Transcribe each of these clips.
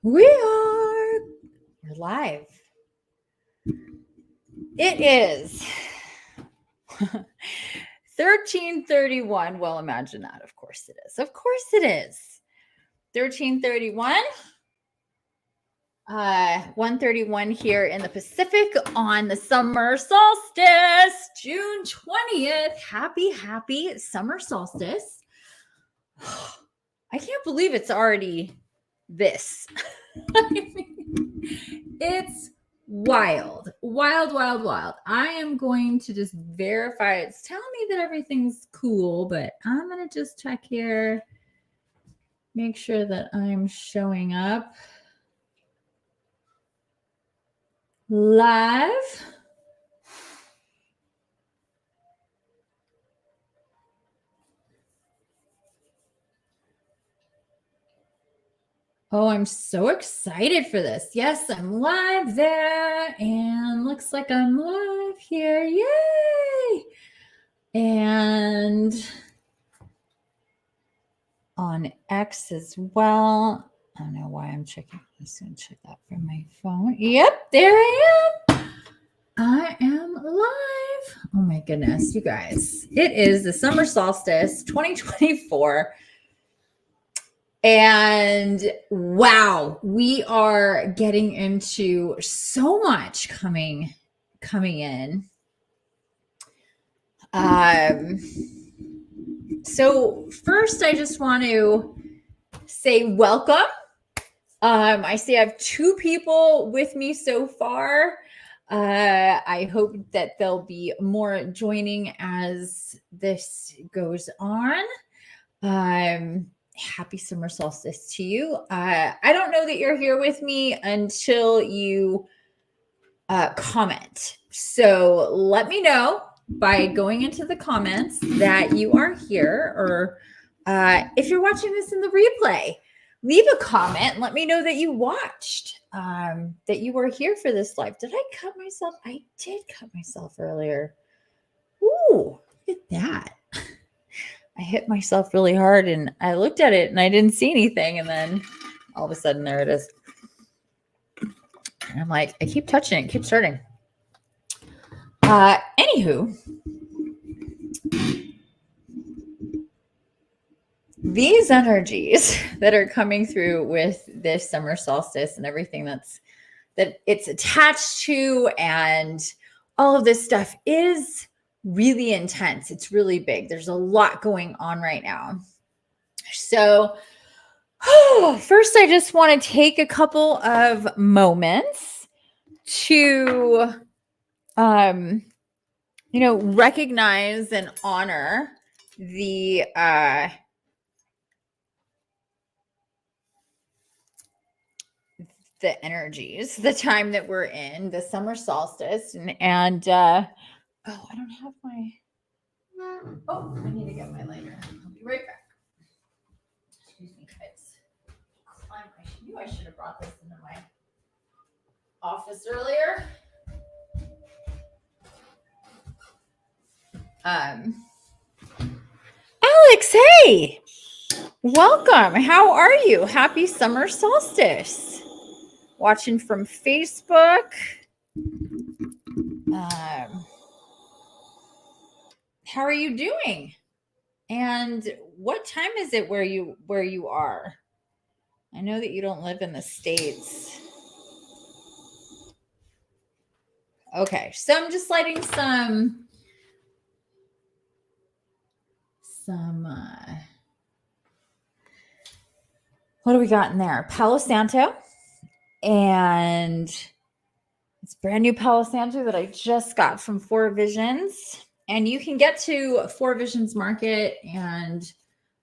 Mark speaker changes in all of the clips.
Speaker 1: We're live. It is 13:31. Well, imagine that. Of course it is. Of course it is. 13:31. 1:31 here in the Pacific on the summer solstice, June 20th. Happy summer solstice. I can't believe it's already this. It's wild. I am going to just verify. It's telling me that everything's cool, but I'm going to just check here. Make sure that I'm showing up live. Oh, I'm so excited for this. Yes, I'm live there and looks like I'm live here. Yay! And on X as well. I don't know why I'm checking. I'm just going to check that from my phone. Yep, there I am. I am live. Oh my goodness, you guys. It is the summer solstice 2024. And wow, we are getting into so much coming in. So first, I just want to say welcome. I see I have 2 people with me so far. I hope that there'll be more joining as this goes on. Happy summer solstice to you. I don't know that you're here with me until you comment. So let me know by going into the comments that you are here, or if you're watching this in the replay, leave a comment and let me know that you watched, that you were here for this live. Did I cut myself? I did cut myself earlier. Ooh, look at that. I hit myself really hard and I looked at it and I didn't see anything. And then all of a sudden there it is. And I'm like, I keep touching it, keep starting. Anywho, these energies that are coming through with this summer solstice and everything that it's attached to and all of this stuff is really intense. It's really big. There's a lot going on right now. So first, I just want to take a couple of moments to, recognize and honor the energies, the time that we're in, the summer solstice, and oh, I don't have my. Oh, I need to get my lighter. I'll be right back. Excuse me, guys. I knew I should have brought this into my office earlier. Alex, hey, welcome. How are you? Happy summer solstice. Watching from Facebook. How are you doing? And what time is it where you are? I know that you don't live in the States. Okay, so I'm just lighting some what do we got in there? Palo Santo. And it's brand new Palo Santo that I just got from 4 Visions. And you can get to 4 Visions Market and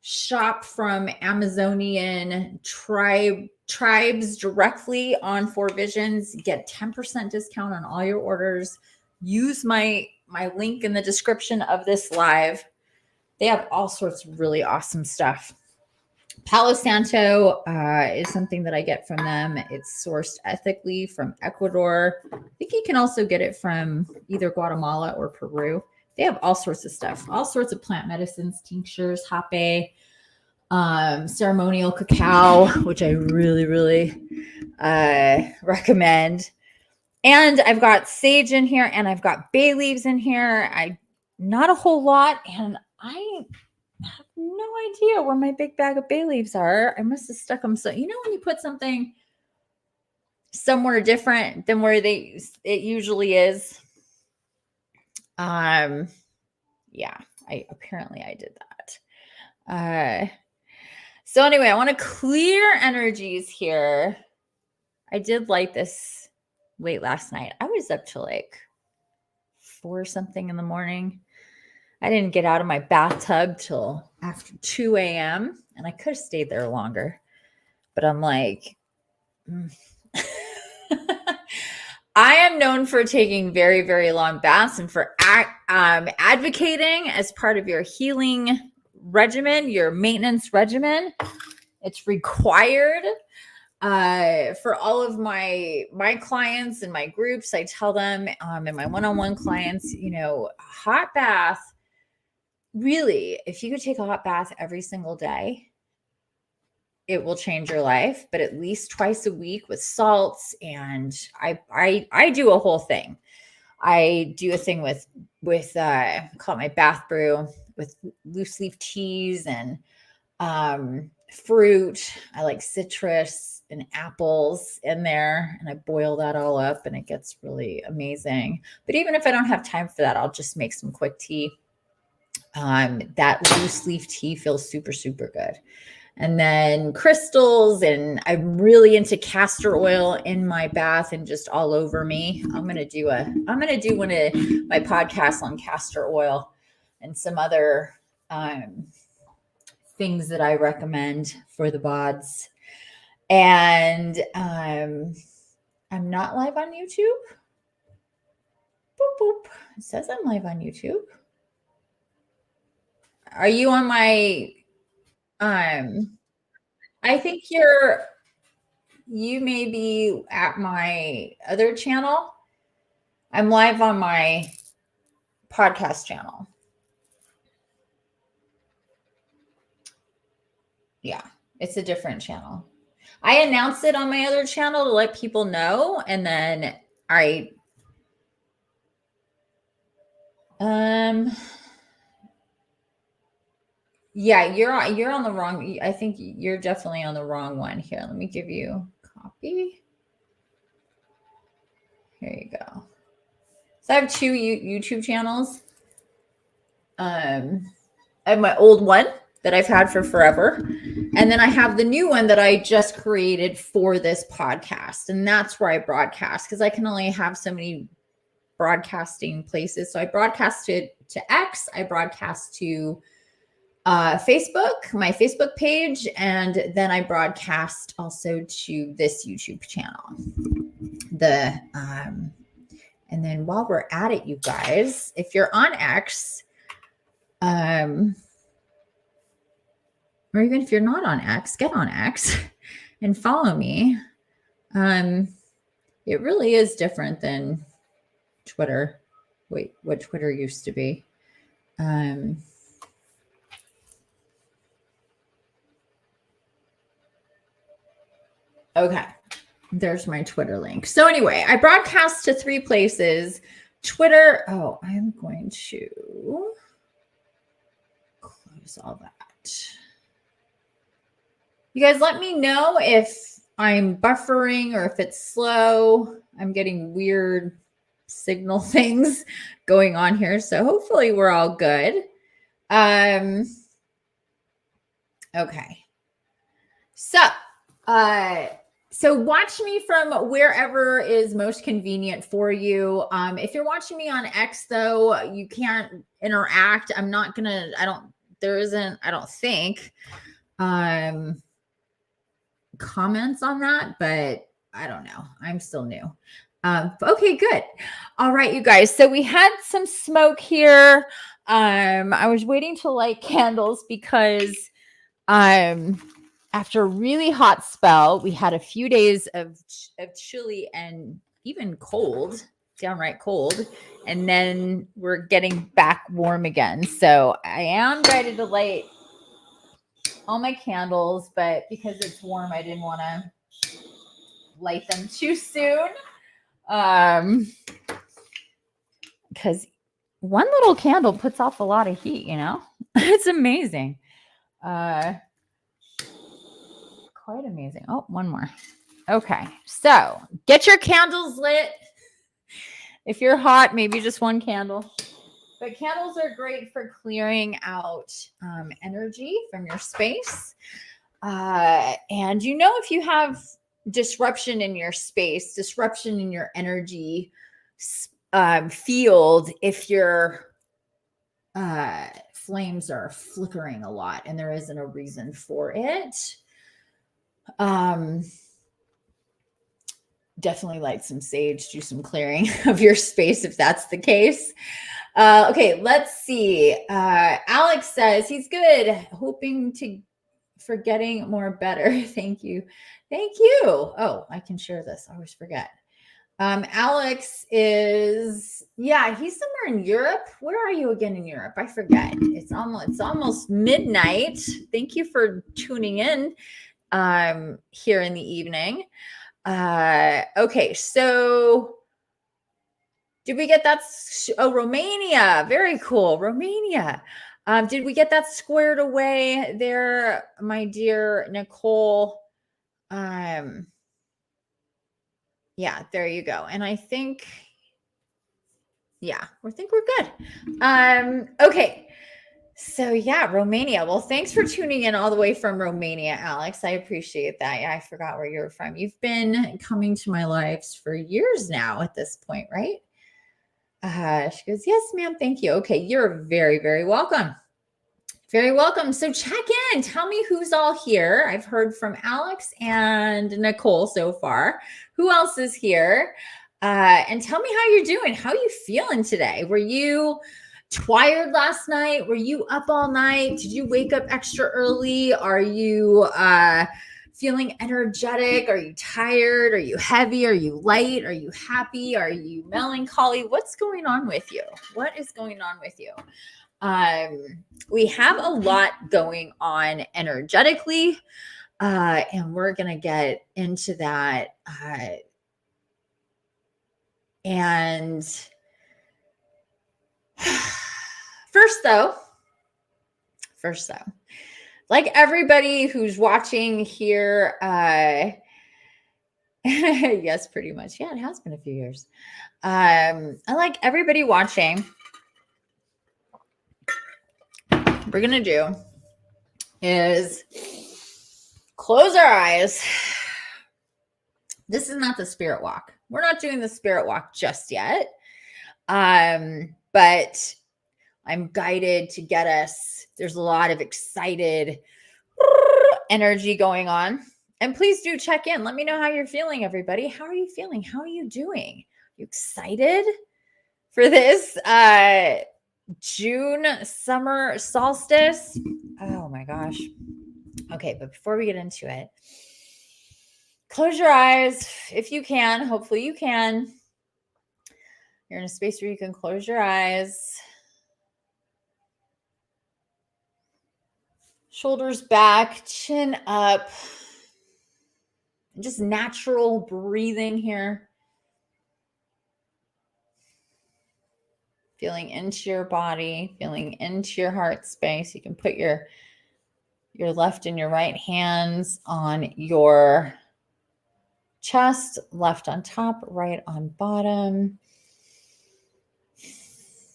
Speaker 1: shop from Amazonian tribes directly on 4 Visions. Get 10% discount on all your orders. Use my link in the description of this live. They have all sorts of really awesome stuff. Palo Santo is something that I get from them. It's sourced ethically from Ecuador. I think you can also get it from either Guatemala or Peru. They have all sorts of stuff, all sorts of plant medicines, tinctures, hape, ceremonial cacao, which I really recommend. And I've got sage in here, and I've got bay leaves in here. Not a whole lot, and I have no idea where my big bag of bay leaves are. I must have stuck them. So, you know, when you put something somewhere different than where it usually is. Yeah, I did that. So anyway, I want to clear energies here. I did light this late last night. I was up till like 4 something in the morning. I didn't get out of my bathtub till after 2 a.m. and I could have stayed there longer, but I'm like, I am known for taking very, very long baths and for advocating as part of your healing regimen, your maintenance regimen. It's required for all of my clients and my groups. I tell them and my one-on-one clients, you know, hot bath, really, if you could take a hot bath every single day, it will change your life, but at least twice a week with salts. And I do a whole thing. I do a thing with call it my bath brew with loose leaf teas and fruit. I like citrus and apples in there, and I boil that all up, and it gets really amazing. But even if I don't have time for that, I'll just make some quick tea. That loose leaf tea feels super, super good. And then crystals, and I'm really into castor oil in my bath and just all over me. I'm going to do one of my podcasts on castor oil and some other things that I recommend for the bods. And I'm not live on YouTube. Boop, boop. It says I'm live on YouTube. Are you on my I think you may be at my other channel. I'm live on my podcast channel. Yeah, it's a different channel. I announced it on my other channel to let people know, and then yeah, you're on the wrong. I think you're definitely on the wrong one here. Let me give you a copy. Here you go. So I have 2 YouTube channels. I have my old one that I've had for forever, and then I have the new one that I just created for this podcast, and that's where I broadcast, because I can only have so many broadcasting places. So I broadcast to X, I broadcast to Facebook, my Facebook page, and then I broadcast also to this YouTube channel. And then while we're at it, you guys, if you're on X, or even if you're not on X, get on X and follow me. It really is different than Twitter. Wait, what Twitter used to be. Okay, there's my Twitter link. So anyway, I broadcast to 3 places. Twitter. Oh, I'm going to close all that. You guys let me know if I'm buffering or if it's slow. I'm getting weird signal things going on here. So hopefully we're all good. Okay. So watch me from wherever is most convenient for you. If you're watching me on X, though, you can't interact. I don't think comments on that, but I don't know. I'm still new. Okay, good. All right, you guys. So we had some smoke here. I was waiting to light candles because after a really hot spell, we had a few days of chilly and even cold, downright cold, and then we're getting back warm again. So I am ready to light all my candles, but because it's warm, I didn't want to light them too soon. Because one little candle puts off a lot of heat, you know? It's amazing. Quite amazing. Oh, one more. Okay, so get your candles lit. If you're hot, maybe just one candle. But candles are great for clearing out energy from your space. And you know, if you have disruption in your space, disruption in your energy field, if your flames are flickering a lot and there isn't a reason for it, definitely light some sage, do some clearing of your space if that's the case. Okay, let's see. Alex says he's good, hoping for getting more better. Thank you. Thank you. Oh, I can share this. I always forget. Alex is, yeah, he's somewhere in Europe. Where are you again in Europe? I forget. It's almost midnight. Thank you for tuning in here in the evening. Okay, so did we get that? Oh, Romania. Very cool. Romania. Did we get that squared away there, my dear Nicole? Yeah, there you go. And I think, yeah, I think we're good. Okay. So yeah, Romania. Well, thanks for tuning in all the way from Romania, Alex. I appreciate that. Yeah, I forgot where you're from. You've been coming to my lives for years now at this point, right? She goes, yes, ma'am. Thank you. Okay. You're very, very welcome. Very welcome. So check in. Tell me who's all here. I've heard from Alex and Nicole so far. Who else is here? And tell me how you're doing. How are you feeling today? Were you tired last night? Were you up all night? Did you wake up extra early? Are you feeling energetic? Are you tired? Are you heavy? Are you light? Are you happy? Are you melancholy? What's going on with you? What is going on with you? We have a lot going on energetically, and we're going to get into that. And first though, like everybody who's watching here, yes, pretty much. Yeah, it has been a few years. I like everybody watching. What we're going to do is close our eyes. This is not the spirit walk. We're not doing the spirit walk just yet. But I'm guided to get us. There's a lot of excited energy going on. And please do check in. Let me know how you're feeling, everybody. How are you feeling? How are you doing? Are you excited for this June summer solstice? Oh my gosh. Okay, but before we get into it, close your eyes if you can. Hopefully you can. You're in a space where you can close your eyes. Shoulders back, chin up. Just natural breathing here. Feeling into your body, feeling into your heart space. You can put your left and your right hands on your chest, left on top, right on bottom.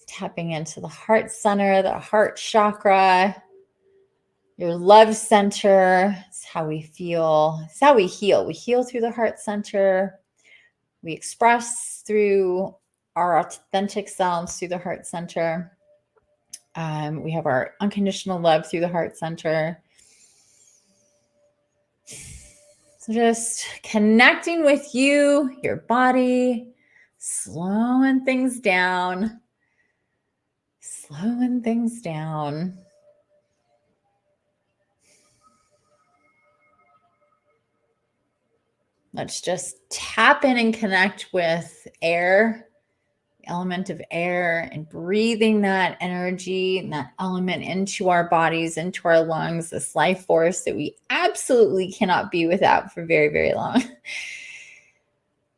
Speaker 1: Tapping into the heart center, the heart chakra, your love center. It's how we feel. It's how we heal. We heal through the heart center. We express through our authentic selves through the heart center. We have our unconditional love through the heart center. So just connecting with you, your body, slowing things down. Slowing things down. Let's just tap in and connect with air, the element of air, and breathing that energy and that element into our bodies, into our lungs, this life force that we absolutely cannot be without for very, very long.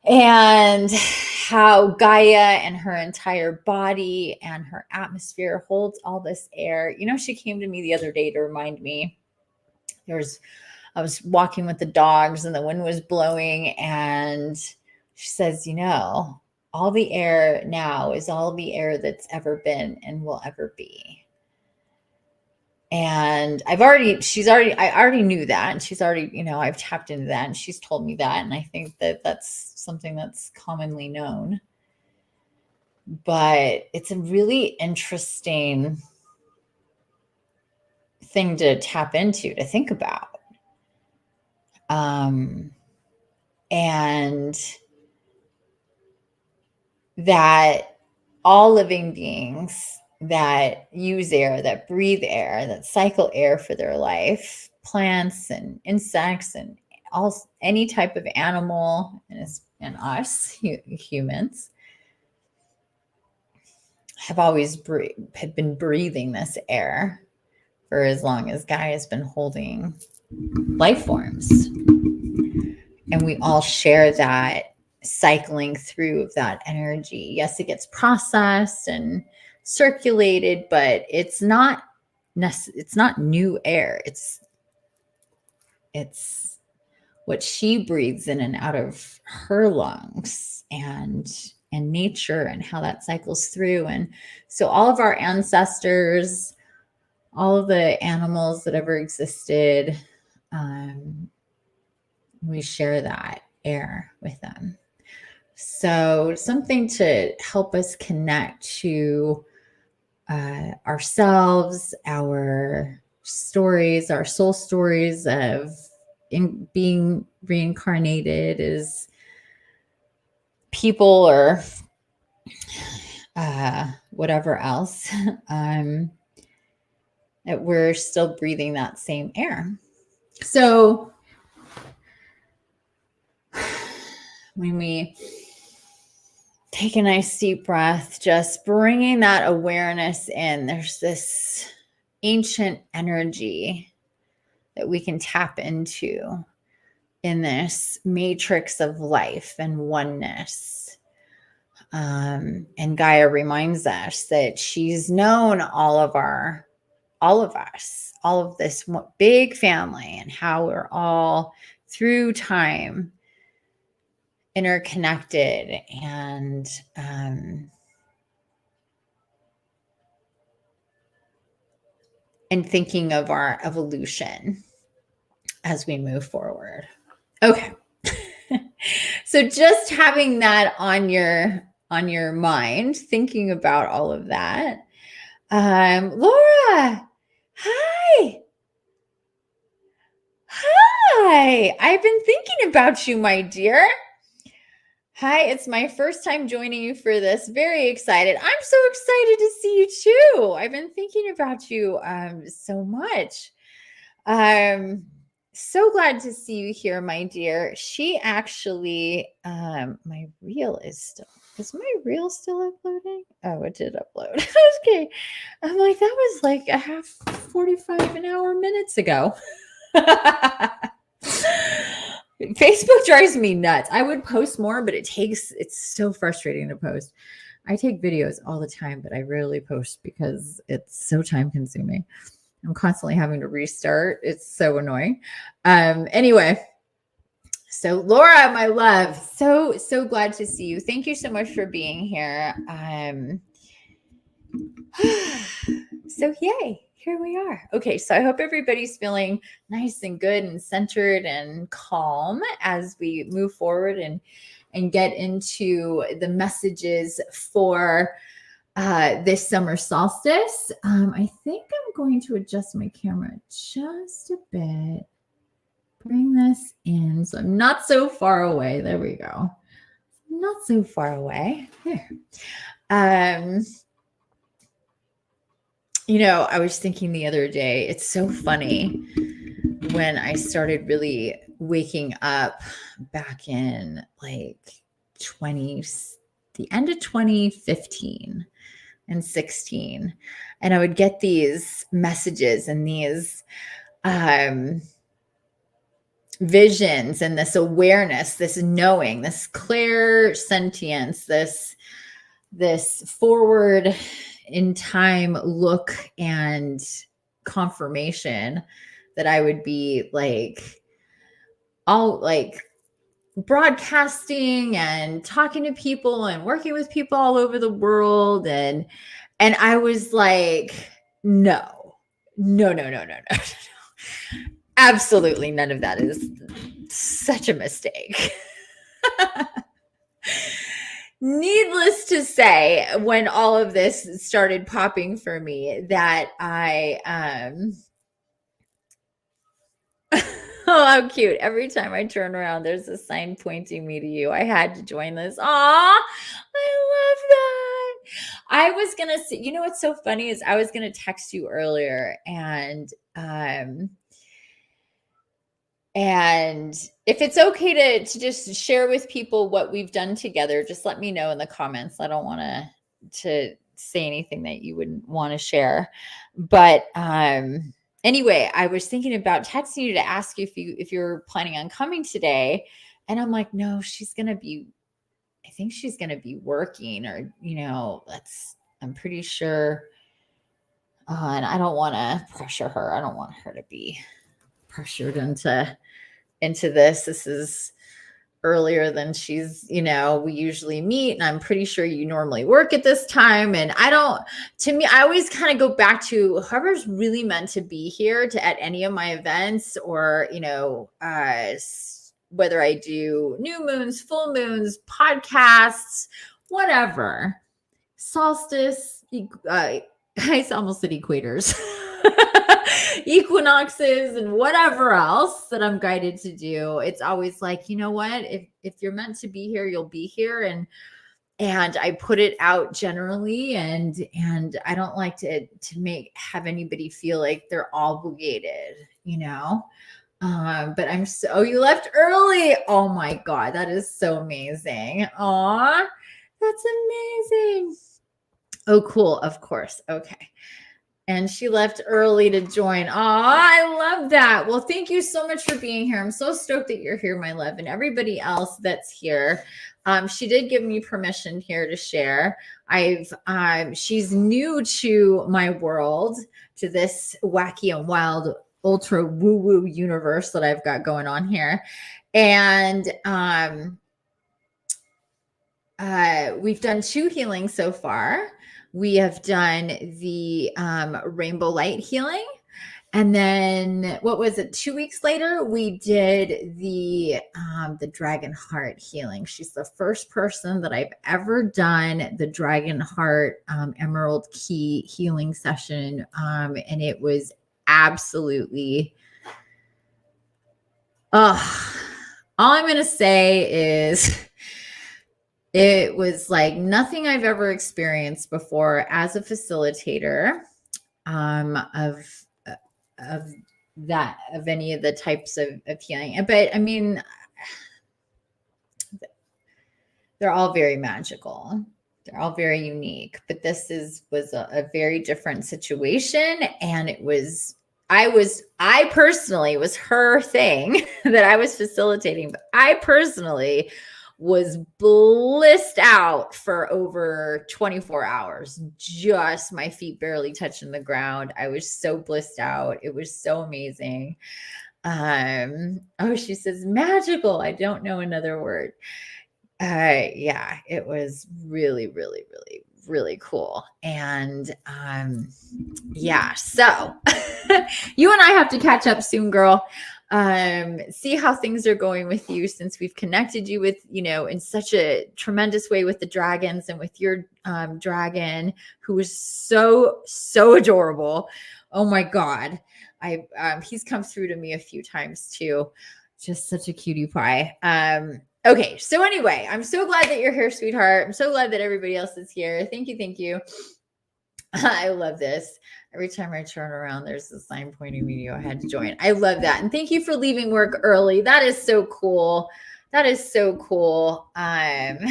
Speaker 1: and how Gaia and her entire body and her atmosphere holds all this air. You know, she came to me the other day to remind me I was walking with the dogs and the wind was blowing, and she says, you know, all the air now is all the air that's ever been and will ever be. And I already knew that. And she's already, you know, I've tapped into that and she's told me that. And I think that that's something that's commonly known. But it's a really interesting thing to tap into, to think about. And that all living beings that use air, that breathe air, that cycle air for their life, plants and insects and any type of animal, and us humans have been breathing this air for as long as Gaia has been holding life forms. And we all share that cycling through of that energy. Yes, it gets processed and circulated, but it's not new air. It's what she breathes in and out of her lungs, and nature, and how that cycles through. And so all of our ancestors, all of the animals that ever existed, we share that air with them. So something to help us connect to ourselves, our stories, our soul stories of being reincarnated as people or whatever else, that we're still breathing that same air. So when we take a nice deep breath, just bringing that awareness in, there's this ancient energy that we can tap into in this matrix of life and oneness. And Gaia reminds us that she's known all of us, all of this big family, and how we're all through time interconnected, and thinking of our evolution as we move forward. Okay. So just having that on your mind, thinking about all of that. Laura, hi. Hi. I've been thinking about you, my dear. Hi, it's my first time joining you for this. Very excited. I'm so excited to see you too. I've been thinking about you so much. So glad to see you here, my dear. She actually, my reel is my reel still uploading? Oh, it did upload. Okay. I'm like, that was like a 45 minutes ago. Facebook drives me nuts. I would post more, but it's so frustrating to post. I take videos all the time, but I rarely post because it's so time consuming. I'm constantly having to restart. It's so annoying. Anyway, so Laura, my love, so glad to see you. Thank you so much for being here. So yay, here we are. Okay, so I hope everybody's feeling nice and good and centered and calm as we move forward and get into the messages for this summer solstice. I think I'm going to adjust my camera just a bit. Bring this in so I'm not so far away. There we go. Not so far away. There. You know, I was thinking the other day, it's so funny when I started really waking up back in like the end of 2015 and 16. And I would get these messages and these visions and this awareness, this knowing, this clear sentience, this forward in time look and confirmation that I would be like all like broadcasting and talking to people and working with people all over the world. And I was like, no. Absolutely none of that is such a mistake. Needless to say, when all of this started popping for me, that I oh, how cute. Every time I turn around, there's a sign pointing me to you. I had to join this. Aw, I love that. I was going to say, you know, what's so funny is I was going to text you earlier and if it's okay to just share with people what we've done together, just let me know in the comments. I don't want to say anything that you wouldn't want to share. But anyway, I was thinking about texting you to ask you if you're planning on coming today. And I'm like, no, I think she's going to be working, or, you know, I'm pretty sure. And I don't want to pressure her. I don't want her to be pressured into this. This is earlier than she's, you know, we usually meet, and I'm pretty sure you normally work at this time. And I always kind of go back to whoever's really meant to be here at any of my events, or, you know, whether I do new moons, full moons, podcasts, whatever, solstice, I almost said equators, equinoxes, and whatever else that I'm guided to do. It's always like, you know what, if you're meant to be here, you'll be here. And I put it out generally, and I don't like to have anybody feel like they're obligated, you know. But you left early. Oh my God, that is so amazing. Aw, that's amazing. Oh, cool. Of course. Okay. And she left early to join. Oh, I love that. Well, thank you so much for being here. I'm so stoked that you're here, my love, and everybody else that's here. She did give me permission here to share. She's new to my world, to this wacky and wild, ultra woo-woo universe that I've got going on here. And we've done 2 healings so far. We have done the rainbow light healing. And then what was it? 2 weeks later, we did the dragon heart healing. She's the first person that I've ever done the dragon heart emerald key healing session. And it was absolutely, all I'm going to say is it was like nothing I've ever experienced before as a facilitator of any of the types of healing. But I mean, they're all very magical. They're all very unique. But this was a very different situation, and I personally was her thing that I was facilitating, but I personally was blissed out for over 24 hours, just my feet barely touching the ground. I was so blissed out. It was so amazing. Oh, she says magical. I don't know another word. Yeah, it was really, really, really, really cool. And yeah, so you and I have to catch up soon, girl. See how things are going with you, since we've connected you with, you know, in such a tremendous way with the dragons, and with your dragon, who is so adorable. Oh my God. He's come through to me a few times too. Just such a cutie pie. Okay. So anyway, I'm so glad that you're here, sweetheart. I'm so glad that everybody else is here. Thank you. Thank you. I love this. Every time I turn around, there's a sign pointing me to you. I had to join. I love that. And thank you for leaving work early. That is so cool. That is so cool. Yay.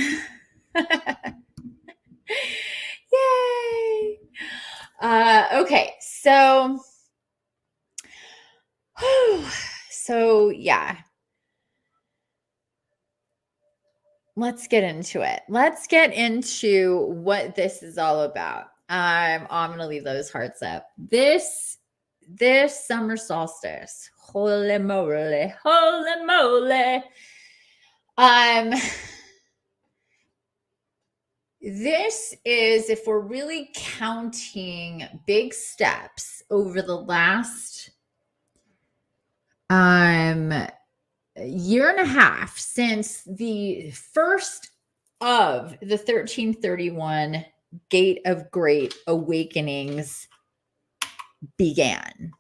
Speaker 1: Okay. So yeah, let's get into it. Let's get into what this is all about. I'm going to leave those hearts up. This summer solstice, holy moly, holy moly. This is, if we're really counting big steps over the last year and a half since the first of the 1331 Gate of Great Awakenings began.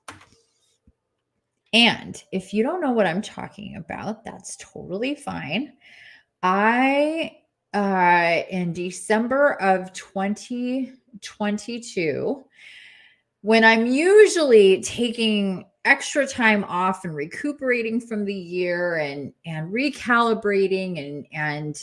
Speaker 1: And if you don't know what I'm talking about, that's totally fine. In December of 2022, when I'm usually taking extra time off and recuperating from the year and recalibrating and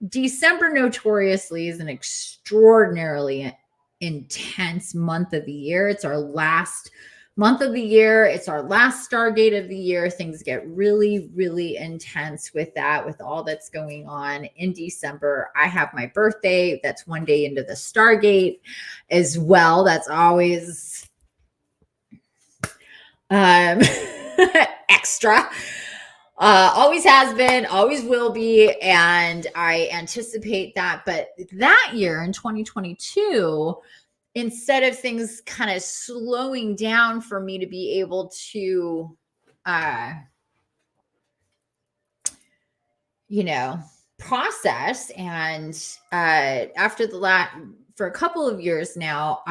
Speaker 1: December notoriously is an extraordinarily intense month of the year. It's our last month of the year. It's our last Stargate of the year. Things get really, really intense with that, with all that's going on in December. I have my birthday. That's one day into the Stargate as well. That's always extra. Always has been, always will be. And I anticipate that. But that year in 2022, instead of things kind of slowing down for me to be able to, process. And after for a couple of years now,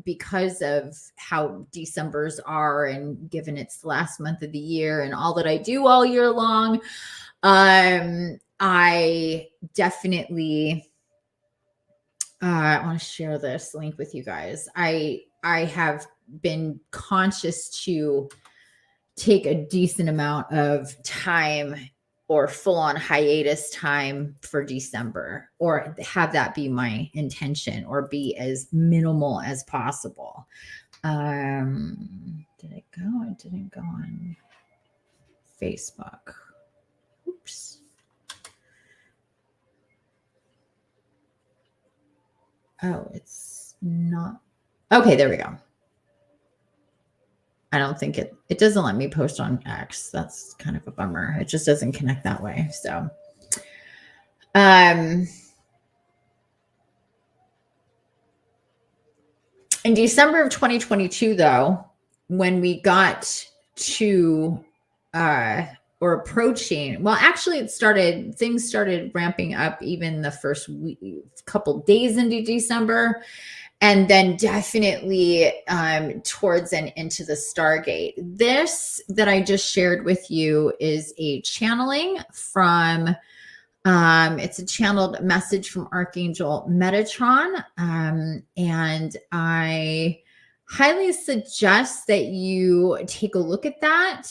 Speaker 1: because of how Decembers are and given it's the last month of the year and all that I do all year long, I definitely I want to share this link with you guys. I have been conscious to take a decent amount of time or full-on hiatus time for December, or have that be my intention, or be as minimal as possible. Did it go? It didn't go on Facebook. Oops. Oh, it's not. Okay, there we go. I don't think it doesn't let me post on X. That's kind of a bummer. It just doesn't connect that way. So, in December of 2022, though, when we got to, or approaching, well, actually things started ramping up even the first couple days into December. And then definitely towards and into the Stargate. This that I just shared with you is a channeling from, it's a channeled message from Archangel Metatron. And I highly suggest that you take a look at that.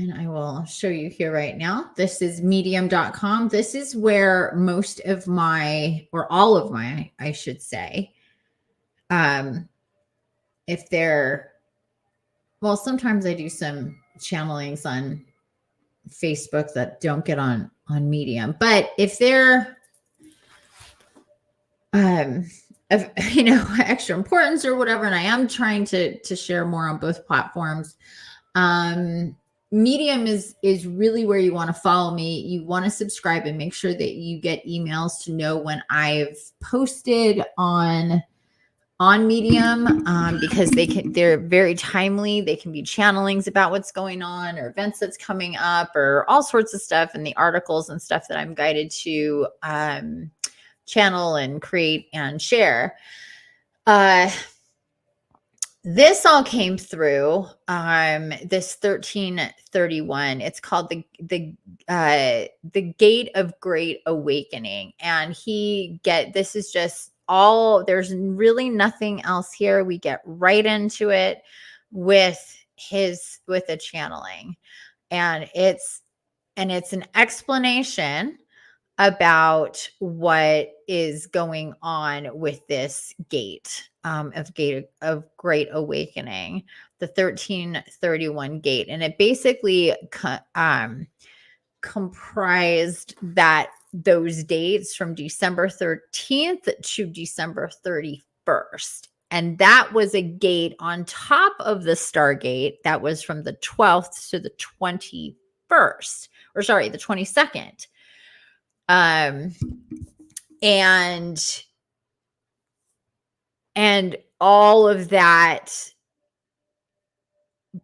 Speaker 1: And I will show you here right now. This is medium.com. This is where most of my, or all of my, I should say, if they're, well, sometimes I do some channelings on Facebook that don't get on Medium. But if they're, of, extra importance or whatever, and I am trying to share more on both platforms, Medium is really where you want to follow me. You want to subscribe and make sure that you get emails to know when I've posted on Medium, because they're very timely. They can be channelings about what's going on, or events that's coming up, or all sorts of stuff, and the articles and stuff that I'm guided to channel and create and share. This all came through this 1331. It's called the Gate of Great Awakening. And this is just all, there's really nothing else here. We get right into it with a channeling. And it's an explanation about what is going on with this gate. of Great Awakening, the 1331 gate. And it basically comprised those dates from December 13th to December 31st. And that was a gate on top of the Stargate that was from the 12th to the 21st, or sorry, the 22nd. And all of that,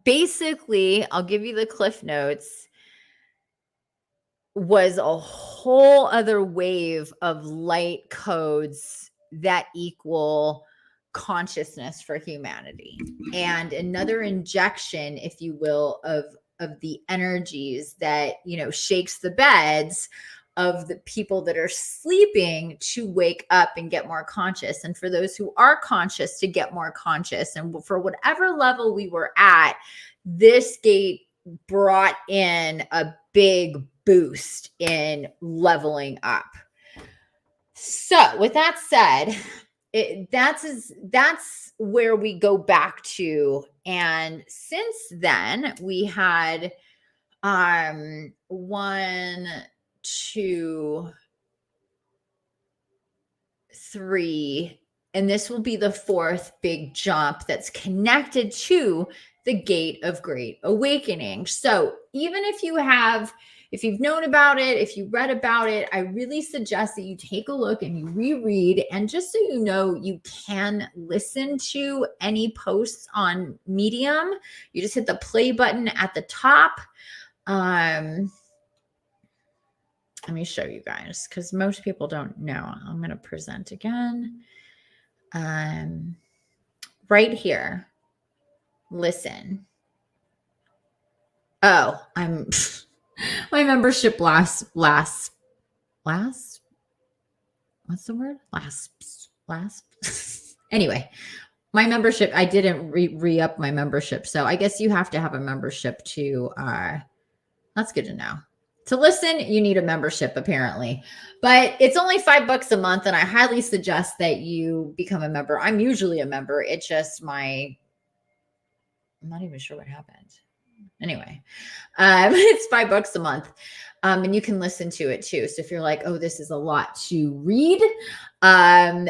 Speaker 1: basically, I'll give you the Cliff Notes, was a whole other wave of light codes that equal consciousness for humanity, and another injection, if you will, of the energies that, shakes the beds of the people that are sleeping to wake up and get more conscious, and for those who are conscious to get more conscious. And for whatever level we were at, this gate brought in a big boost in leveling up. So with that said, that's where we go back to. And since then we had 1, 2, 3, and this will be the 4th big jump that's connected to the gate of Great Awakening. So even if you've known about it, if you read about it, I really suggest that you take a look and you reread. And just so you know, you can listen to any posts on Medium. You just hit the play button at the top. Let me show you guys, because most people don't know. I'm going to present again. Right here. Listen. Oh, my membership last, what's the word? Last. Anyway, my membership, I didn't re-up my membership. So I guess you have to have a membership to, that's good to know. To listen, you need a membership apparently, but it's only $5 a month. And I highly suggest that you become a member. I'm usually a member. It's just I'm not even sure what happened. Anyway, it's $5 a month. And you can listen to it too. So if you're like, oh, this is a lot to read, then,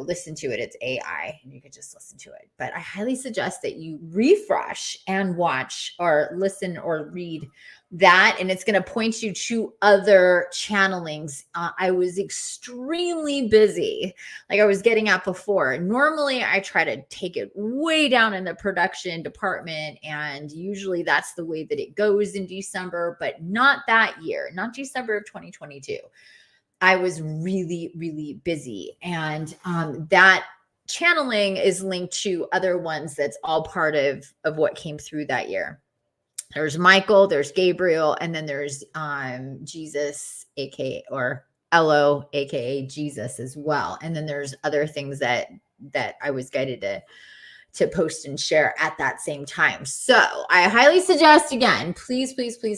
Speaker 1: listen to it. It's AI and you can just listen to it. But I highly suggest that you refresh and watch or listen or read that, and it's going to point you to other channelings. I was extremely busy, like I was getting at before. Normally I try to take it way down in the production department, and usually that's the way that it goes in December, but not that year, not December of 2022. I was really, really busy, and that channeling is linked to other ones that's all part of what came through that year. There's Michael, there's Gabriel, and then there's Jesus, aka or Elo, aka Jesus as well. And then there's other things that I was guided to post and share at that same time. So I highly suggest, again, please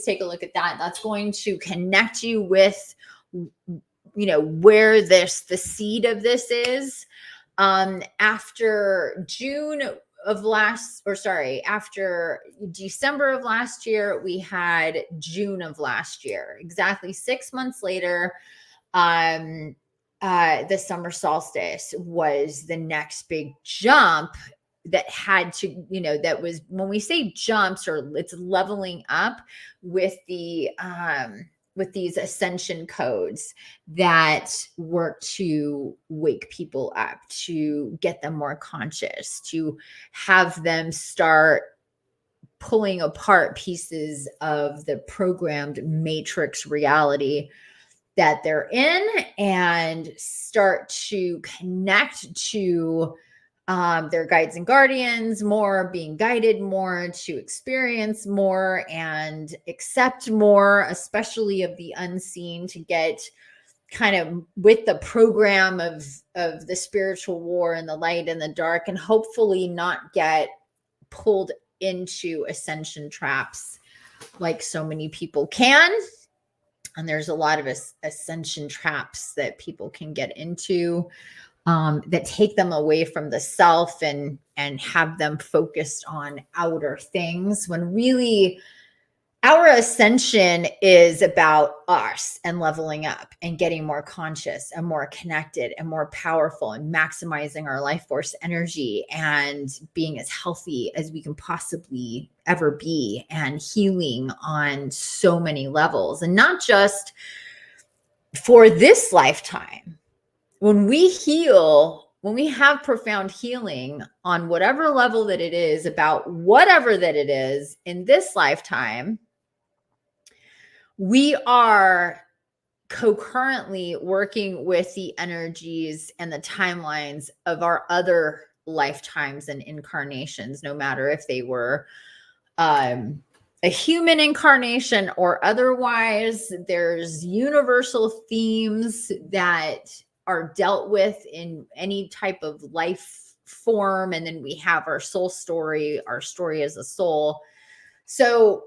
Speaker 1: take a look at that. That's going to connect you with, where the seed of this is. After after December of last year, we had June of last year. Exactly 6 months later, the summer solstice was the next big jump that had to, that was, when we say jumps, or it's leveling up with these ascension codes that work to wake people up, to get them more conscious, to have them start pulling apart pieces of the programmed matrix reality that they're in, and start to connect to their guides and guardians more, being guided more, to experience more and accept more, especially of the unseen, to get kind of with the program of the spiritual war and the light and the dark, and hopefully not get pulled into ascension traps like so many people can. And there's a lot of ascension traps that people can get into. that take them away from the self and have them focused on outer things, when really our ascension is about us and leveling up and getting more conscious and more connected and more powerful and maximizing our life force energy and being as healthy as we can possibly ever be and healing on so many levels. And not just for this lifetime. When we heal, when we have profound healing on whatever level that it is, about whatever that it is in this lifetime, we are concurrently working with the energies and the timelines of our other lifetimes and incarnations, no matter if they were a human incarnation or otherwise. There's universal themes that are dealt with in any type of life form. And then we have our soul story, our story as a soul. So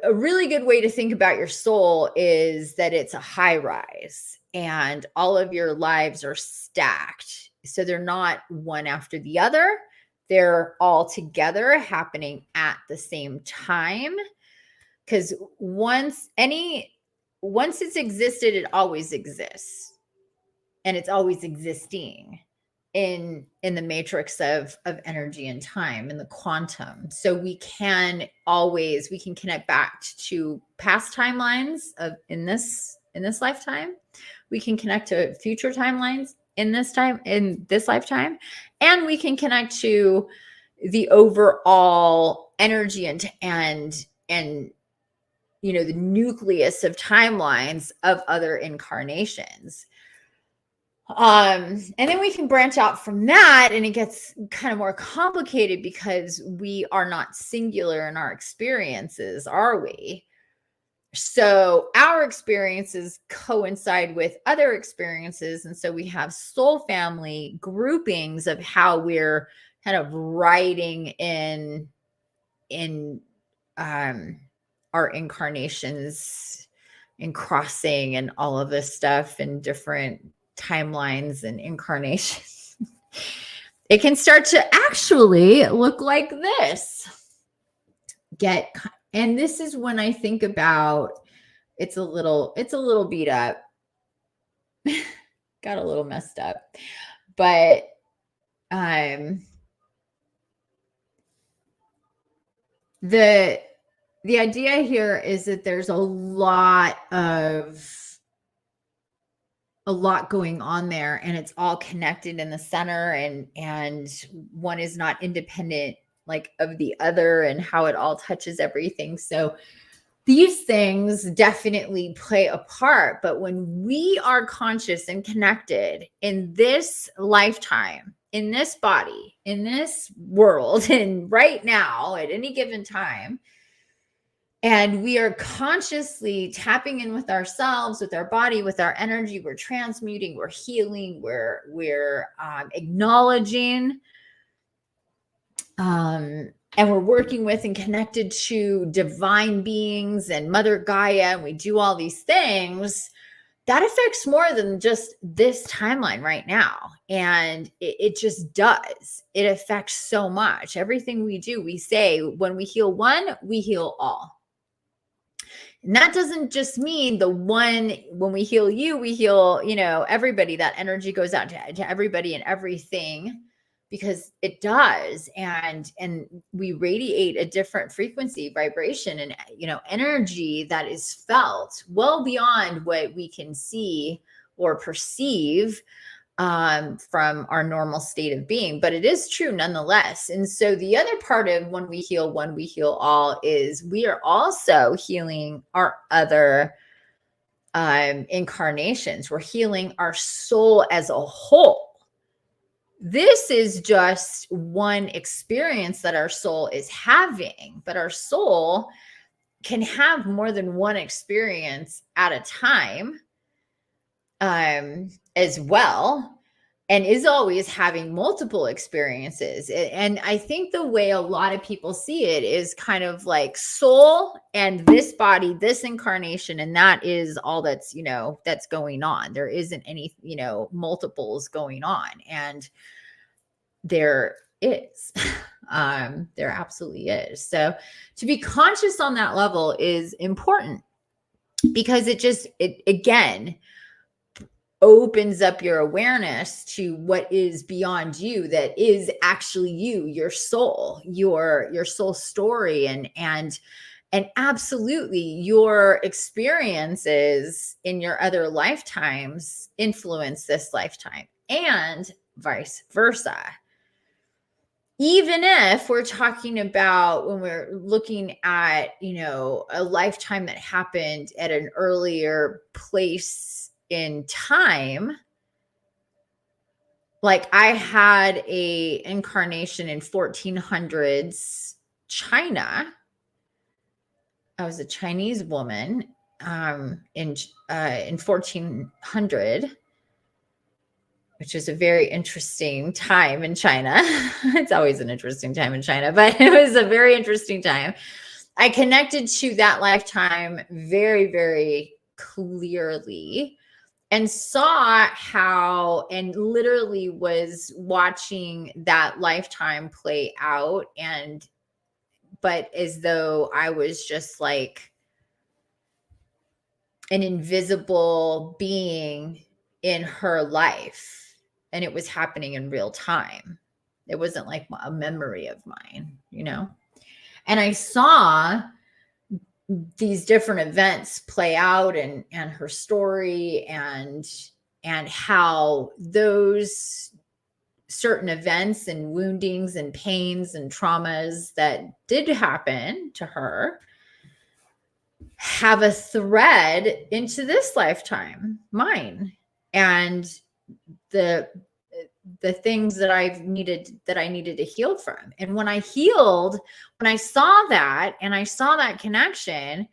Speaker 1: a really good way to think about your soul is that it's a high rise and all of your lives are stacked. So they're not one after the other. They're all together happening at the same time. Because once it's existed, it always exists. And it's always existing in the matrix of energy and time and the quantum. So we can connect back to past timelines of in this lifetime. We can connect to future timelines in this lifetime, and we can connect to the overall energy and the nucleus of timelines of other incarnations. And then we can branch out from that, and it gets kind of more complicated because we are not singular in our experiences, are we? So our experiences coincide with other experiences. And so we have soul family groupings of how we're kind of riding in our incarnations and crossing and all of this stuff and different timelines and incarnations. It can start to actually look like this. And this is when I think about it's a little beat up. Got a little messed up. But the idea here is that there's a lot going on there, and it's all connected in the center, and one is not independent like of the other, and how it all touches everything. So these things definitely play a part. But when we are conscious and connected in this lifetime, in this body, in this world, and right now at any given time, and we are consciously tapping in with ourselves, with our body, with our energy, we're transmuting, we're healing, we're acknowledging, and we're working with and connected to divine beings and Mother Gaia, and we do all these things. That affects more than just this timeline right now. And it just does. It affects so much. Everything we do, we say, when we heal one, we heal all. And that doesn't just mean the one, when we heal you, we heal, everybody. That energy goes out to everybody and everything, because it does. And we radiate a different frequency, vibration, and, energy that is felt well beyond what we can see or perceive from our normal state of being. But it is true nonetheless. And so the other part of when we heal one, we heal all is we are also healing our other incarnations. We're healing our soul as a whole. This is just one experience that our soul is having, but our soul can have more than one experience at a time as well. and is always having multiple experiences. And I think the way a lot of people see it is kind of like soul and this body, this incarnation, and that is all that's, you know, that's going on. There isn't any, you know, multiples going on. And there is. There absolutely is. So to be conscious on that level is important, because it again opens up your awareness to what is beyond you, that is actually you, your soul, your soul story, and absolutely your experiences in your other lifetimes influence this lifetime, and vice versa. Even if we're talking about when we're looking at, you know, a lifetime that happened at an earlier place in time, like I had a incarnation in 1400s China. I was a Chinese woman in 1400, which is a very interesting time in China. It's always an interesting time in China, but it was a very interesting time. I connected to that lifetime very, very clearly, and saw how, and literally was watching that lifetime play out. But as though I was just like an invisible being in her life. And it was happening in real time. It wasn't like a memory of mine, you know? And I saw these different events play out, and her story, and how those certain events and woundings and pains and traumas that did happen to her have a thread into this lifetime, mine, and the things that I needed to heal from. And when I healed, when I saw that, and I saw that connection,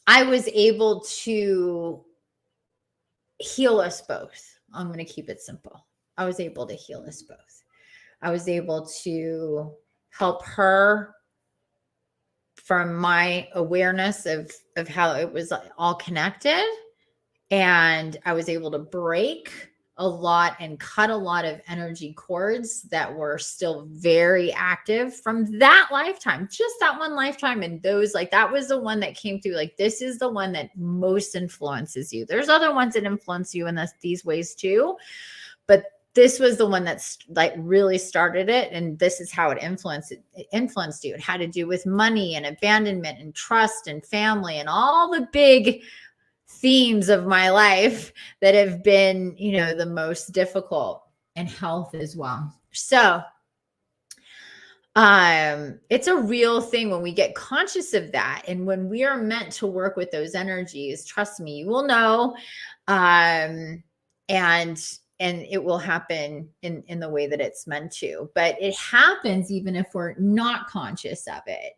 Speaker 1: I was able to heal us both. I'm going to keep it simple. I was able to heal us both. I was able to help her from my awareness of how it was all connected. And I was able to break a lot and cut a lot of energy cords that were still very active from that lifetime, just that one lifetime. And those, like, that was the one that came through. Like, this is the one that most influences you. There's other ones that influence you in these ways too, but this was the one that's like really started it. And this is how it influenced you. It had to do with money and abandonment and trust and family and all the big themes of my life that have been, you know, the most difficult, and health as well. So it's a real thing when we get conscious of that. And when we are meant to work with those energies, trust me, you will know. And it will happen in the way that it's meant to. But it happens even if we're not conscious of it.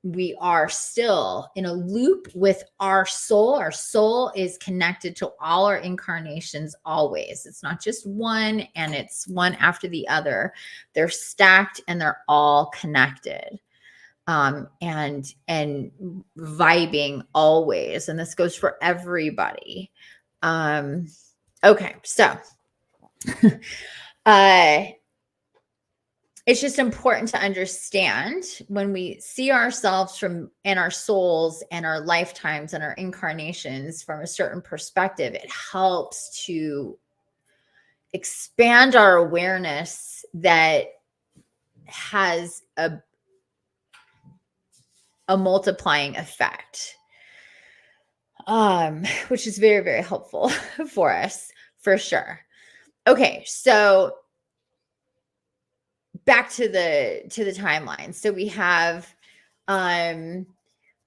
Speaker 1: We are still in a loop with our soul. Our soul is connected to all our incarnations always. It's not just one, and it's one after the other. They're stacked and they're all connected. And vibing always. And this goes for everybody. Okay, so it's just important to understand when we see ourselves from, and our souls and our lifetimes and our incarnations from a certain perspective, it helps to expand our awareness that has a multiplying effect, which is very, very helpful for us, for sure. Okay, so back to the timeline. So we have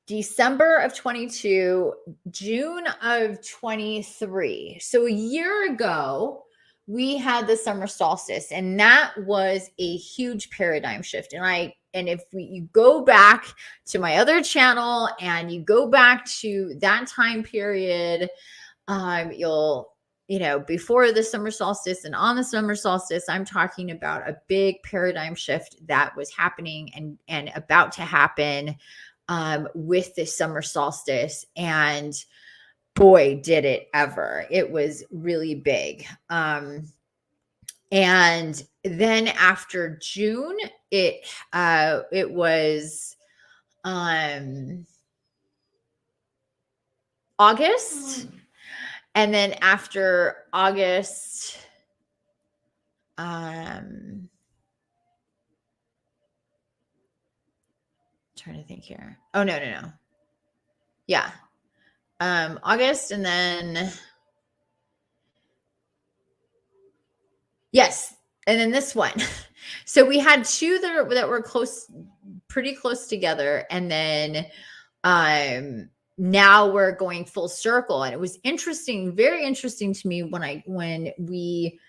Speaker 1: December of 22, June of 23. So a year ago, we had the summer solstice, and that was a huge paradigm shift. And if you go back to my other channel and you go back to that time period, you'll before the summer solstice and on the summer solstice. I'm talking about a big paradigm shift that was happening and about to happen with the summer solstice. And boy, did it ever. It was really big. And then after June, it was August. And then after August, trying to think here. Oh, no. Yeah. August, and then yes. And then this one. So we had two that were pretty close together. And then, now we're going full circle. And it was interesting, very interesting to me when we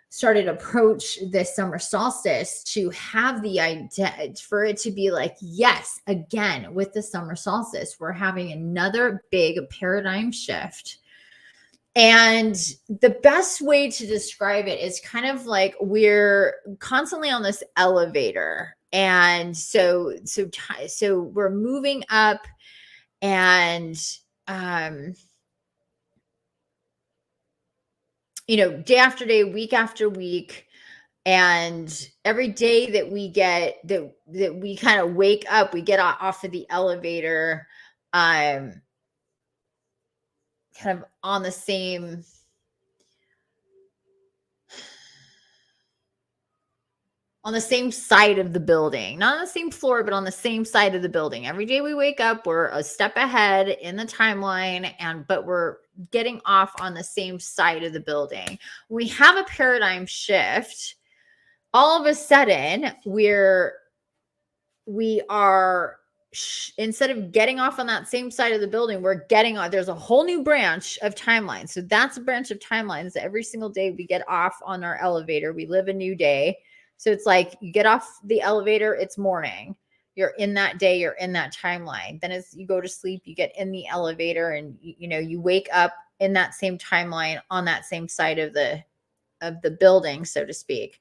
Speaker 1: started approach this summer solstice to have the idea for it to be like, yes, again, with the summer solstice, we're having another big paradigm shift. And the best way to describe it is kind of like we're constantly on this elevator. And so we're moving up, and day after day, week after week, and every day that we get that we kind of wake up, we get off of the elevator, kind of on the same side of the building, not on the same floor, but on the same side of the building. Every day we wake up, we're a step ahead in the timeline, but we're getting off on the same side of the building. We have a paradigm shift. All of a sudden, we are, instead of getting off on that same side of the building, we're getting on. There's a whole new branch of timelines. So that's a branch of timelines that every single day we get off on our elevator. We live a new day. So it's like you get off the elevator, it's morning. You're in that day, you're in that timeline. Then as you go to sleep, you get in the elevator, and you wake up in that same timeline on that same side of the building, so to speak.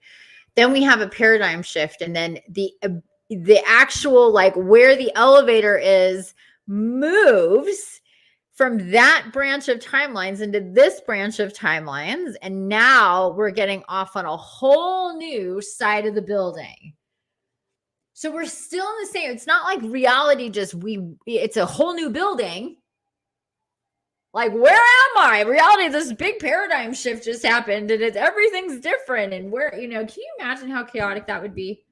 Speaker 1: Then we have a paradigm shift, and then the actual, like, where the elevator is moves from that branch of timelines into this branch of timelines. And now we're getting off on a whole new side of the building. So we're still in the same, it's not like reality it's a whole new building. Like, where am I? Reality, this big paradigm shift just happened, and everything's different. And where, can you imagine how chaotic that would be?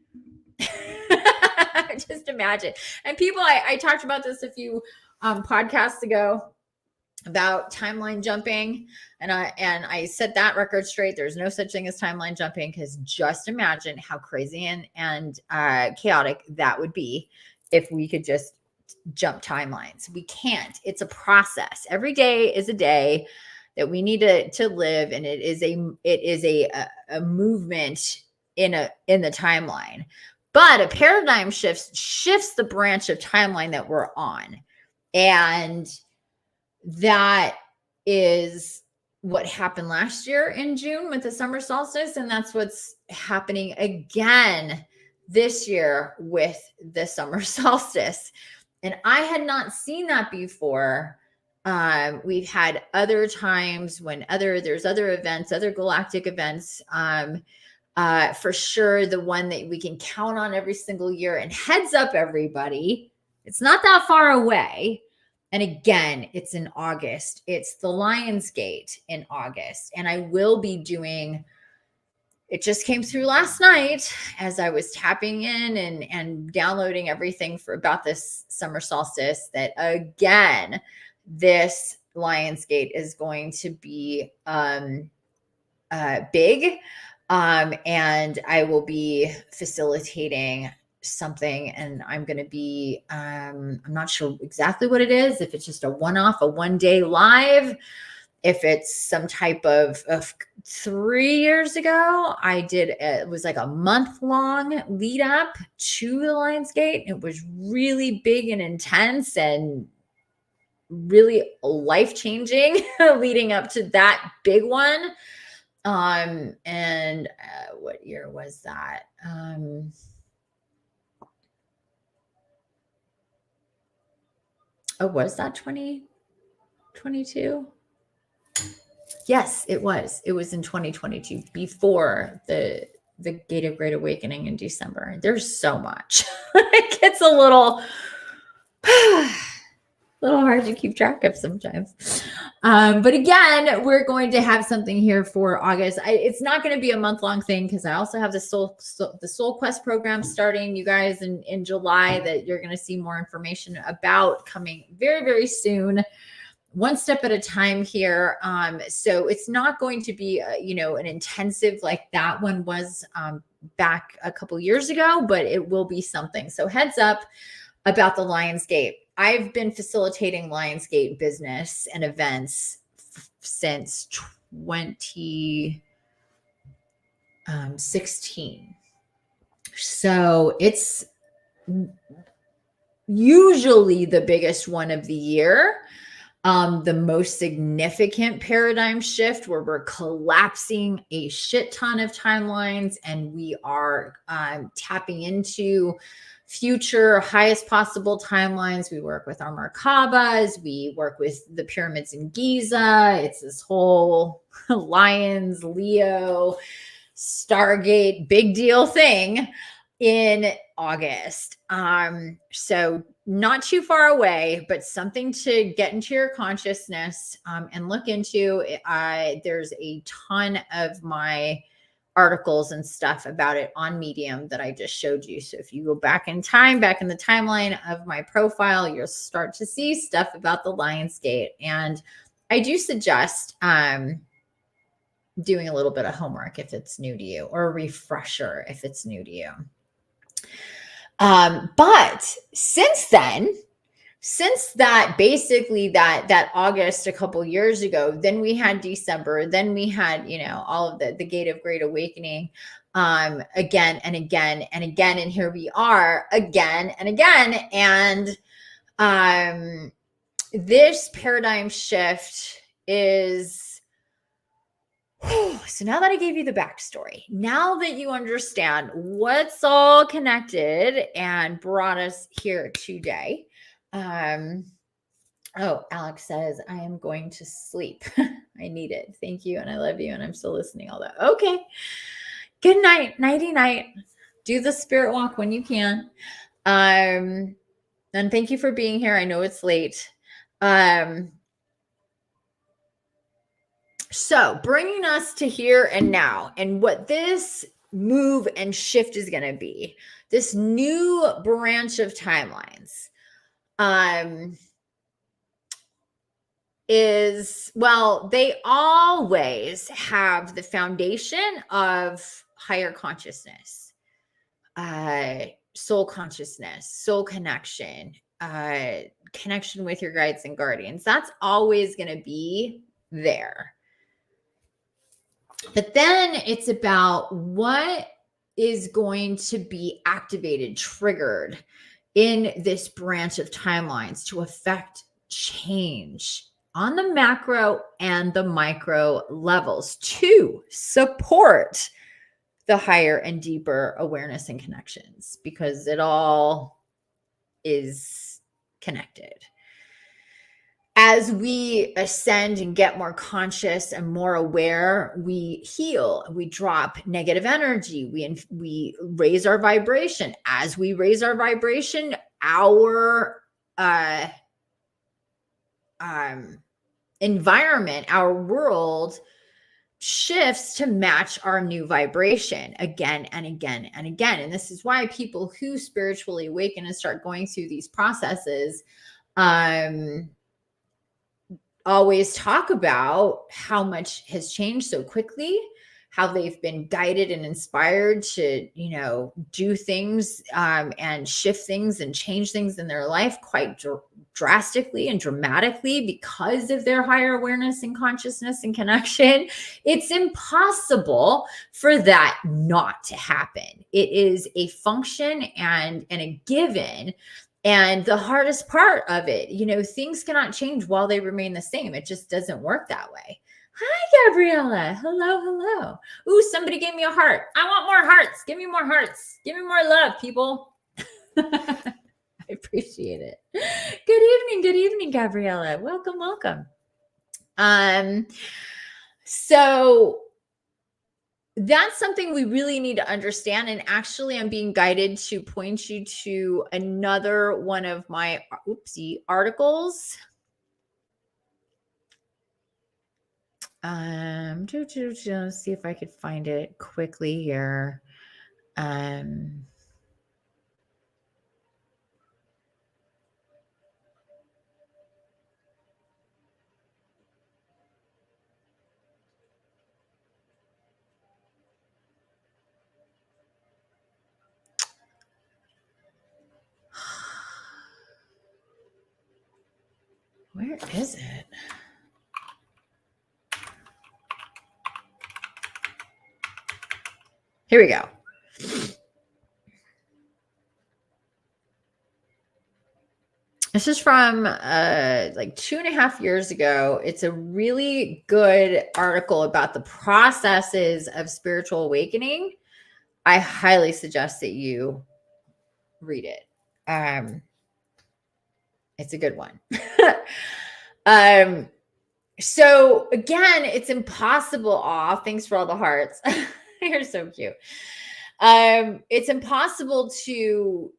Speaker 1: Just imagine. And people, I talked about this a few podcasts ago about timeline jumping, and I set that record straight. There's no such thing as timeline jumping, because just imagine how crazy and chaotic that would be if we could just jump timelines. We can't. It's a process. Every day is a day that we need to live, and it is a movement in the timeline. But a paradigm shifts the branch of timeline that we're on. And that is what happened last year in June with the summer solstice. And that's what's happening again this year with the summer solstice. And I had not seen that before. We've had other times when there's other events, other galactic events, for sure, the one that we can count on every single year. And heads up, everybody, it's not that far away. And again, it's in August. It's the Lion's Gate in August. And I will be doing, it just came through last night as I was tapping in and downloading everything about this summer solstice, that again, this Lion's Gate is going to be big. And I will be facilitating something, and I'm going to be, I'm not sure exactly what it is, if it's just a one-off, a one-day live, if it's some type of 3 years ago, it was like a month-long lead up to the Lion's Gate. It was really big and intense and really life-changing leading up to that big one. And what year was that? Was that 2022? Yes, it was. It was in 2022 before the Gate of Great Awakening in December. There's so much. It gets a little hard to keep track of sometimes. But again, we're going to have something here for August. It's not going to be a month-long thing because I also have the Soul Quest program starting, you guys, in July that you're going to see more information about coming very, very soon. One step at a time here. So it's not going to be, an intensive like that one was back a couple years ago, but it will be something. So heads up about the Lionsgate. I've been facilitating Lionsgate business and events since 2016. So it's usually the biggest one of the year. The most significant paradigm shift where we're collapsing a shit ton of timelines and we are tapping into future highest possible timelines. We work with our Merkabas. We work with the pyramids in Giza. It's this whole Lions, Leo, Stargate, big deal thing in August. So not too far away, but something to get into your consciousness and look into. There's a ton of my articles and stuff about it on Medium that I just showed you. So if you go back in time, back in the timeline of my profile, you'll start to see stuff about the Lionsgate. And I do suggest doing a little bit of homework if it's new to you, or a refresher if it's new to you. But since then, since that, basically that August a couple years ago, then we had December, then we had, all of the Gate of Great Awakening, again and again and again. And here we are again and again. And, this paradigm shift is, so now that I gave you the backstory, now that you understand what's all connected and brought us here today. Alex says, I am going to sleep. I need it. Thank you. And I love you. And I'm still listening all that. Okay. Good night. Nighty night. Do the spirit walk when you can. And thank you for being here. I know it's late. So bringing us to here and now, and what this move and shift is going to be, this new branch of timelines, they always have the foundation of higher consciousness, soul consciousness, soul connection, connection with your guides and guardians. That's always going to be there. But then it's about what is going to be activated, triggered in this branch of timelines to affect change on the macro and the micro levels to support the higher and deeper awareness and connections, because it all is connected. As we ascend and get more conscious and more aware, we heal, we drop negative energy, we raise our vibration. As we raise our vibration, our environment, our world shifts to match our new vibration again and again and again. And this is why people who spiritually awaken and start going through these processes always talk about how much has changed so quickly, how they've been guided and inspired to, do things and shift things and change things in their life quite drastically and dramatically because of their higher awareness and consciousness and connection. It's impossible for that not to happen. It is a function and a given And the hardest part of it, things cannot change while they remain the same. It just doesn't work that way. Hi, Gabriella. Hello. Ooh, somebody gave me a heart. I want more hearts. Give me more hearts. Give me more love, people. I appreciate it. Good evening, Gabriella. Welcome. So that's something we really need to understand. And actually, I'm being guided to point you to another one of my articles. Let's see if I could find it quickly here. Where is it? Here we go. This is from like 2.5 years ago. It's a really good article about the processes of spiritual awakening. I highly suggest that you read it. It's a good one. So again, it's impossible. Thanks for all the hearts. You're so cute. It's impossible to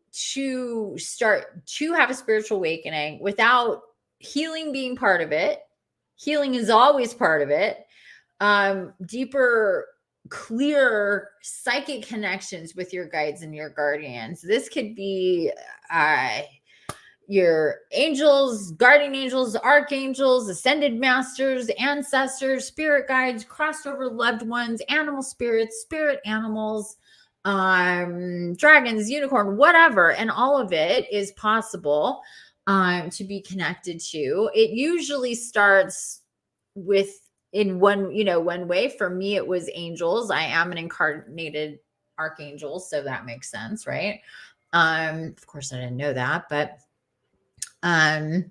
Speaker 1: start to have a spiritual awakening without healing being part of it. Healing is always part of it. Deeper, clear psychic connections with your guides and your guardians. This could be your angels, guardian angels, archangels, ascended masters, ancestors, spirit guides, crossed over loved ones, animal spirits, spirit animals, dragons, unicorn, whatever. And all of it is possible to be connected to. It usually starts with in one way. For me, it was angels. I am an incarnated archangel, so that makes sense, right? Of course I didn't know that, but and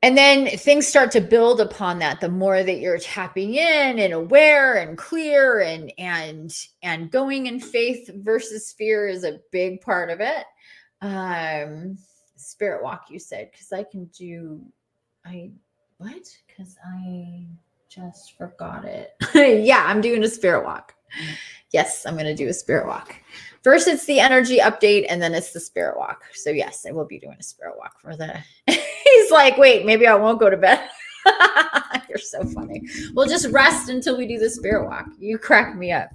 Speaker 1: then things start to build upon that. The more that you're tapping in and aware and clear and going in faith versus fear is a big part of it. Spirit walk, you said, because I just forgot it. Yeah, I'm doing a spirit walk. Yes, I'm going to do a spirit walk. First, it's the energy update, and then it's the spirit walk. So yes, I will be doing a spirit walk for the... He's like, wait, maybe I won't go to bed. You're so funny. We'll just rest until we do the spirit walk. You crack me up.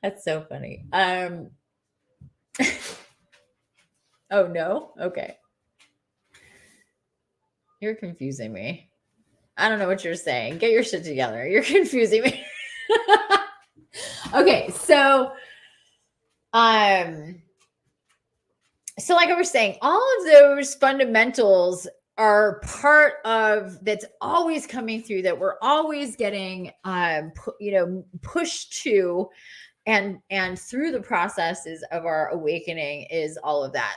Speaker 1: That's so funny. Oh, no? Okay. You're confusing me. I don't know what you're saying. Get your shit together. You're confusing me. Okay, so like I was saying, all of those fundamentals are part of that's always coming through, that we're always getting pushed to, and through the processes of our awakening is all of that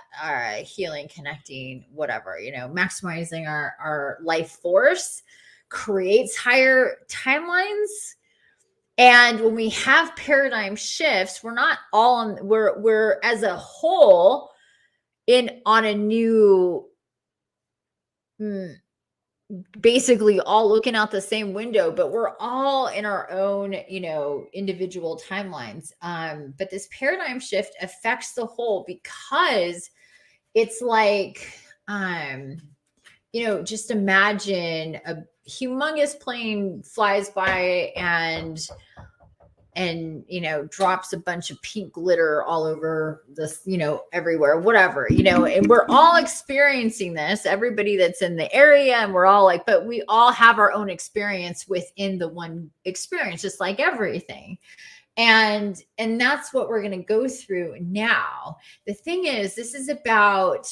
Speaker 1: healing, connecting, whatever, maximizing our life force creates higher timelines. And when we have paradigm shifts, we're not all on, we're as a whole on a new, basically all looking out the same window, but we're all in our own, individual timelines. But this paradigm shift affects the whole, because it's like, just imagine a humongous plane flies by and drops a bunch of pink glitter all over this, everywhere, whatever, and we're all experiencing this, everybody that's in the area, and we're all like, but we all have our own experience within the one experience, just like everything. And that's what we're going to go through now. The thing is, this is about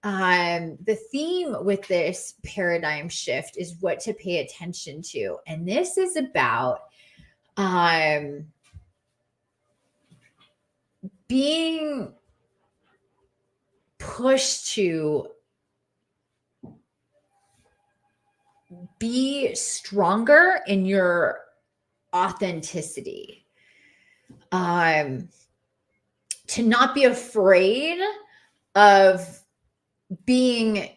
Speaker 1: the theme with this paradigm shift is what to pay attention to. And this is about being pushed to be stronger in your authenticity, to not be afraid of being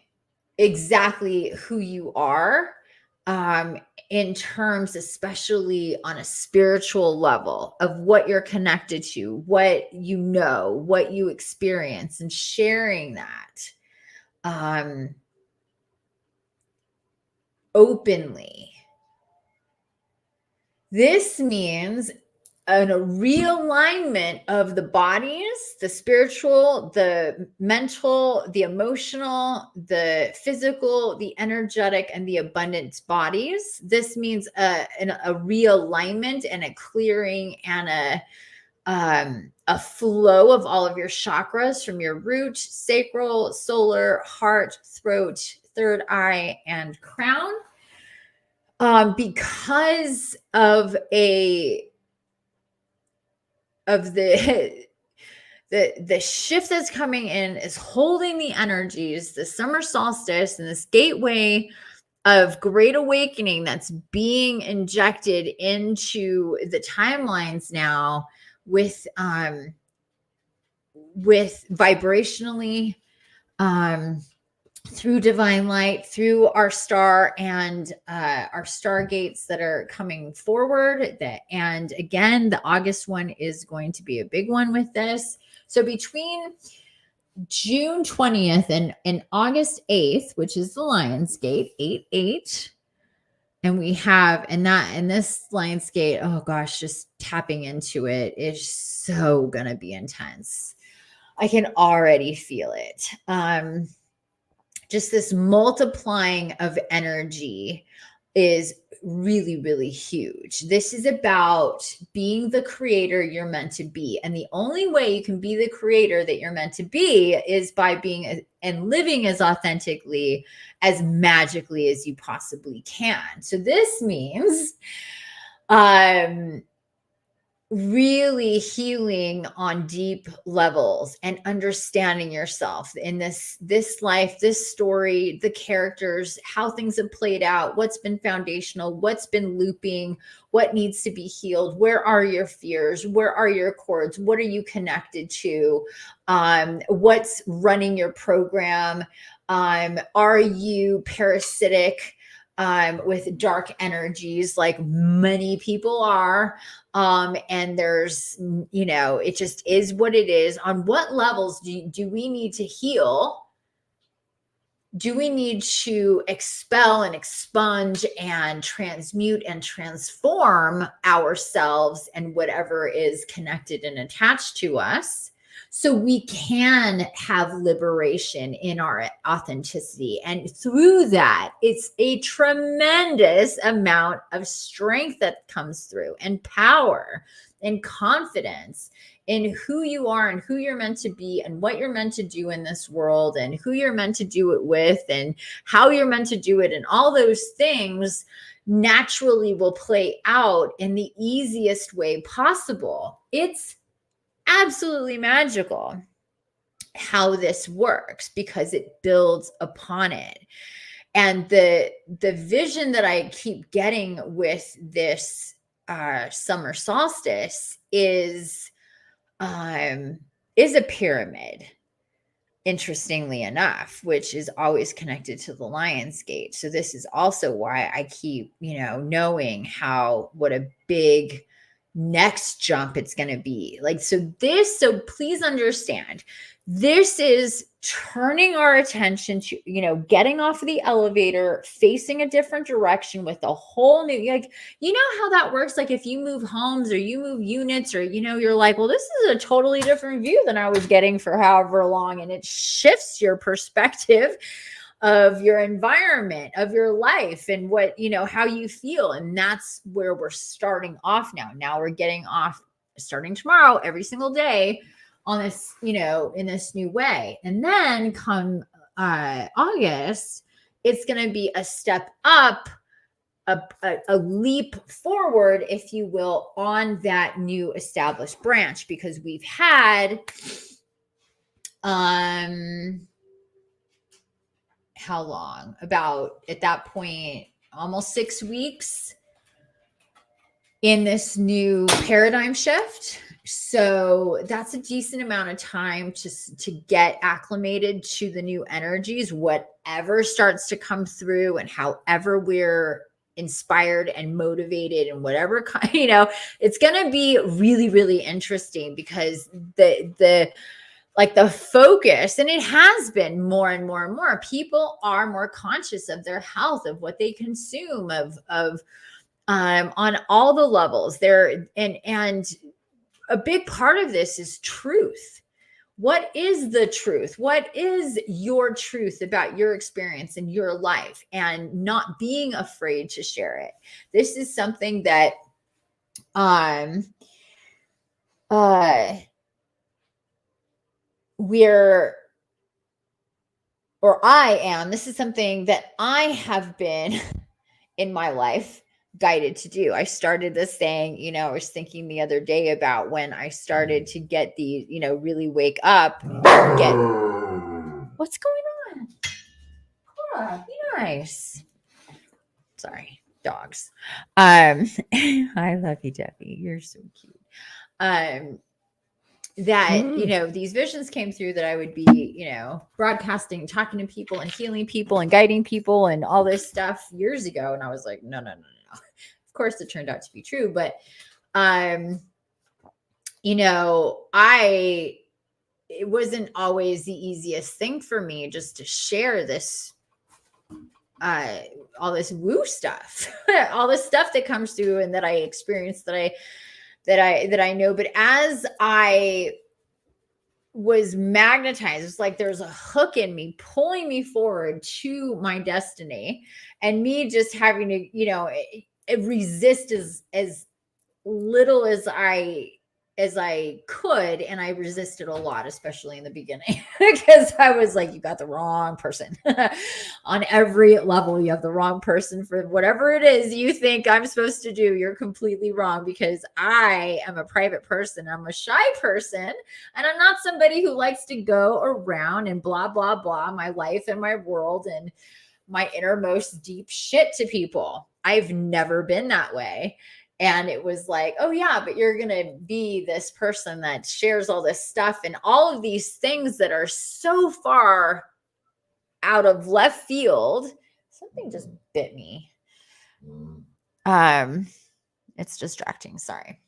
Speaker 1: exactly who you are, in terms, especially on a spiritual level, of what you're connected to, what you know, what you experience, and sharing that openly. This means a realignment of the bodies, the spiritual, the mental, the emotional, the physical, the energetic, and the abundant bodies. This means a realignment and a clearing and a flow of all of your chakras from your root, sacral, solar, heart, throat, third eye, and crown. Because of the shift that's coming in is holding the energies, the summer solstice, and this gateway of great awakening that's being injected into the timelines now with vibrationally, through divine light, through our star and our stargates that are coming forward. And again, the August one is going to be a big one with this. So between June 20th and August 8th, which is the Lion's Gate, 8-8, and we have, and this Lion's Gate, oh gosh, just tapping into it is so gonna be intense. I can already feel it. Just this multiplying of energy is really, really huge. This is about being the creator you're meant to be. And the only way you can be the creator that you're meant to be is by being and living as authentically, as magically as you possibly can. So this means really healing on deep levels and understanding yourself in this life, this story, the characters, how things have played out, what's been foundational, what's been looping, what needs to be healed, where are your fears, where are your cords, what are you connected to, what's running your program, are you parasitic with dark energies like many people are, and there's, it just is what it is. On what levels do we need to heal? Do we need to expel and expunge and transmute and transform ourselves and whatever is connected and attached to us, so we can have liberation in our authenticity? And through that, it's a tremendous amount of strength that comes through, and power and confidence in who you are and who you're meant to be and what you're meant to do in this world and who you're meant to do it with and how you're meant to do it. And all those things naturally will play out in the easiest way possible. It's absolutely magical how this works because it builds upon it. And the vision that I keep getting with this summer solstice is a pyramid, interestingly enough, which is always connected to the Lion's Gate. So this is also why I keep, knowing what a big next jump it's going to be. So please understand, this is turning our attention to, getting off of the elevator, facing a different direction with a whole new, how that works. Like if you move homes or you move units or, you're like, well, this is a totally different view than I was getting for however long. And it shifts your perspective of your environment, of your life, and what, how you feel. And that's where we're starting off now. Now we're getting off starting tomorrow, every single day on this, in this new way. And then come August, it's going to be a step up a leap forward, if you will, on that new established branch, because we've had how long? About, at that point, almost 6 weeks in this new paradigm shift. So that's a decent amount of time to get acclimated to the new energies, whatever starts to come through, and however we're inspired and motivated, and whatever, it's going to be really, really interesting, because the focus, and it has been more and more and more, people are more conscious of their health, of what they consume, on all the levels there. And a big part of this is truth. What is the truth? What is your truth about your experience in your life, and not being afraid to share it? This is something that this is something that I have been in my life guided to do. I started this saying, I was thinking the other day about when I started to get the, really wake up and get, what's going on? Cora, be nice. Sorry, dogs. I love you, Debbie. You're so cute. That, these visions came through, that I would be, broadcasting, talking to people and healing people and guiding people and all this stuff years ago. And I was like, no. Of course it turned out to be true, but, it wasn't always the easiest thing for me just to share this, all this woo stuff, all this stuff that comes through and that I experienced, that I know. But as I was magnetized, it's like there's a hook in me pulling me forward to my destiny, and me just having to, resist as little as I could. And I resisted a lot, especially in the beginning, because I was like, you got the wrong person. On every level, you have the wrong person for whatever it is you think I'm supposed to do. You're completely wrong, because I am a private person. I'm a shy person, and I'm not somebody who likes to go around and blah, blah, blah, my life and my world and my innermost deep shit to people. I've never been that way. And it was like, oh yeah, but you're going to be this person that shares all this stuff and all of these things that are so far out of left field. Something just bit me. It's distracting. Sorry.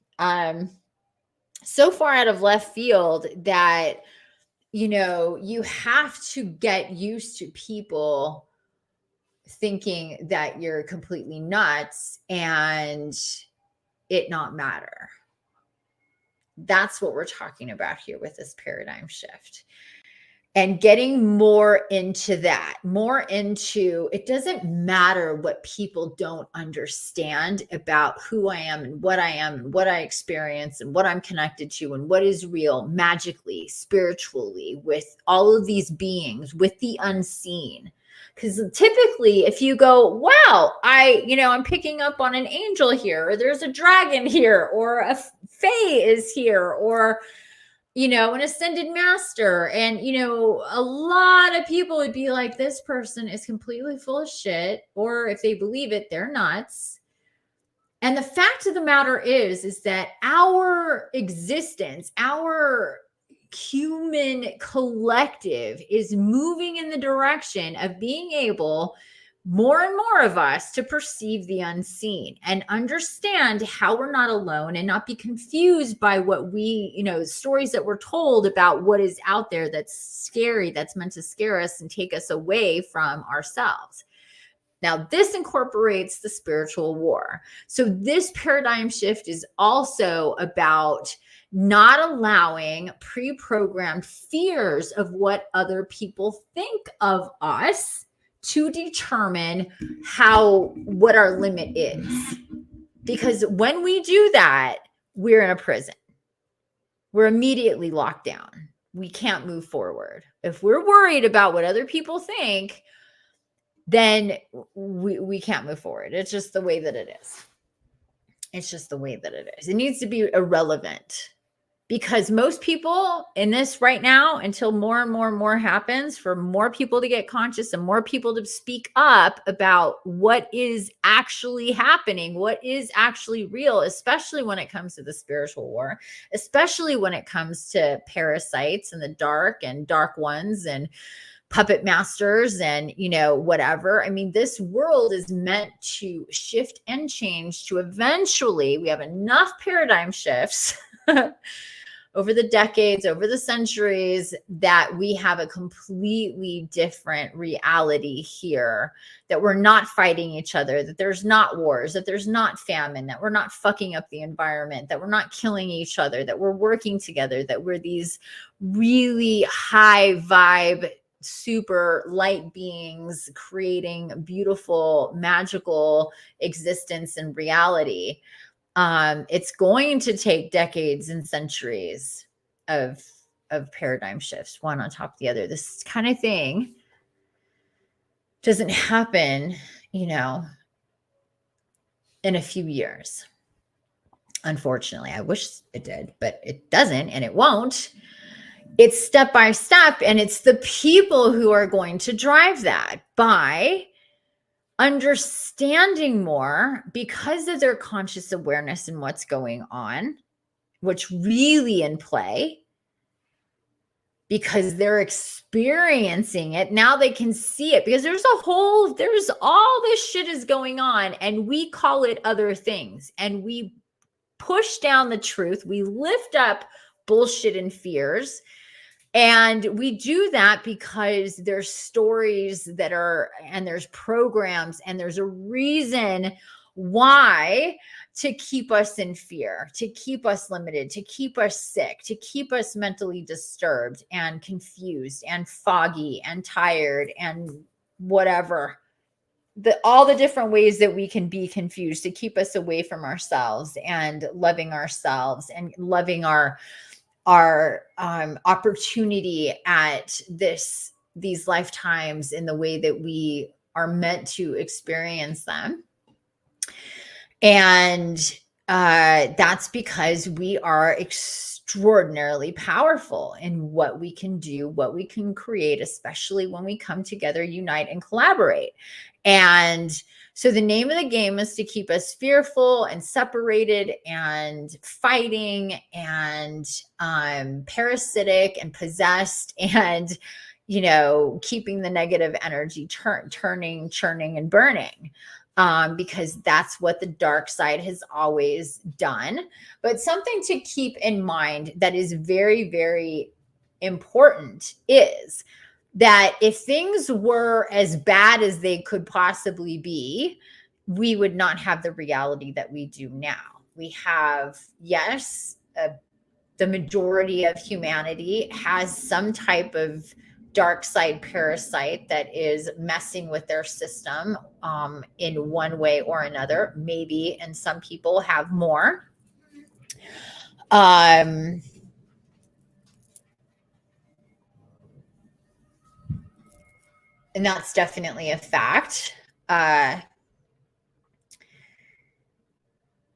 Speaker 1: So far out of left field that, you have to get used to people thinking that you're completely nuts and it not matter. That's what we're talking about here with this paradigm shift, and getting more into that, more into, it doesn't matter what people don't understand about who I am and what I experience and what I'm connected to and what is real magically, spiritually, with all of these beings, with the unseen. Because typically, if you go, wow, I'm picking up on an angel here, or there's a dragon here, or a fae is here, or, an ascended master. And, a lot of people would be like, this person is completely full of shit. Or if they believe it, they're nuts. And the fact of the matter is that our existence, our human collective, is moving in the direction of being able, more and more of us, to perceive the unseen and understand how we're not alone, and not be confused by what we, stories that we're told about what is out there that's scary, that's meant to scare us and take us away from ourselves. Now, this incorporates the spiritual war. So this paradigm shift is also about not allowing pre-programmed fears of what other people think of us to determine what our limit is. Because when we do that, we're in a prison. We're immediately locked down. We can't move forward. If we're worried about what other people think, then we can't move forward. It's just the way that it is. It's just the way that it is. It needs to be irrelevant, because most people in this right now, until more and more and more happens, for more people to get conscious and more people to speak up about what is actually happening, what is actually real, especially when it comes to the spiritual war, especially when it comes to parasites and the dark and dark ones and puppet masters and, whatever. I mean, this world is meant to shift and change to eventually, we have enough paradigm shifts over the decades, over the centuries, that we have a completely different reality here, that we're not fighting each other, that there's not wars, that there's not famine, that we're not fucking up the environment, that we're not killing each other, that we're working together, that we're these really high vibe, super light beings creating beautiful, magical existence and reality. It's going to take decades and centuries of paradigm shifts, one on top of the other. This kind of thing doesn't happen, in a few years. Unfortunately, I wish it did, but it doesn't, and it won't. It's step by step, and it's the people who are going to drive that by understanding more because of their conscious awareness and what's going on, what's really in play, because they're experiencing it. Now they can see it, because there's all this shit is going on, and we call it other things, and we push down the truth. We lift up bullshit and fears. And we do that because there's stories and there's programs, and there's a reason why to keep us in fear, to keep us limited, to keep us sick, to keep us mentally disturbed and confused and foggy and tired and whatever. All the different ways that we can be confused, to keep us away from ourselves and loving ourselves and loving our opportunity at these lifetimes in the way that we are meant to experience them. And that's because we are extraordinarily powerful in what we can do, what we can create, especially when we come together, unite, and collaborate. And so the name of the game is to keep us fearful and separated and fighting and parasitic and possessed and, keeping the negative energy turning, churning, and burning. Because that's what the dark side has always done. But something to keep in mind that is very, very important is that if things were as bad as they could possibly be, we would not have the reality that we do now. We have, yes, the majority of humanity has some type of dark side parasite that is messing with their system in one way or another. Maybe, and some people have more. And that's definitely a fact.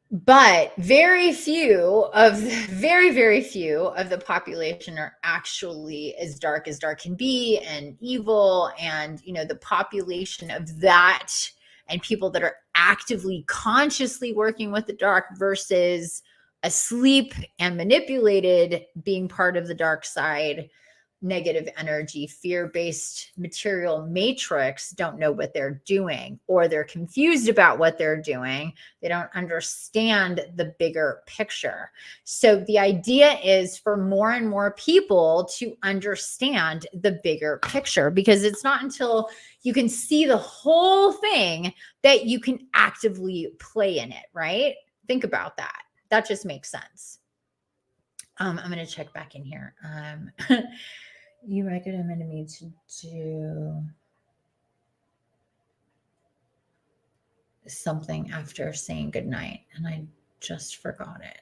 Speaker 1: But very, very few of the population are actually as dark can be and evil. And, the population of that and people that are actively, consciously working with the dark versus asleep and manipulated, being part of the dark side, negative energy, fear-based material matrix, don't know what they're doing, or they're confused about what they're doing. They don't understand the bigger picture. So the idea is for more and more people to understand the bigger picture, because it's not until you can see the whole thing that you can actively play in it, right? Think about that. That just makes sense. I'm going to check back in here. You recommended me to do something after saying goodnight, and I just forgot it.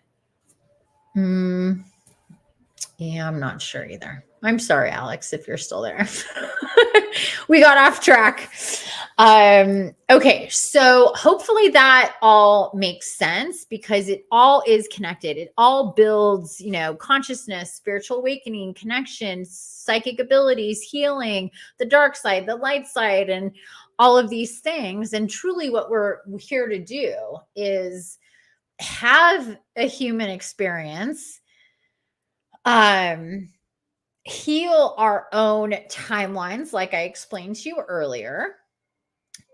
Speaker 1: Yeah, I'm not sure either. I'm sorry, Alex, if you're still there. We got off track. Okay, so hopefully that all makes sense because it all is connected. It all builds, consciousness, spiritual awakening, connections, psychic abilities, healing, the dark side, the light side, and all of these things. And truly what we're here to do is have a human experience, heal our own timelines, like I explained to you earlier,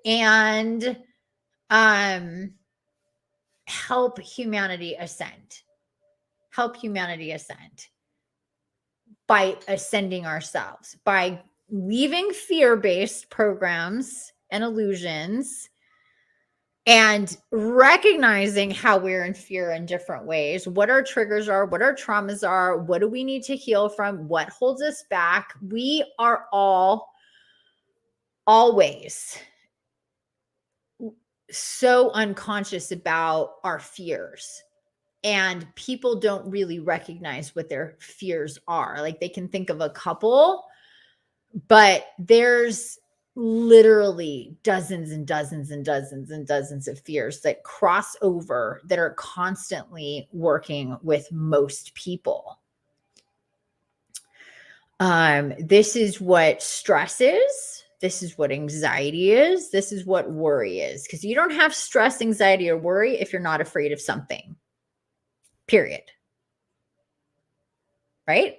Speaker 1: and help humanity ascend by ascending ourselves, by leaving fear-based programs and illusions and recognizing how we're in fear in different ways, what our triggers are, what our traumas are, what do we need to heal from, what holds us back. We are all always so unconscious about our fears, and people don't really recognize what their fears are. Like, they can think of a couple, but there's literally dozens and dozens and dozens and dozens of fears that cross over, that are constantly working with most people. This is what stress is. This is what anxiety is. This is what worry is. Because you don't have stress, anxiety, or worry if you're not afraid of something. Period. Right?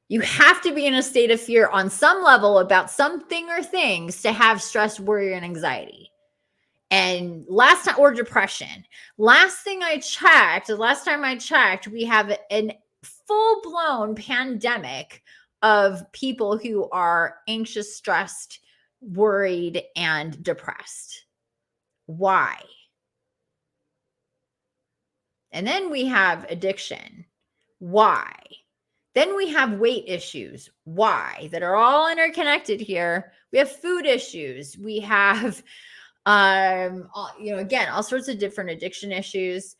Speaker 1: You have to be in a state of fear on some level about something or things to have stress, worry, and anxiety. And or depression. Last time I checked, we have a full-blown pandemic of people who are anxious, stressed, worried, and depressed. Why? And then we have addiction. Why? Then we have weight issues. Why? That are all interconnected here. We have food issues. We have, again, all sorts of different addiction issues.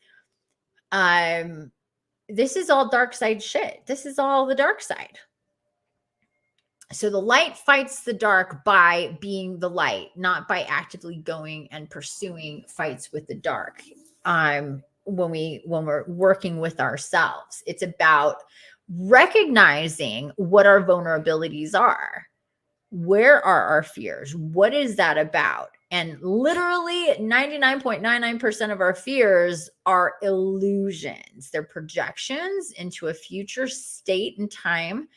Speaker 1: This is all dark side shit. This is all the dark side. So the light fights the dark by being the light, not by actively going and pursuing fights with the dark. When we're working with ourselves, it's about recognizing what our vulnerabilities are. Where are our fears? What is that about? And literally 99.99% of our fears are illusions. They're projections into a future state and time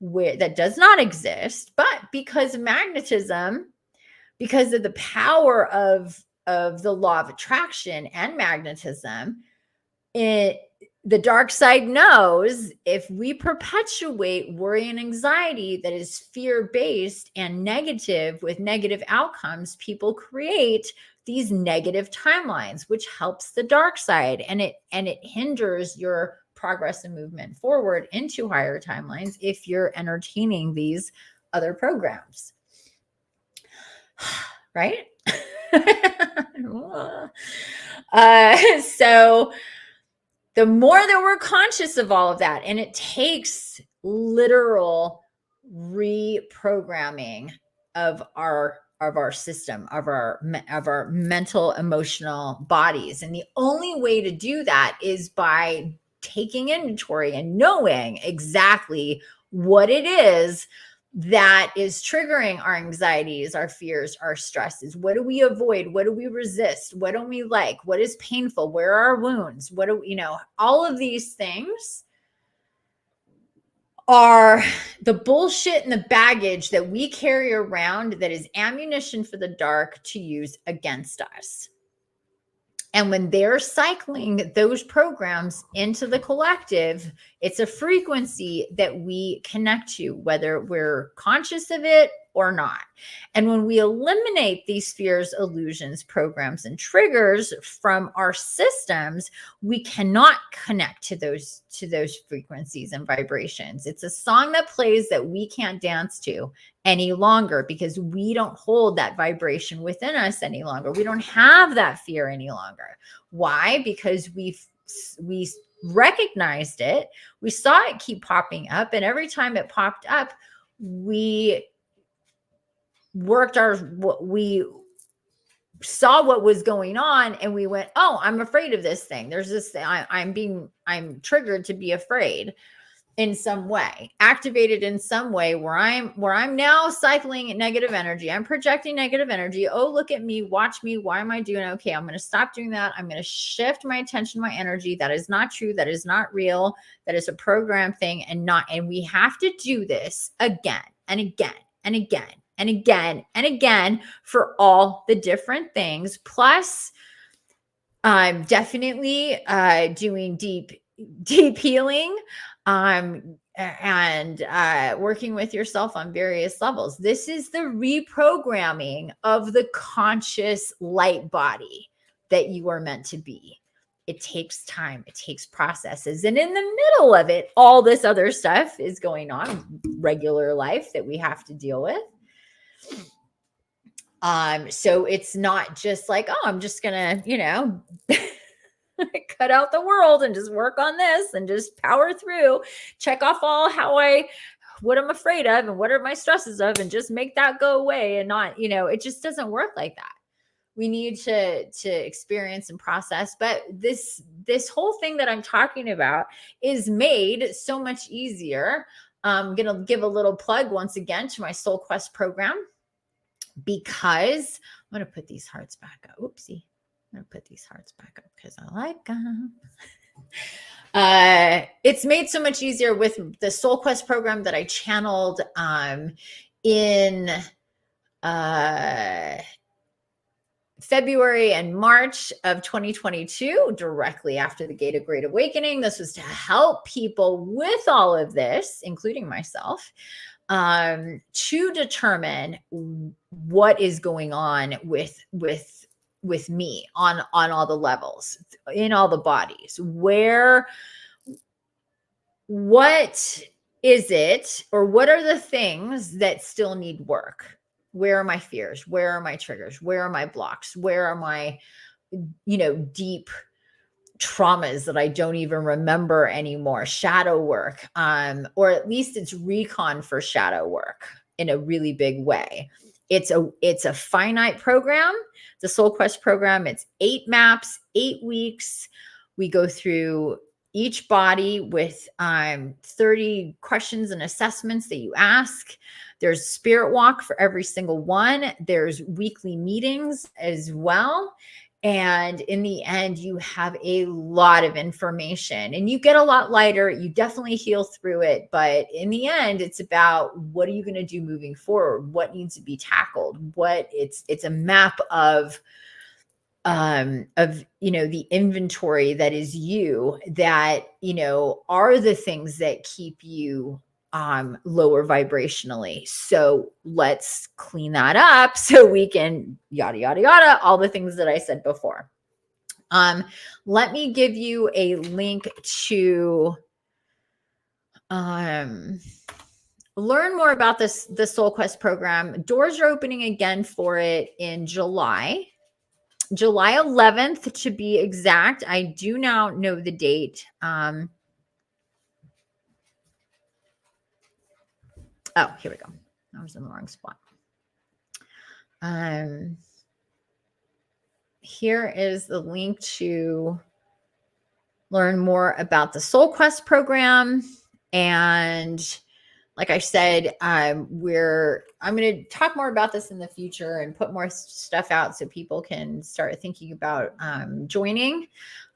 Speaker 1: that does not exist, but because of magnetism, because of the power of the law of attraction and magnetism, the dark side knows if we perpetuate worry and anxiety that is fear-based and negative with negative outcomes, people create these negative timelines, which helps the dark side, and it hinders your progress and movement forward into higher timelines if you're entertaining these other programs. Right? So the more that we're conscious of all of that, and it takes literal reprogramming of our system, of our mental, emotional bodies. And the only way to do that is by taking inventory and knowing exactly what it is that is triggering our anxieties, our fears, our stresses. What do we avoid? What do we resist? What don't we like? What is painful? Where are our wounds? What do all of these things are the bullshit and the baggage that we carry around that is ammunition for the dark to use against us. And when they're cycling those programs into the collective, it's a frequency that we connect to, whether we're conscious of it or not. And when we eliminate these fears, illusions, programs, and triggers from our systems, we cannot connect to those frequencies and vibrations. It's a song that plays that we can't dance to any longer because we don't hold that vibration within us any longer. We don't have that fear any longer. Why? Because we recognized it. We saw it keep popping up, and every time it popped up, we saw what was going on and we went, oh, I'm afraid of this thing. There's this thing. I'm triggered to be afraid in some way, activated in some way where I'm now cycling negative energy. I'm projecting negative energy. Oh, look at me. Watch me. Why am I doing? Okay. I'm going to stop doing that. I'm going to shift my attention, my energy. That is not true. That is not real. That is a program thing and we have to do this again and again and again and again and again for all the different things. Plus, I'm definitely doing deep healing and working with yourself on various levels. This is the reprogramming of the conscious light body that you are meant to be. It takes time. It takes processes. And in the middle of it, all this other stuff is going on, regular life that we have to deal with. So it's not just like, oh, I'm just gonna, cut out the world and just work on this and just power through, check off all what I'm afraid of and what are my stresses of and just make that go away and not, it just doesn't work like that. We need to experience and process. But this whole thing that I'm talking about is made so much easier. I'm going to give a little plug once again to my Soul Quest program, because I'm going to put these hearts back up. Oopsie. I'm going to put these hearts back up because I like them. It's made so much easier with the Soul Quest program that I channeled in February and March of 2022, directly after the Gate of Great Awakening. This was to help people with all of this, including myself, to determine what is going on with me on all the levels, in all the bodies. What is it, or what are the things that still need work? Where are my fears? Where are my triggers? Where are my blocks? Where are my, deep traumas that I don't even remember anymore? Shadow work, or at least it's recon for shadow work in a really big way. It's a finite program, the Soul Quest program. It's 8 maps, 8 weeks. We go through each body with 30 questions and assessments that you ask. There's spirit walk for every single one. There's weekly meetings as well. And in the end, you have a lot of information and you get a lot lighter. You definitely heal through it. But in the end, it's about what are you going to do moving forward? What needs to be tackled? It's a map of the inventory that is you, that, are the things that keep you lower vibrationally. So let's clean that up so we can yada, yada, yada, all the things that I said before. Let me give you a link to learn more about the Soul Quest program. Doors are opening again for it in July 11th to be exact. I do now know the date. Oh, here we go. I was in the wrong spot. Here is the link to learn more about the Soul Quest program. And like I said, I'm going to talk more about this in the future and put more stuff out so people can start thinking about joining.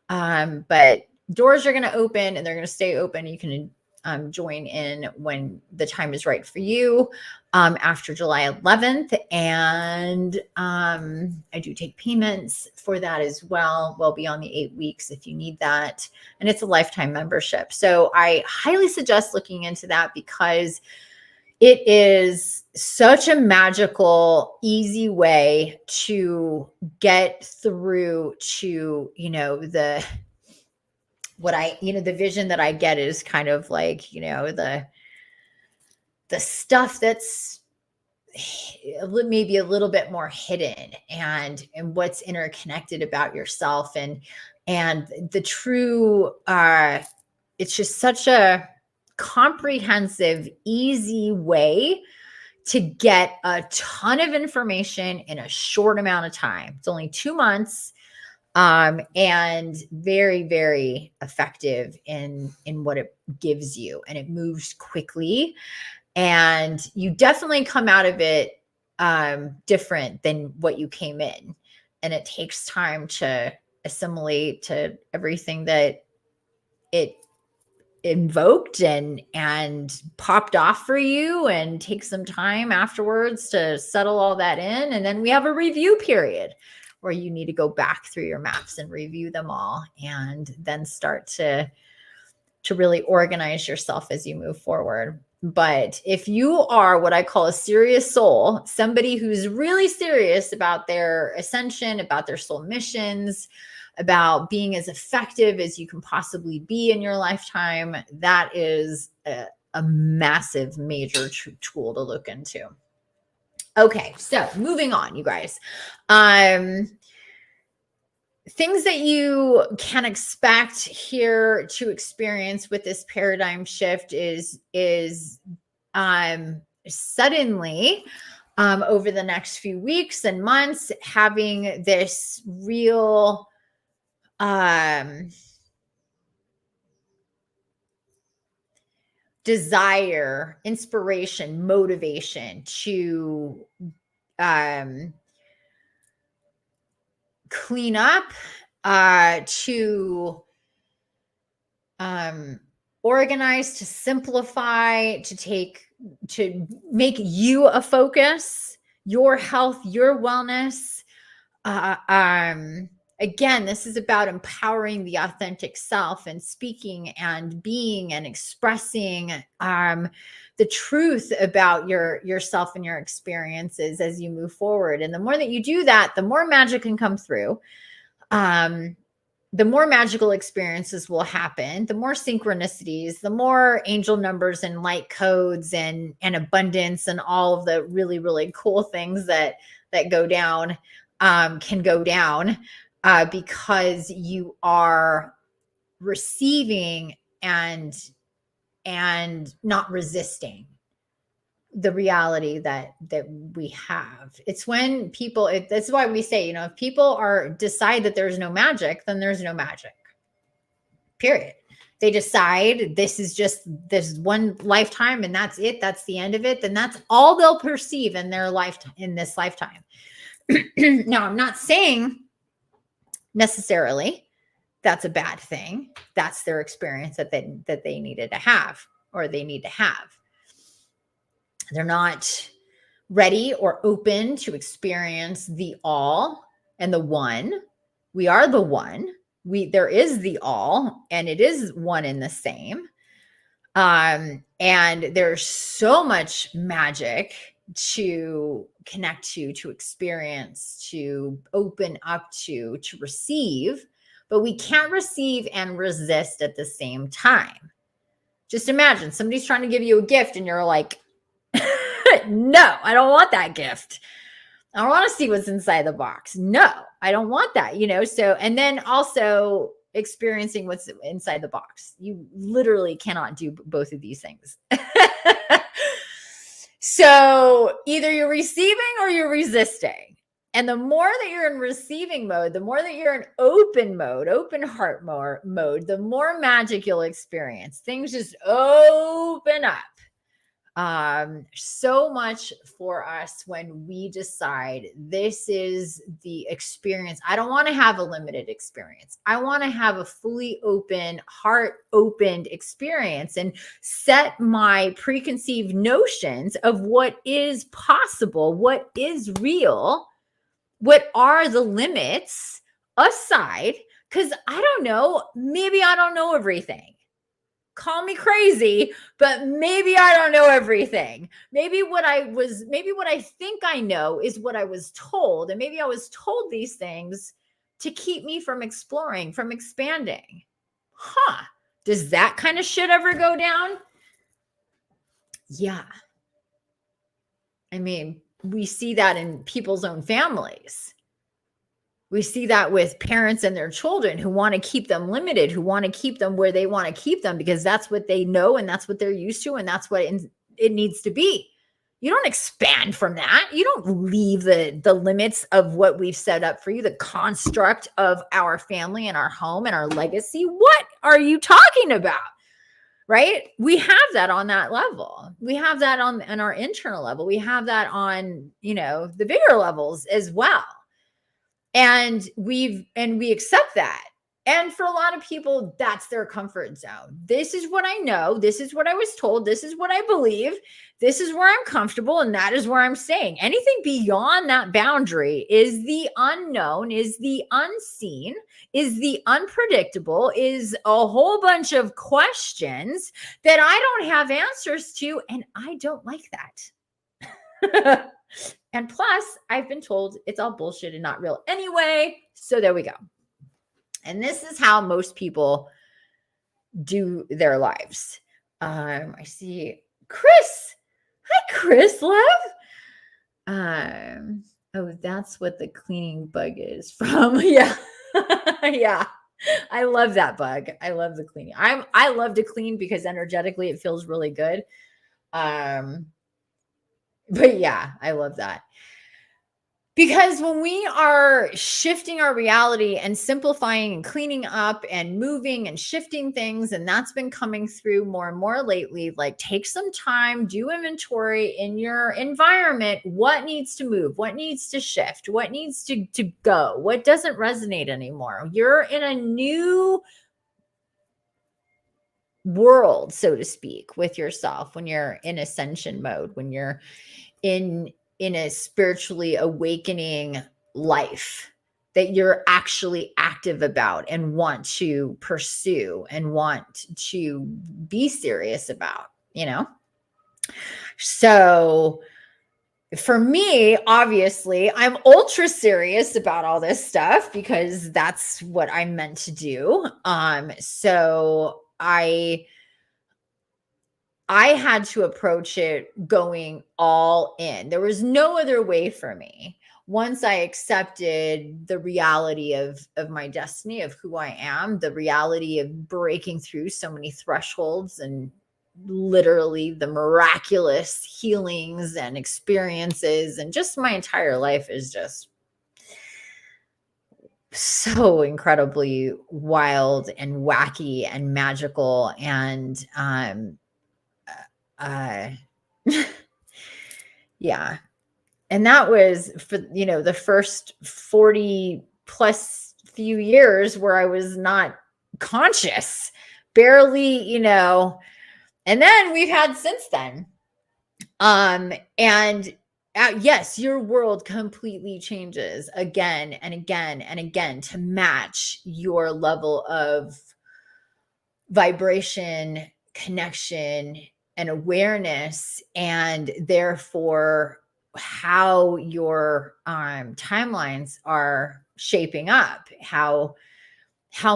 Speaker 1: But doors are going to open and they're going to stay open. You can join in when the time is right for you after July 11th. And I do take payments for that as well. Well beyond the 8 weeks if you need that. And it's a lifetime membership. So I highly suggest looking into that, because it is such a magical, easy way to get through to, the vision that I get is kind of like, the stuff that's maybe a little bit more hidden and what's interconnected about yourself and the true, it's just such a comprehensive, easy way to get a ton of information in a short amount of time. It's only 2 months, and very, very effective in what it gives you, and it moves quickly, and you definitely come out of it different than what you came in, and it takes time to assimilate to everything that it invoked and popped off for you, and take some time afterwards to settle all that in. And then we have a review period where you need to go back through your maps and review them all, and then start to really organize yourself as you move forward. But if you are what I call a serious soul, somebody who's really serious about their ascension, about their soul missions, about being as effective as you can possibly be in your lifetime, that is a massive, major tool to look into. Okay, so moving on, you guys. Things that you can expect here to experience with this paradigm shift is suddenly over the next few weeks and months, having this real desire, inspiration, motivation to clean up, to organize, to simplify, to make you a focus, your health, your wellness. Again, this is about empowering the authentic self and speaking and being and expressing the truth about yourself and your experiences as you move forward. And the more that you do that, the more magic can come through. The more magical experiences will happen, the more synchronicities, the more angel numbers and light codes and abundance and all of the really, really cool things that go down can go down because you are receiving and not resisting the reality that we have. It's when people, that's why we say, if people decide that there's no magic, then there's no magic, period. They decide this is just this one lifetime and that's it, that's the end of it, then that's all they'll perceive in their lifetime, in this lifetime. Now, I'm not saying necessarily that's a bad thing. That's their experience that they needed to have, or they need to have. They're not ready or open to experience the all and the one. We are the one. There is the all, and it is one and the same. And there's so much magic to connect to experience, to open up to receive, but we can't receive and resist at the same time. Just imagine somebody's trying to give you a gift and you're like, no, I don't want that gift. I don't want to see what's inside the box. No, I don't want that, so, and then also experiencing what's inside the box. You literally cannot do both of these things. So either you're receiving or you're resisting. And the more that you're in receiving mode, the more that you're in open mode, open heart mode, the more magic you'll experience. Things just open up. So much for us when we decide this is the experience. I don't want to have a limited experience. I want to have a fully open, heart opened experience and set my preconceived notions of what is possible, what is real, what are the limits aside, because I don't know, maybe I don't know everything. Call me crazy, but maybe I don't know everything. Maybe what I think I know is what I was told. And maybe I was told these things to keep me from exploring, from expanding. Does that kind of shit ever go down? Yeah. I mean, we see that in people's own families. We see that with parents and their children who want to keep them limited, who want to keep them where they want to keep them because that's what they know and that's what they're used to and that's what it needs to be. You don't expand from that. You don't leave the limits of what we've set up for you, the construct of our family and our home and our legacy. What are you talking about? Right? We have that on that level. We have that on our internal level. We have that on, the bigger levels as well. And we accept that. And for a lot of people, that's their comfort zone. This is what I know. This is what I was told. This is what I believe. This is where I'm comfortable. And that is where I'm staying. Anything beyond that boundary is the unknown, is the unseen, is the unpredictable, is a whole bunch of questions that I don't have answers to. And I don't like that. And plus, I've been told it's all bullshit and not real anyway. So there we go. And this is how most people do their lives. I see Chris. Hi, Chris, love. Oh, that's what the cleaning bug is from. Yeah. Yeah. I love that bug. I love the cleaning. I love to clean because energetically it feels really good. But yeah, I love that. Because when we are shifting our reality and simplifying and cleaning up and moving and shifting things, and that's been coming through more and more lately, like take some time, do inventory in your environment. What needs to move? What needs to shift? What needs to go? What doesn't resonate anymore? You're in a new world, so to speak, with yourself when you're in ascension mode, when you're in a spiritually awakening life that you're actually active about and want to pursue and want to be serious about, So for me, obviously, I'm ultra serious about all this stuff because that's what I'm meant to do. So I had to approach it going all in. There was no other way for me. Once I accepted the reality of my destiny, of who I am, the reality of breaking through so many thresholds and literally the miraculous healings and experiences, and just my entire life is just so incredibly wild and wacky and magical. And yeah. And that was for, the first 40 plus few years where I was not conscious, barely, and then we've had since then. Yes, your world completely changes again and again and again to match your level of vibration, connection, and awareness, and therefore how your timelines are shaping up, how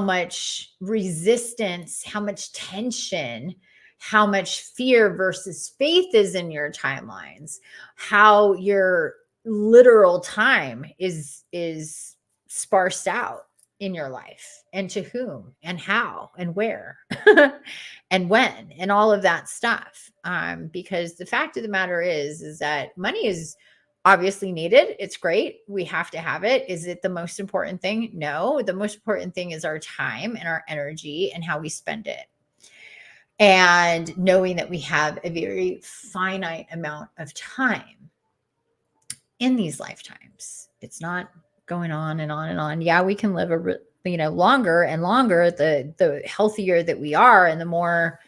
Speaker 1: much resistance, how much tension, how much fear versus faith is in your timelines, how your literal time is sparsed out in your life, and to whom and how and where and when, and all of that stuff. Because the fact of the matter is that money is obviously needed. It's great. We have to have it. Is it the most important thing? No. The most important thing is our time and our energy and how we spend it. And knowing that we have a very finite amount of time in these lifetimes. It's not going on and on and on. Yeah, we can live longer and longer, the healthier that we are and the more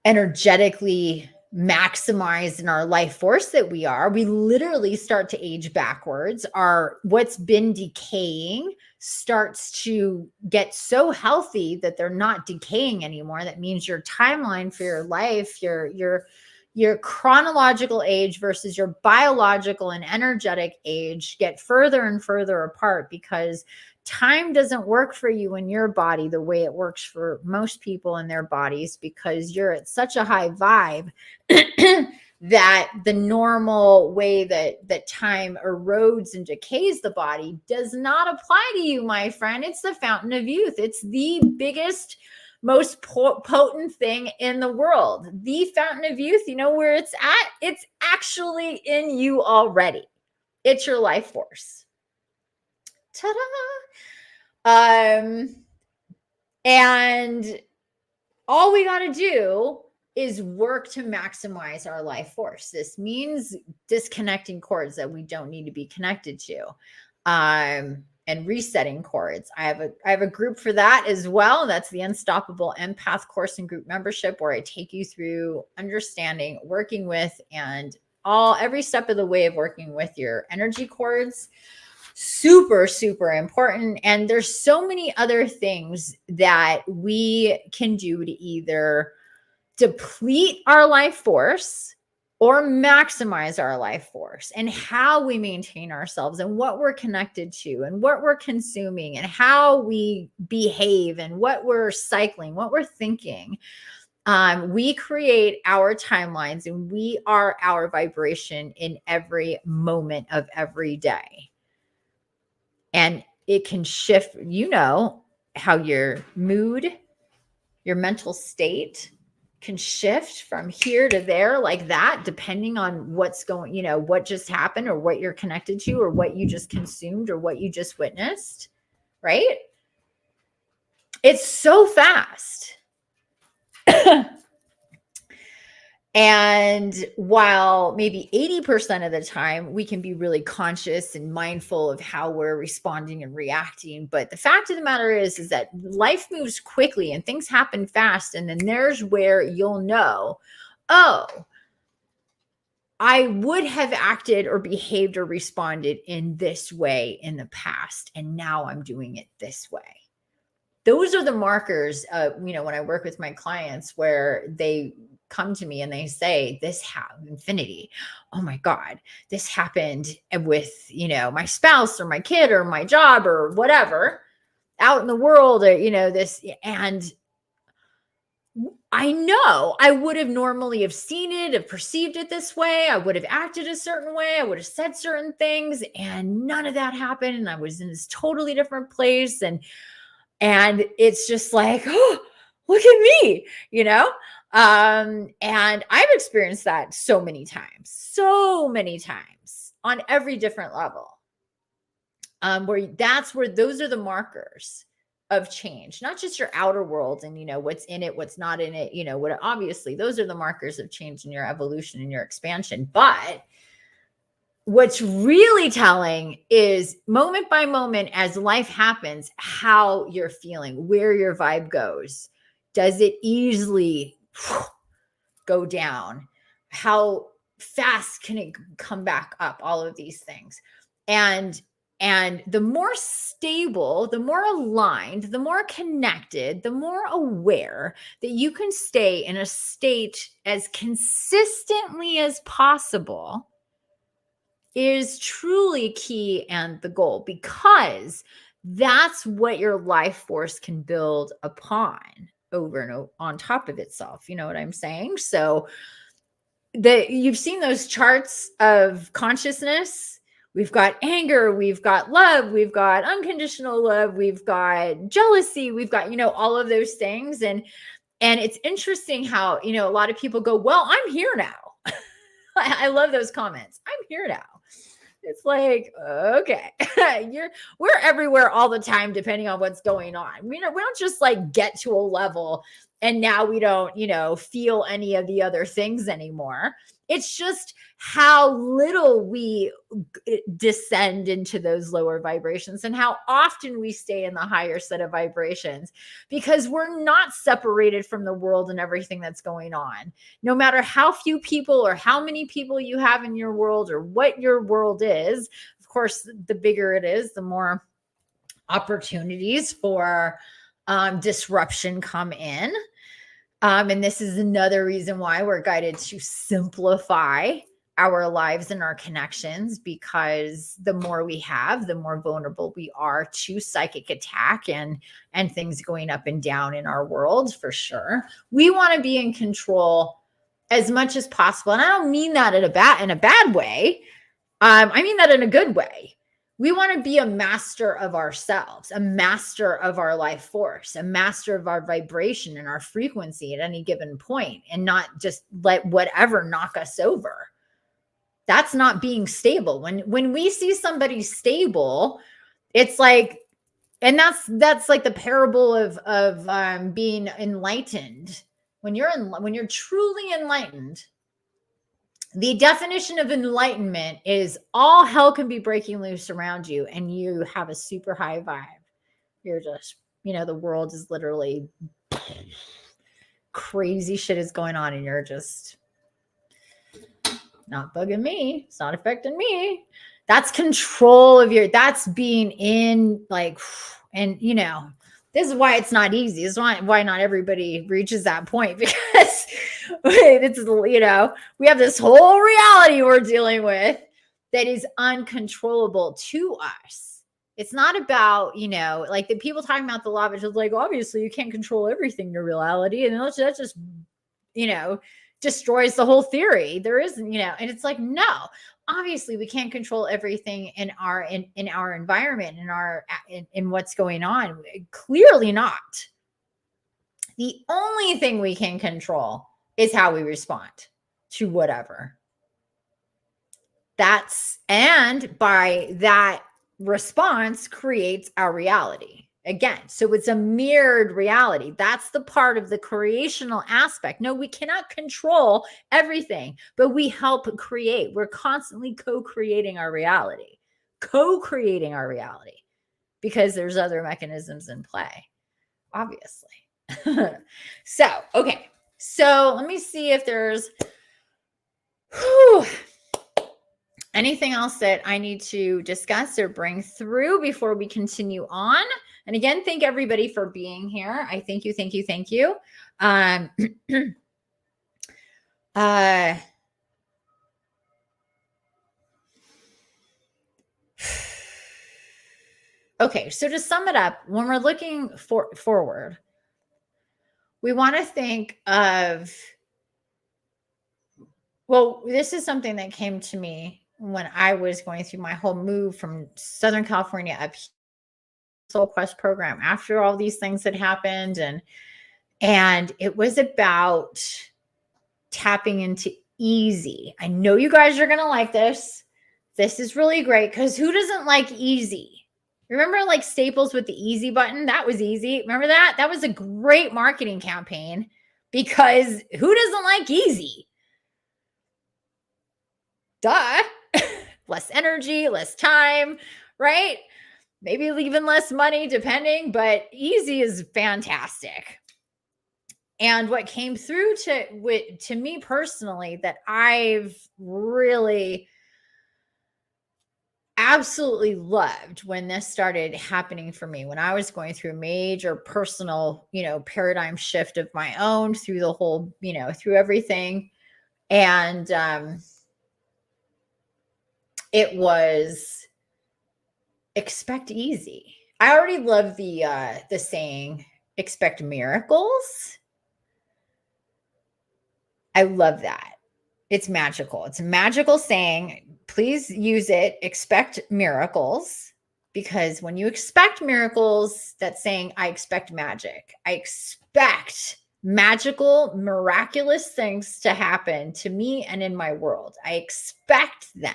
Speaker 1: energetically maximized in our life force that we are. We literally start to age backwards. What's been decaying starts to get so healthy that they're not decaying anymore. That means your timeline for your life, your chronological age versus your biological and energetic age get further and further apart, because time doesn't work for you in your body the way it works for most people in their bodies, because you're at such a high vibe that the normal way that time erodes and decays the body does not apply to you, my friend. It's the fountain of youth. It's the biggest, most potent thing in the world. The fountain of youth, you know where it's at? It's actually in you already. It's your life force. Ta-da! And all we got to do is work to maximize our life force. This means disconnecting cords that we don't need to be connected to, and resetting cords. I have a group for that as well. That's the Unstoppable Empath course and group membership, where I take you through understanding, working with, and every step of the way of working with your energy cords. Super, super important. And there's so many other things that we can do to either deplete our life force or maximize our life force, and how we maintain ourselves and what we're connected to and what we're consuming and how we behave and what we're cycling, what we're thinking. We create our timelines, and we are our vibration in every moment of every day. And it can shift, how your mood, your mental state can shift from here to there like that, depending on what's going, what just happened, or what you're connected to, or what you just consumed, or what you just witnessed, right? It's so fast. And while maybe 80% of the time we can be really conscious and mindful of how we're responding and reacting, but the fact of the matter is that life moves quickly and things happen fast. And then there's where you'll know, oh, I would have acted or behaved or responded in this way in the past, and now I'm doing it this way. Those are the markers, when I work with my clients, where they come to me and they say, this happened, Infiniti. Oh my God, this happened with, my spouse or my kid or my job or whatever out in the world, or, this. And I know I would have normally have seen it, have perceived it this way. I would have acted a certain way. I would have said certain things, and none of that happened. And I was in this totally different place. And it's just like, oh, look at me, and I've experienced that so many times on every different level, where those are the markers of change, not just your outer world and, what's in it, what's not in it, what, obviously those are the markers of change in your evolution and your expansion. But what's really telling is moment by moment, as life happens, how you're feeling, where your vibe goes. Does it easily go down? How fast can it come back up? All of these things. And the more stable, the more aligned, the more connected, the more aware that you can stay in a state as consistently as possible is truly key and the goal, because that's what your life force can build upon over and on top of itself. You know what I'm saying? So you've seen those charts of consciousness. We've got anger, we've got love, we've got unconditional love, we've got jealousy, we've got, all of those things. And it's interesting how, a lot of people go, well, I'm here now. I love those comments. I'm here now. It's like, okay, we're everywhere all the time, depending on what's going on. We don't just like get to a level and now we don't, feel any of the other things anymore. It's just how little we descend into those lower vibrations and how often we stay in the higher set of vibrations, because we're not separated from the world and everything that's going on. No matter how few people or how many people you have in your world or what your world is, of course, the bigger it is, the more opportunities for disruption come in. And this is another reason why we're guided to simplify our lives and our connections, because the more we have, the more vulnerable we are to psychic attack and things going up and down in our world, for sure. We want to be in control as much as possible. And I don't mean that in a bad way. I mean that in a good way. We want to be a master of ourselves, a master of our life force, a master of our vibration and our frequency at any given point, and not just let whatever knock us over. That's not being stable. When we see somebody stable, it's like, and that's like the parable of being enlightened. When you're truly enlightened, the definition of enlightenment is all hell can be breaking loose around you and you have a super high vibe. You're just, the world is literally crazy shit is going on and you're just not bugging me. It's not affecting me. That's control of that's being in like, and this is why it's not easy. This is why not everybody reaches that point, because it's, we have this whole reality we're dealing with that is uncontrollable to us. It's not about, like the people talking about the law of it, like, obviously you can't control everything in your reality. And that just, destroys the whole theory. There isn't, and it's like, no, obviously we can't control everything in our environment, in what's going on. Clearly not. The only thing we can control is how we respond to whatever. And by that response creates our reality. Again, so it's a mirrored reality. That's the part of the creational aspect. No, we cannot control everything, but we help create. We're constantly co-creating our reality, because there's other mechanisms in play, obviously. So, okay. So let me see if there's anything else that I need to discuss or bring through before we continue on. And again, thank everybody for being here. I thank you. Okay, so to sum it up, when we're looking forward, we want to think of, well, this is something that came to me when I was going through my whole move from Southern California up here, Soul Quest program, after all these things had happened, and it was about tapping into easy. I know you guys are going to like this. This is really great, because who doesn't like easy? Remember like Staples with the easy button? That was easy. Remember that? That was a great marketing campaign, because who doesn't like easy? Duh. Less energy, less time, right? Maybe even less money, depending, but easy is fantastic. And what came through to me personally that I've really absolutely loved when this started happening for me, when I was going through a major personal, paradigm shift of my own through the whole, through everything. And it was expect easy. I already love the saying, expect miracles. I love that. It's magical. It's a magical saying. Please use it. Expect miracles, because when you expect miracles, that's saying I expect magic. I expect magical, miraculous things to happen to me and in my world. I expect them.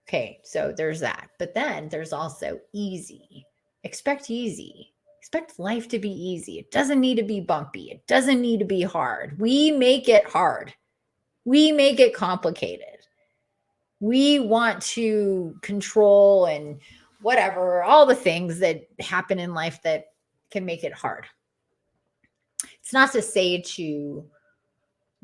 Speaker 1: Okay, so there's that. But then there's also easy. Expect easy. Expect life to be easy. It doesn't need to be bumpy. It doesn't need to be hard. We make it hard. We make it complicated. We want to control and whatever, all the things that happen in life that can make it hard. It's not to say to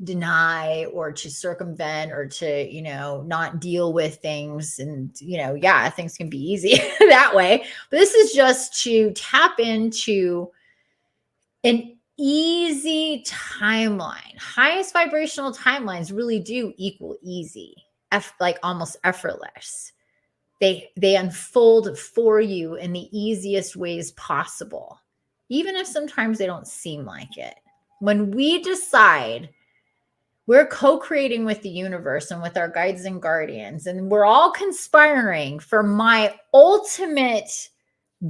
Speaker 1: deny or to circumvent or to, not deal with things. And, things can be easy that way. But this is just to tap into an easy timeline. Highest vibrational timelines really do equal easy, like almost effortless. They unfold for you in the easiest ways possible, even if sometimes they don't seem like it. When we decide, We're co-creating with the universe and with our guides and guardians, and we're all conspiring for my ultimate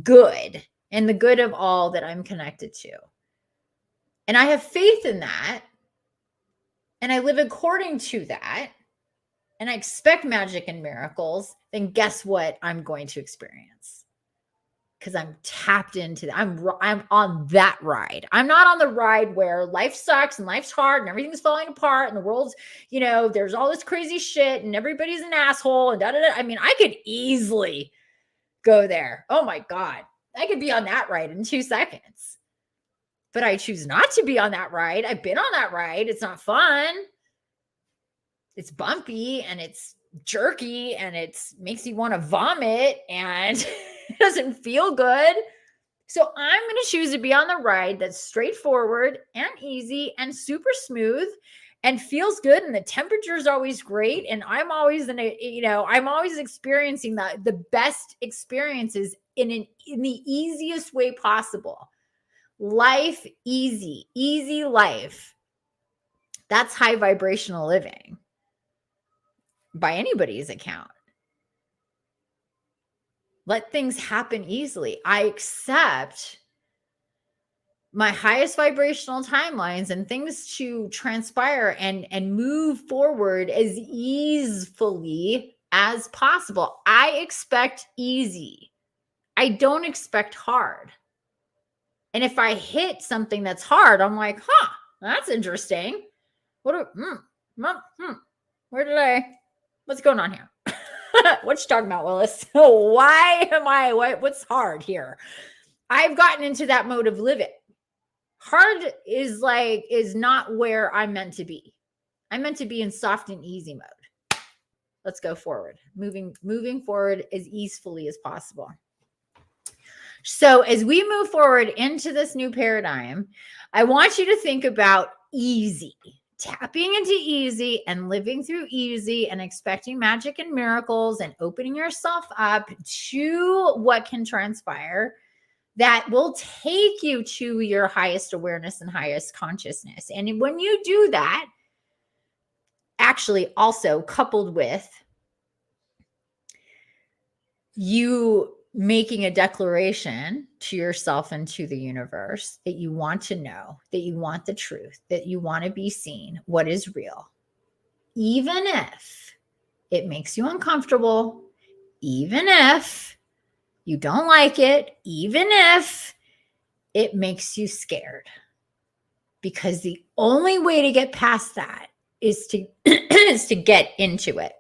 Speaker 1: good and the good of all that I'm connected to. And I have faith in that, and I live according to that, and I expect magic and miracles, then guess what I'm going to experience? Because I'm tapped into that. I'm on that ride. I'm not on the ride where life sucks and life's hard and everything's falling apart and the world's, there's all this crazy shit and everybody's an asshole and da-da-da. I mean, I could easily go there. Oh my God. I could be on that ride in 2 seconds. But I choose not to be on that ride. I've been on that ride. It's not fun. It's bumpy and it's jerky and it makes you want to vomit and it doesn't feel good. So I'm going to choose to be on the ride that's straightforward and easy and super smooth and feels good. And the temperature is always great. And I'm always I'm always experiencing the best experiences in the easiest way possible. Life easy life. That's high vibrational living by anybody's account. Let things happen easily. I accept my highest vibrational timelines and things to transpire and move forward as easily as possible. I expect easy. I don't expect hard. And if I hit something that's hard, I'm like, that's interesting. What's going on here? What you talking about, Willis? What's hard here? I've gotten into that mode of living. Hard is not where I'm meant to be. I'm meant to be in soft and easy mode. Let's go forward. Moving forward as easily as possible. So as we move forward into this new paradigm, I want you to think about easy. Tapping into easy and living through easy and expecting magic and miracles and opening yourself up to what can transpire that will take you to your highest awareness and highest consciousness. And when you do that, actually also coupled with you making a declaration to yourself and to the universe that you want to know, that you want the truth, that you want to be seen, what is real. Even if it makes you uncomfortable, even if you don't like it, even if it makes you scared. Because the only way to get past that is to, is to get into it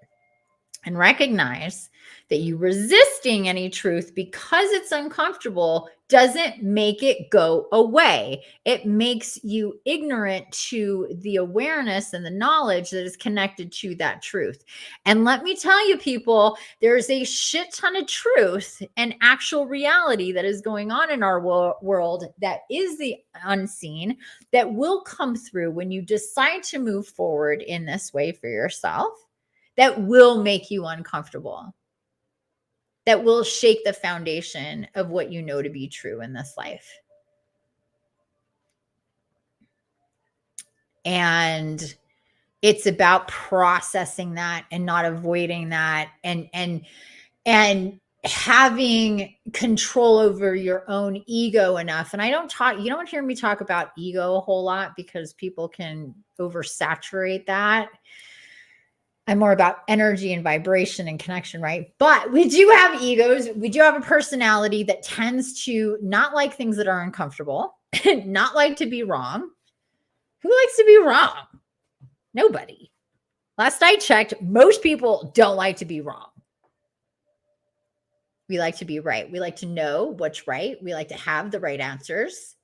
Speaker 1: and recognize that you resisting any truth because it's uncomfortable doesn't make it go away. It makes you ignorant to the awareness and the knowledge that is connected to that truth. And let me tell you, people, there's a shit ton of truth and actual reality that is going on in our world that is the unseen, that will come through when you decide to move forward in this way for yourself, that will make you uncomfortable, that will shake the foundation of what you know to be true in this life. And it's about processing that and not avoiding that and having control over your own ego enough. And you don't hear me talk about ego a whole lot because people can oversaturate that. I'm more about energy and vibration and connection, right? But we do have egos. We do have a personality that tends to not like things that are uncomfortable, not like to be wrong. Who likes to be wrong? Nobody. Last I checked, most people don't like to be wrong. We like to be right. We like to know what's right. We like to have the right answers.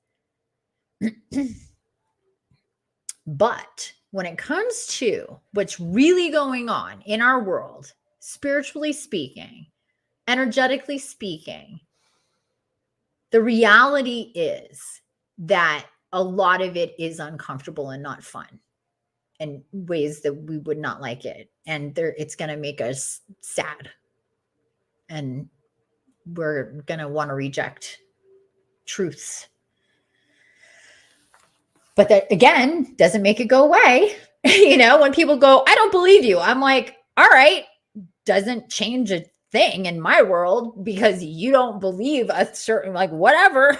Speaker 1: But when it comes to what's really going on in our world, spiritually speaking, energetically speaking, the reality is that a lot of it is uncomfortable and not fun in ways that we would not like it. And it's going to make us sad. And we're going to want to reject truths. But that, again, doesn't make it go away. When people go, I don't believe you. I'm like, all right, doesn't change a thing in my world because you don't believe a certain, like, whatever.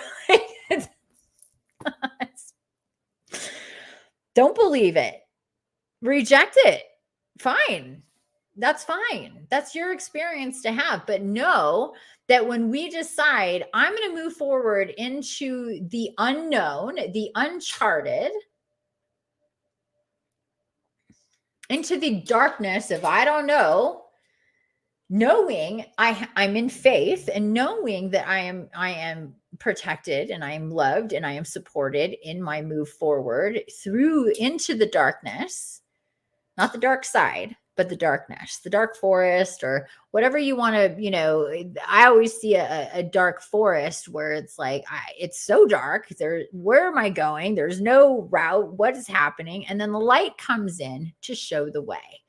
Speaker 1: Don't believe it. Reject it. Fine. That's fine. That's your experience to have. But know that when we decide, I'm going to move forward into the unknown, the uncharted, into the darkness of I don't know, knowing I'm in faith and knowing that I am protected and I am loved and I am supported in my move forward through into the darkness, not the dark side, but the darkness, the dark forest, or whatever you want to, I always see a dark forest where it's like, it's so dark there. Where am I going? There's no route. What is happening? And then the light comes in to show the way.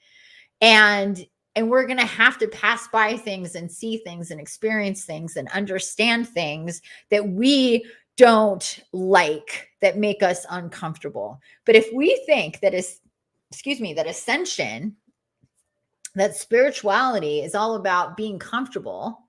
Speaker 1: And we're going to have to pass by things and see things and experience things and understand things that we don't like, that make us uncomfortable. But if we think that that ascension, that spirituality is all about being comfortable,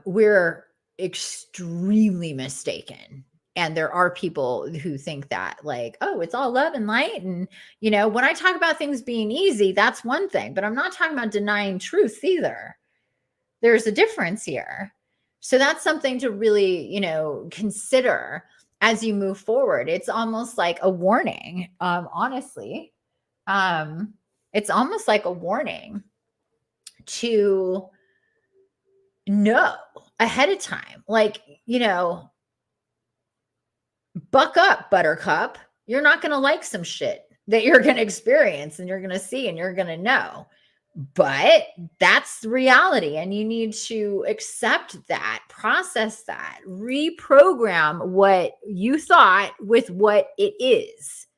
Speaker 1: we're extremely mistaken. And there are people who think that, like, oh, it's all love and light. And, when I talk about things being easy, that's one thing, but I'm not talking about denying truth either. There's a difference here. So that's something to really, consider as you move forward. It's almost like a warning. Honestly, it's almost like a warning to know ahead of time, like, buck up, buttercup. You're not going to like some shit that you're going to experience and you're going to see and you're going to know. But that's the reality. And you need to accept that, process that, reprogram what you thought with what it is,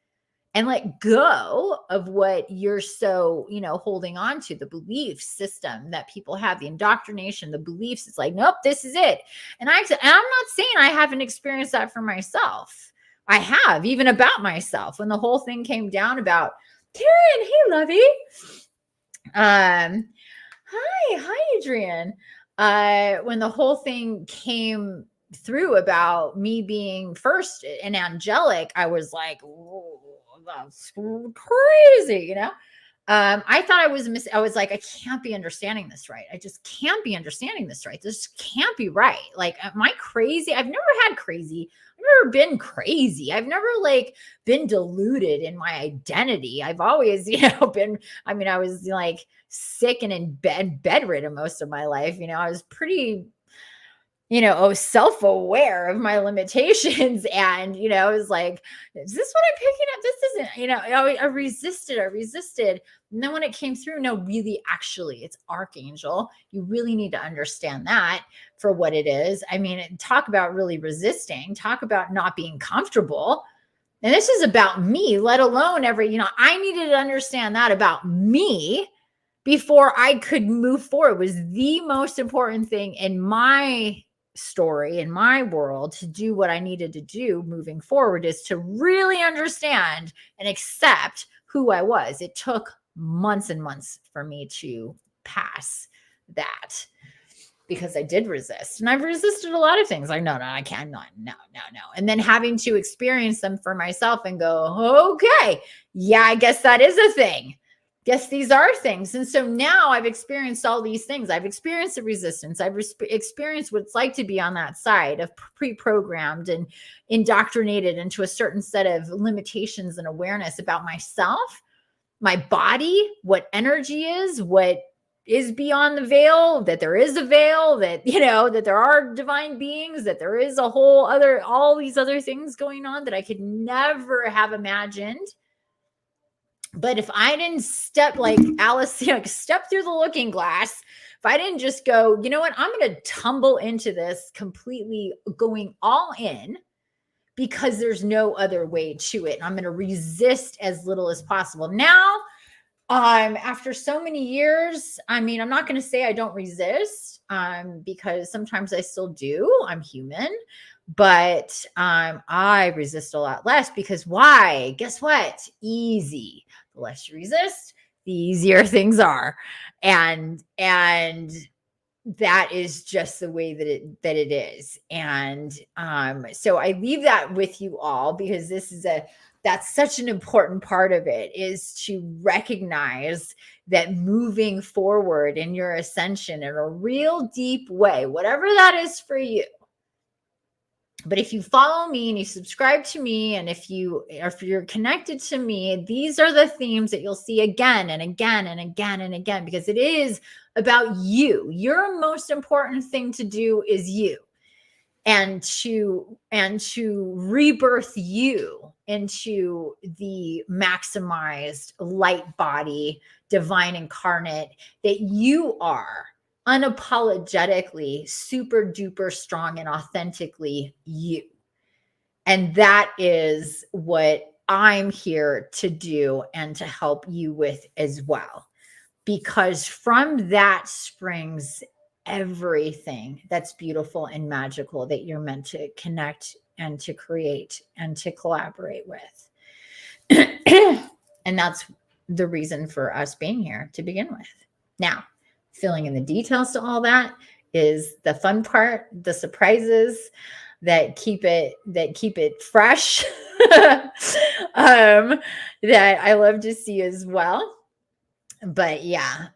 Speaker 1: and let go of what you're so, holding on to, the belief system that people have, the indoctrination, the beliefs. It's like, nope, this is it. And I'm not saying I haven't experienced that for myself. I have, even about myself, when the whole thing came down about Karen. Hey, lovey. Hi, Adrian. When the whole thing came through about me being first and angelic, I was like, whoa, that's crazy, I thought I was like, I can't be understanding this right. I just can't be understanding this right. This can't be right. Like, am I crazy? I've never had crazy. I've never been crazy. I've never been deluded in my identity. I've always, been, I was like sick and in bedridden most of my life. I was pretty, self-aware of my limitations. And, I was like, is this what I'm picking up? This isn't, I resisted. And then when it came through, no, really, actually, it's Archangel. You really need to understand that for what it is. Talk about really resisting, talk about not being comfortable. And this is about me, let alone I needed to understand that about me before I could move forward. It was the most important thing in my story, in my world, to do what I needed to do moving forward, is to really understand and accept who I was. It took months and months for me to pass that, because I did resist, and I've resisted a lot of things. Like, no, I can't, no. And then having to experience them for myself and go, okay, yeah, I guess that is a thing. Guess these are things. And so now I've experienced all these things. I've experienced the resistance. I've experienced what it's like to be on that side of pre-programmed and indoctrinated into a certain set of limitations and awareness about myself, my body, what energy is, what is beyond the veil, that there is a veil, that, that there are divine beings, that there is all these other things going on that I could never have imagined. But if I didn't step like Alice, step through the looking glass, if I didn't just go, you know what, I'm going to tumble into this completely, going all in, because there's no other way to it. And I'm going to resist as little as possible. Now, after so many years, I'm not going to say I don't resist, because sometimes I still do. I'm human. But I resist a lot less because why? Guess what? Easy. The less you resist, the easier things are. And that is just the way that it is. And so I leave that with you all, because that's such an important part of it, is to recognize that moving forward in your ascension in a real deep way, whatever that is for you. But if you follow me and you subscribe to me, and if you're connected to me, these are the themes that you'll see again and again and again and again, because it is about you. Your most important thing to do is you, and to rebirth you into the maximized light body, divine incarnate that you are, unapologetically, super duper strong and authentically you. And that is what I'm here to do and to help you with as well, because from that springs everything that's beautiful and magical that you're meant to connect and to create and to collaborate with. And that's the reason for us being here to begin with. Now, filling in the details to all that is the fun part, the surprises that keep it fresh, that I love to see as well. But yeah.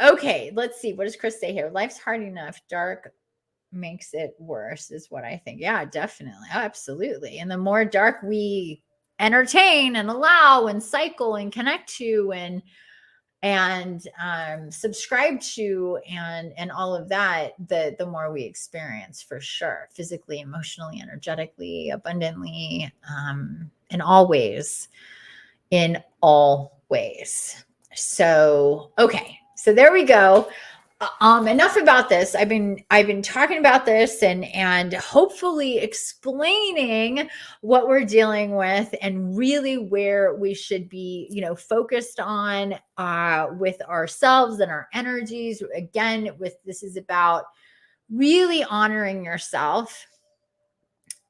Speaker 1: Okay, let's see. What does Chris say here? Life's hard enough. Dark makes it worse, is what I think. Yeah, definitely. Oh, absolutely. And the more dark we entertain and allow and cycle and connect to and subscribe to and all of that, the more we experience, for sure, physically, emotionally, energetically, abundantly, in all ways. So, okay. So there we go. Enough about this. I've been talking about this and hopefully explaining what we're dealing with and really where we should be, focused on with ourselves and our energies. Again, this is about really honoring yourself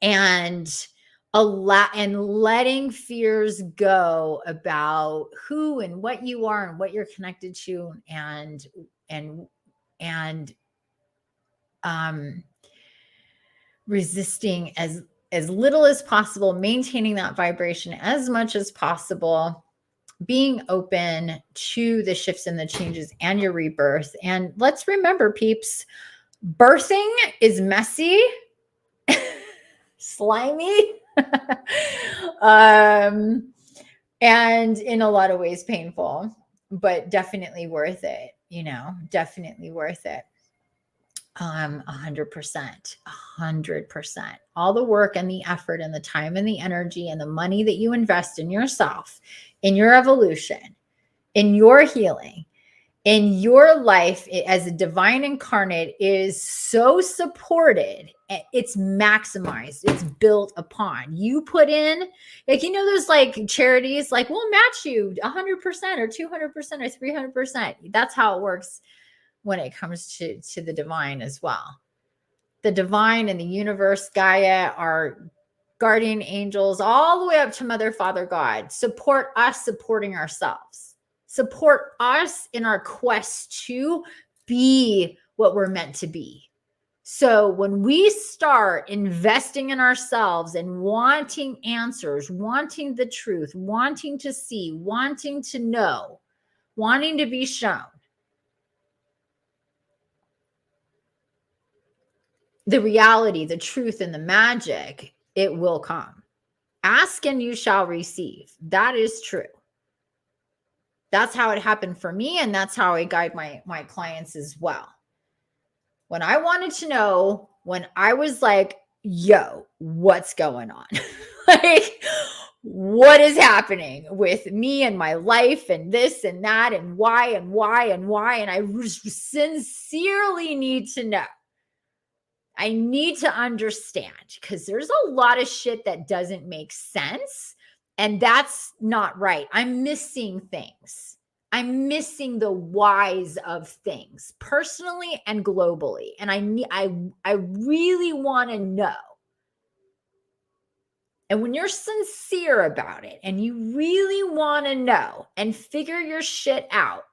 Speaker 1: and letting fears go about who and what you are and what you're connected to, and resisting as little as possible, maintaining that vibration as much as possible, being open to the shifts and the changes and your rebirth. And let's remember, peeps, birthing is messy, slimy, and in a lot of ways painful, but definitely worth it, definitely worth it. 100%. All the work and the effort and the time and the energy and the money that you invest in yourself, in your evolution, in your healing, in your life as a divine incarnate is so supported. It's maximized. It's built upon. You put in, those like charities, like we'll match you 100% or 200% or 300%. That's how it works when it comes to the divine as well. The divine and the universe, Gaia, our guardian angels, all the way up to Mother, Father, God, support us supporting ourselves. Support us in our quest to be what we're meant to be. So when we start investing in ourselves and wanting answers, wanting the truth, wanting to see, wanting to know, wanting to be shown, the reality, the truth, and the magic, it will come. Ask and you shall receive. That is true. That's how it happened for me, and that's how I guide my clients as well. When I wanted to know, when I was like, yo, what's going on? Like, what is happening with me and my life and this and that and why and why and why? And I sincerely need to know. I need to understand, because there's a lot of shit that doesn't make sense. And that's not right. I'm missing things. I'm missing the whys of things, personally and globally. And I really want to know. And when you're sincere about it and you really want to know and figure your shit out,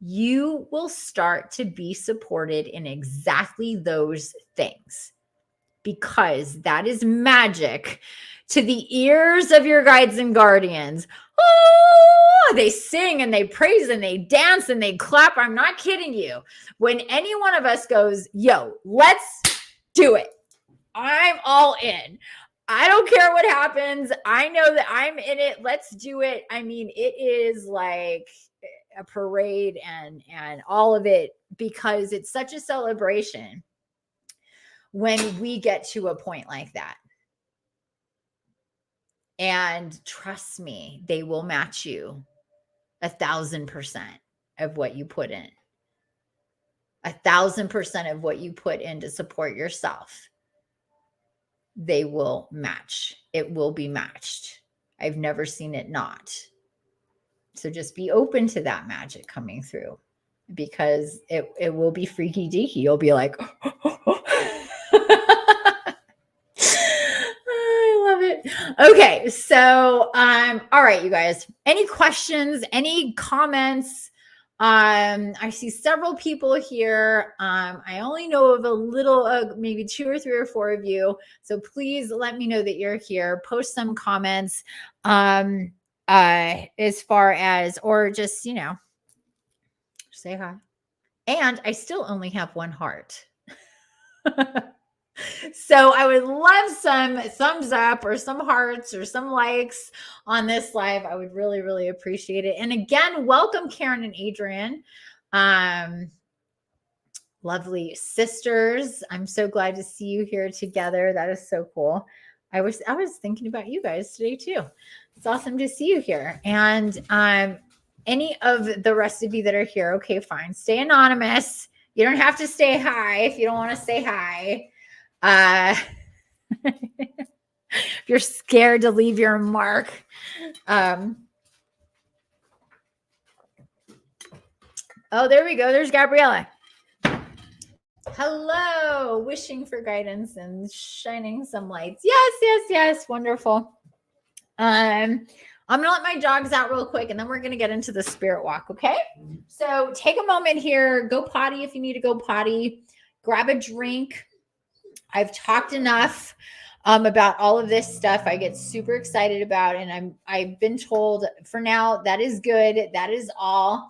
Speaker 1: you will start to be supported in exactly those things, because that is magic to the ears of your guides and guardians. Oh, they sing and they praise and they dance and they clap. I'm not kidding you. When any one of us goes, yo, let's do it, I'm all in. I don't care what happens. I know that I'm in it. Let's do it. I mean, it is like a parade and all of it, because it's such a celebration when we get to a point like that. And trust me, they will match you 1,000% of what you put in. 1,000% of what you put in to support yourself, they will match. It will be matched. I've never seen it not. So just be open to that magic coming through, because it will be freaky deaky. You'll be like, I love it. Okay, so all right, you guys. Any questions? Any comments? I see several people here. I only know of a little, maybe 2 or 3 or 4 of you. So please let me know that you're here. Post some comments, as far as, or just, say hi. And I still only have 1 heart. So I would love some thumbs up or some hearts or some likes on this live. I would really, really appreciate it. And again, welcome Karen and Adrian. Lovely sisters. I'm so glad to see you here together. That is so cool. I was thinking about you guys today too. It's awesome to see you here. And any of the rest of you that are here, okay, fine. Stay anonymous. You don't have to stay hi if you don't want to say hi. If you're scared to leave your mark. Oh, there we go. There's Gabriella. Hello. Wishing for guidance and shining some lights. Yes. Wonderful. I'm going to let my dogs out real quick, and then we're going to get into the spirit walk. Okay. So take a moment here, go potty if you need to go potty, grab a drink. I've talked enough about all of this stuff. I get super excited about, and I've been told for now that is good. That is all.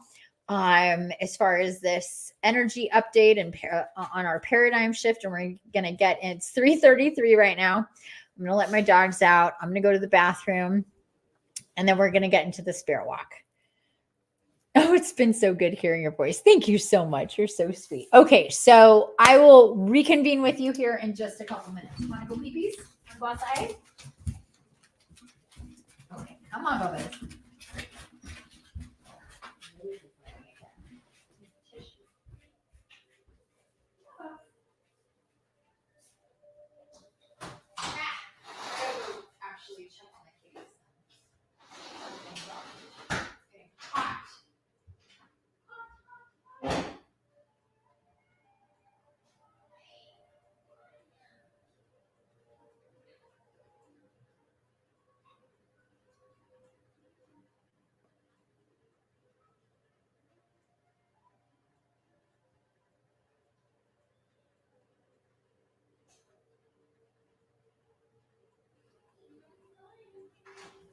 Speaker 1: As far as this energy update and on our paradigm shift, and we're gonna get, it's 3:33 right now. I'm gonna let my dogs out. I'm gonna go to the bathroom, and then we're gonna get into the spirit walk. Oh, it's been so good hearing your voice. Thank you so much. You're so sweet. Okay, so I will reconvene with you here in just a couple minutes. You want to go pee-pees? Go outside? Okay, come on, Bubba. Actually, check on the case. It's getting hot.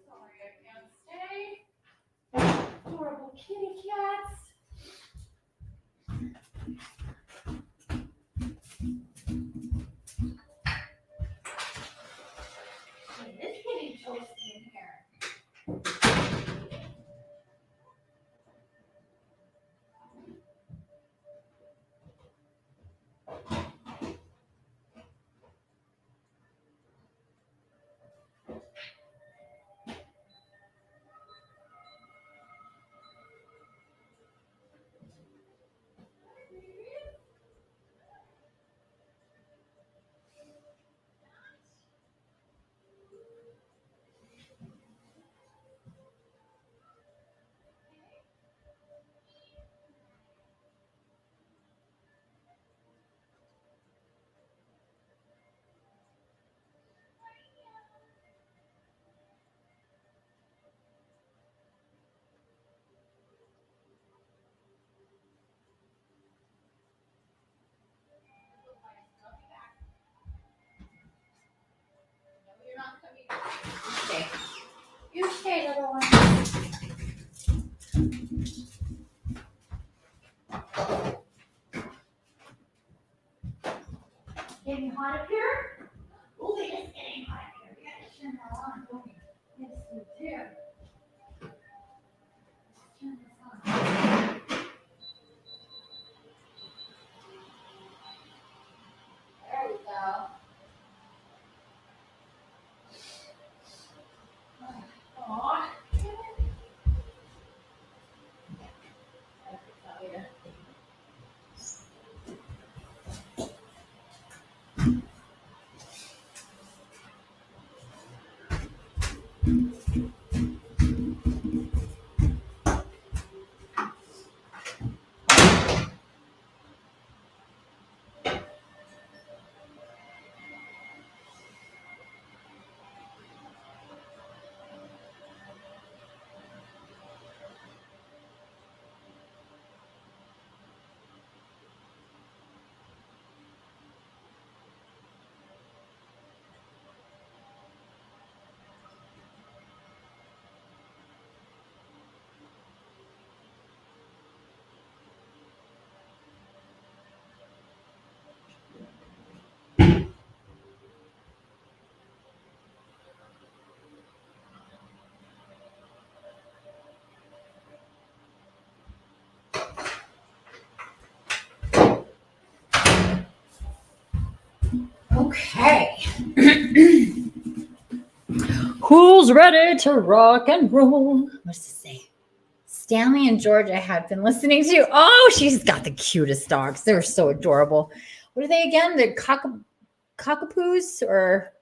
Speaker 1: Sorry, I can't stay. Adorable kitty cats. It's getting toasty in here. Okay, little one. Getting hot up here? Oh, it is getting hot up here. We gotta turn that on, don't we? Yes, we do. Turn this on. There we go. Aw. Okay. Who's ready to rock and roll? What's it say? Stanley and Georgia had been listening to. Oh, she's got the cutest dogs. They're so adorable. What are they again? The cockapoos, or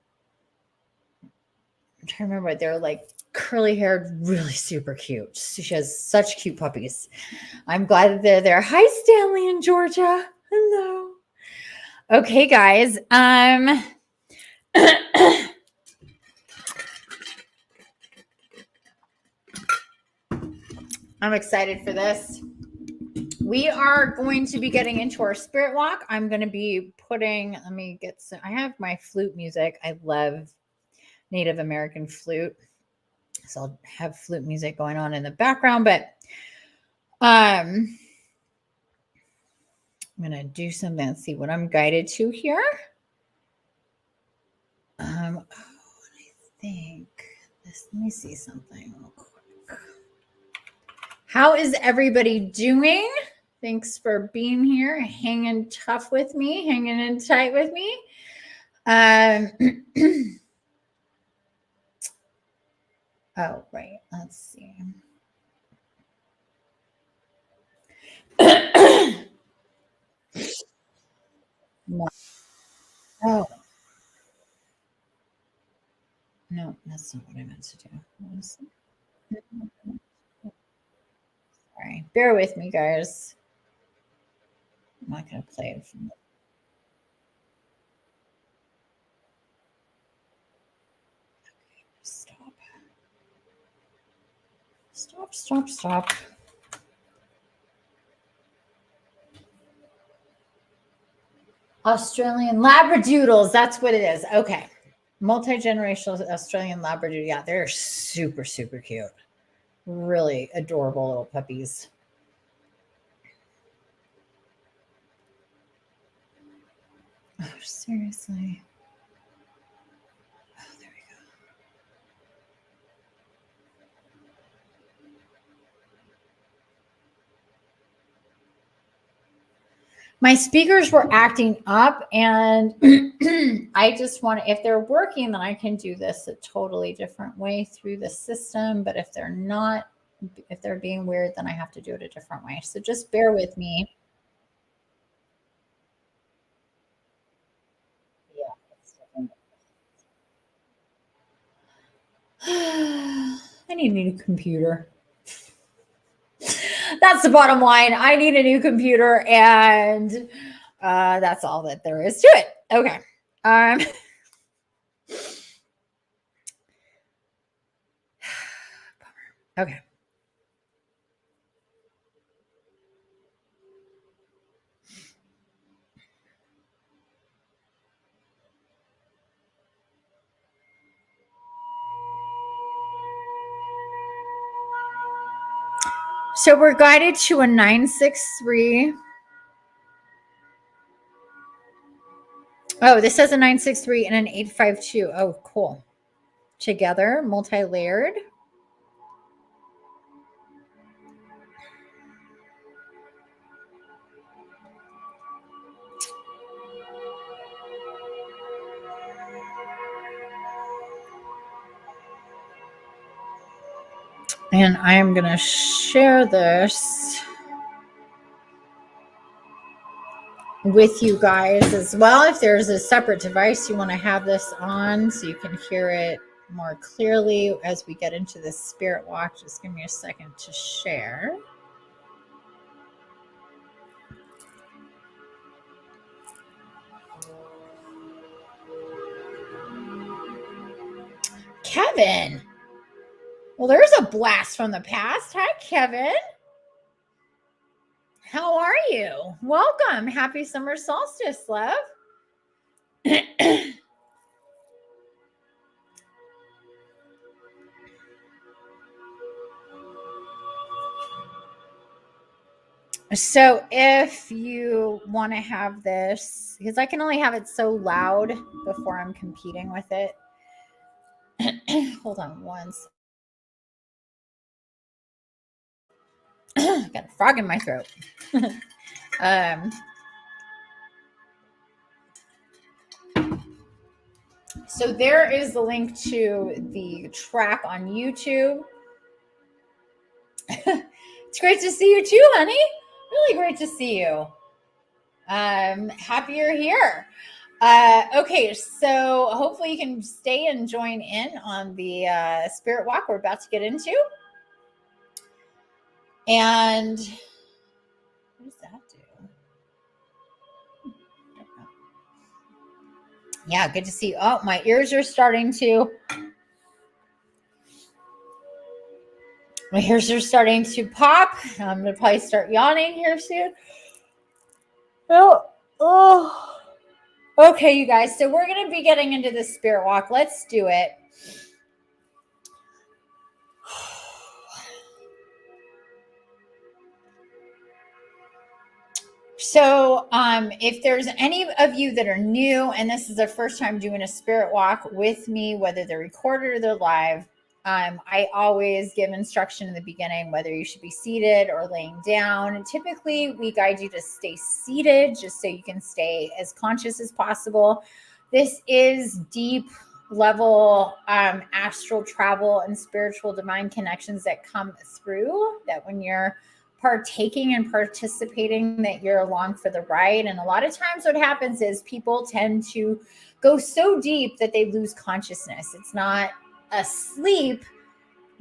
Speaker 1: I'm trying to remember. They're like curly haired, really super cute. She has such cute puppies. I'm glad that they're there. Hi, Stanley and Georgia. Hello. Okay, guys. I'm excited for this. We are going to be getting into our spirit walk. I'm going to be putting, let me get some, I have my flute music. I love Native American flute. So I'll have flute music going on in the background, but I'm going to do something and see what I'm guided to here. I think this, let me see something real quick. How is everybody doing? Thanks for being here, hanging tough with me, hanging in tight with me. Oh, right. Let's see. No. Oh. No, that's not what I meant to do. Sorry. Bear with me, guys. I'm not going to play it from the Stop. Stop, stop, stop. Australian Labradoodles. That's what it is. Okay. Multi-generational Australian Labradoodle. Yeah, they're super, super cute. Really adorable little puppies. Oh, seriously. Oh, there we go. My speakers were acting up, and I just want to, if they're working, then I can do this a totally different way through the system. But if they're not, if they're being weird, then I have to do it a different way. So just bear with me. I need a new computer. That's the bottom line. I need a new computer, and that's all that there is to it. Okay. Okay. So we're guided to a 963. Oh, this says a 963 and an 852. Oh, cool. Together, multi-layered. And I am going to share this with you guys as well. If there's a separate device you want to have this on so you can hear it more clearly as we get into this spirit walk, just give me a second to share. Kevin. Well, there's a blast from the past. Hi, Kevin. How are you? Welcome. Happy summer solstice, love. So if you want to have this, because I can only have it so loud before I'm competing with it. Hold on once. Got a frog in my throat. So there is the link to the track on YouTube. It's great to see you too, honey. Really great to see you. Happy you're here. Okay, so hopefully you can stay and join in on the spirit walk we're about to get into. And what does that do? Yeah, good to see you. Oh, my ears are starting to. My ears are starting to pop. I'm going to probably start yawning here soon. Oh. Okay, you guys. So we're going to be getting into the spirit walk. Let's do it. So if there's any of you that are new and this is their first time doing a spirit walk with me, whether they're recorded or they're live, I always give instruction in the beginning, whether you should be seated or laying down. And typically, we guide you to stay seated just so you can stay as conscious as possible. This is deep level astral travel and spiritual divine connections that come through, that when you're partaking and participating, that you're along for the ride. And a lot of times what happens is people tend to go so deep that they lose consciousness. It's not asleep,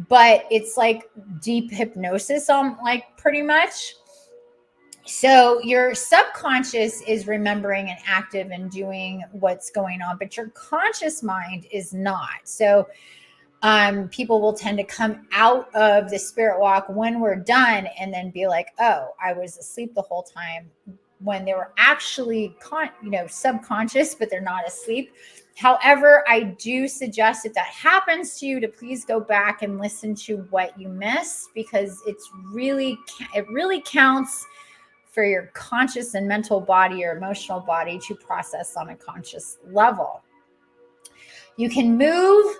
Speaker 1: but it's like deep hypnosis on, like, pretty much. So your subconscious is remembering and active and doing what's going on, but your conscious mind is not. So people will tend to come out of the spirit walk when we're done and then be like, oh, I was asleep the whole time, when they were actually subconscious, but they're not asleep. However, I do suggest if that happens to you to please go back and listen to what you missed, because it really counts for your conscious and mental body or emotional body to process on a conscious level. You can move.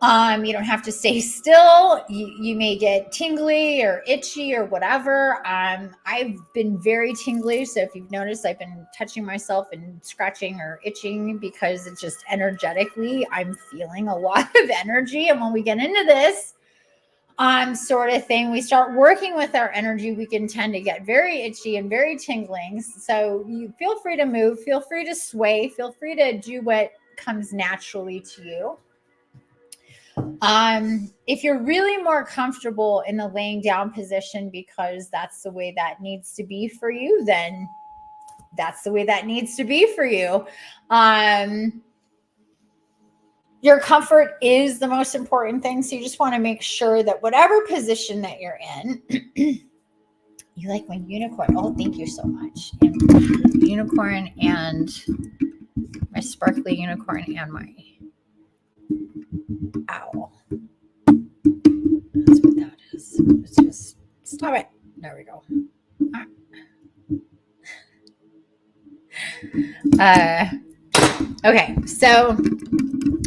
Speaker 1: You don't have to stay still. You may get tingly or itchy or whatever. I've been very tingly. So if you've noticed, I've been touching myself and scratching or itching because it's just energetically, I'm feeling a lot of energy. And when we get into this sort of thing, we start working with our energy, we can tend to get very itchy and very tingling. So you feel free to move, feel free to sway, feel free to do what comes naturally to you. If you're really more comfortable in the laying down position because that's the way that needs to be for you, then that's the way that needs to be for you. Your comfort is the most important thing. So you just want to make sure that whatever position that you're in, you like my unicorn. Oh, thank you so much. And unicorn and my sparkly unicorn and my owl. That's what that is. It's just All right, there we go. Okay, so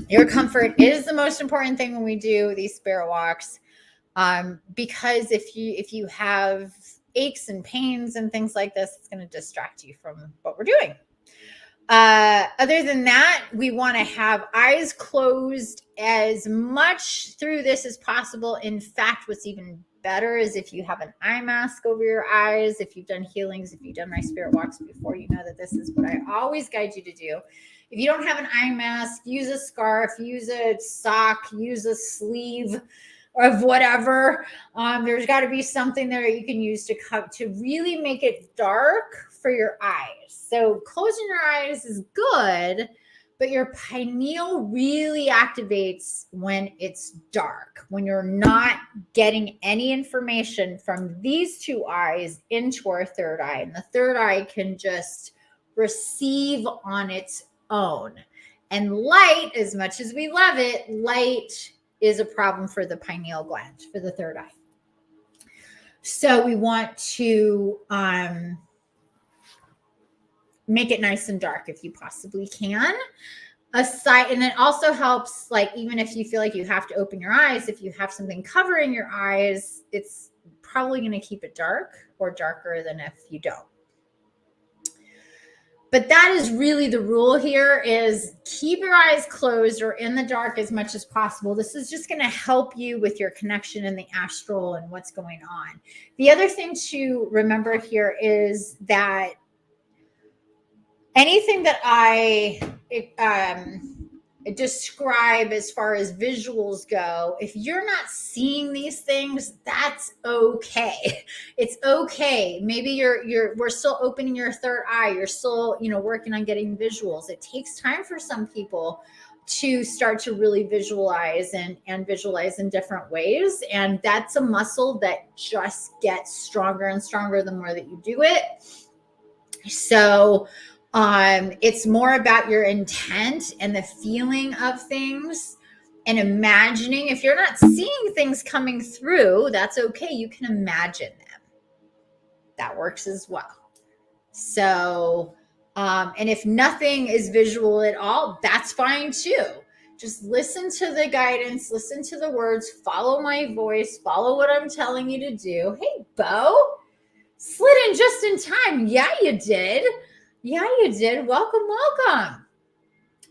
Speaker 1: your comfort is the most important thing when we do these spirit walks, because if you have aches and pains and things like this, it's going to distract you from what we're doing. Other than that, we want to have eyes closed as much through this as possible. In fact, what's even better is if you have an eye mask over your eyes. If you've done healings, if you've done my spirit walks before, you know that this is what I always guide you to do. If you don't have an eye mask, use a scarf, use a sock, use a sleeve of whatever. There's got to be something there that you can use to really make it dark for your eyes. So closing your eyes is good, but your pineal really activates when it's dark, when you're not getting any information from these two eyes into our third eye. And the third eye can just receive on its own. And light, as much as we love it, light is a problem for the pineal gland, for the third eye. So we want to make it nice and dark if you possibly can. And it also helps, like, even if you feel like you have to open your eyes, if you have something covering your eyes, it's probably going to keep it dark or darker than if you don't. But that is really the rule here, is keep your eyes closed or in the dark as much as possible. This is just going to help you with your connection in the astral and what's going on. The other thing to remember here is that anything that I describe as far as visuals go, if you're not seeing these things, that's okay. It's okay. Maybe we're still opening your third eye. You're still, working on getting visuals. It takes time for some people to start to really visualize and visualize in different ways. And that's a muscle that just gets stronger and stronger the more that you do it. So it's more about your intent and the feeling of things and imagining. If you're not seeing things coming through, that's okay. You can imagine them. That works as well. So, and if nothing is visual at all, that's fine too. Just listen to the guidance, listen to the words, follow my voice, follow what I'm telling you to do. Hey, Bo, slid in just in time. Yeah, you did. Yeah, you did. Welcome, welcome.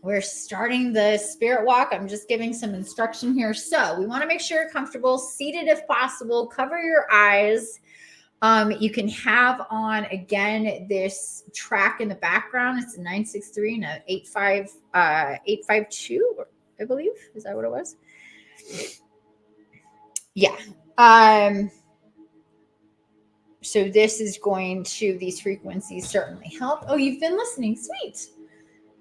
Speaker 1: We're starting the spirit walk. I'm just giving some instruction here. So we want to make sure you're comfortable, seated if possible, cover your eyes. You can have on, again, this track in the background. It's a 963 and a 852, I believe. Is that what it was? Yeah. So this is going to, these frequencies certainly help. Oh, you've been listening. Sweet.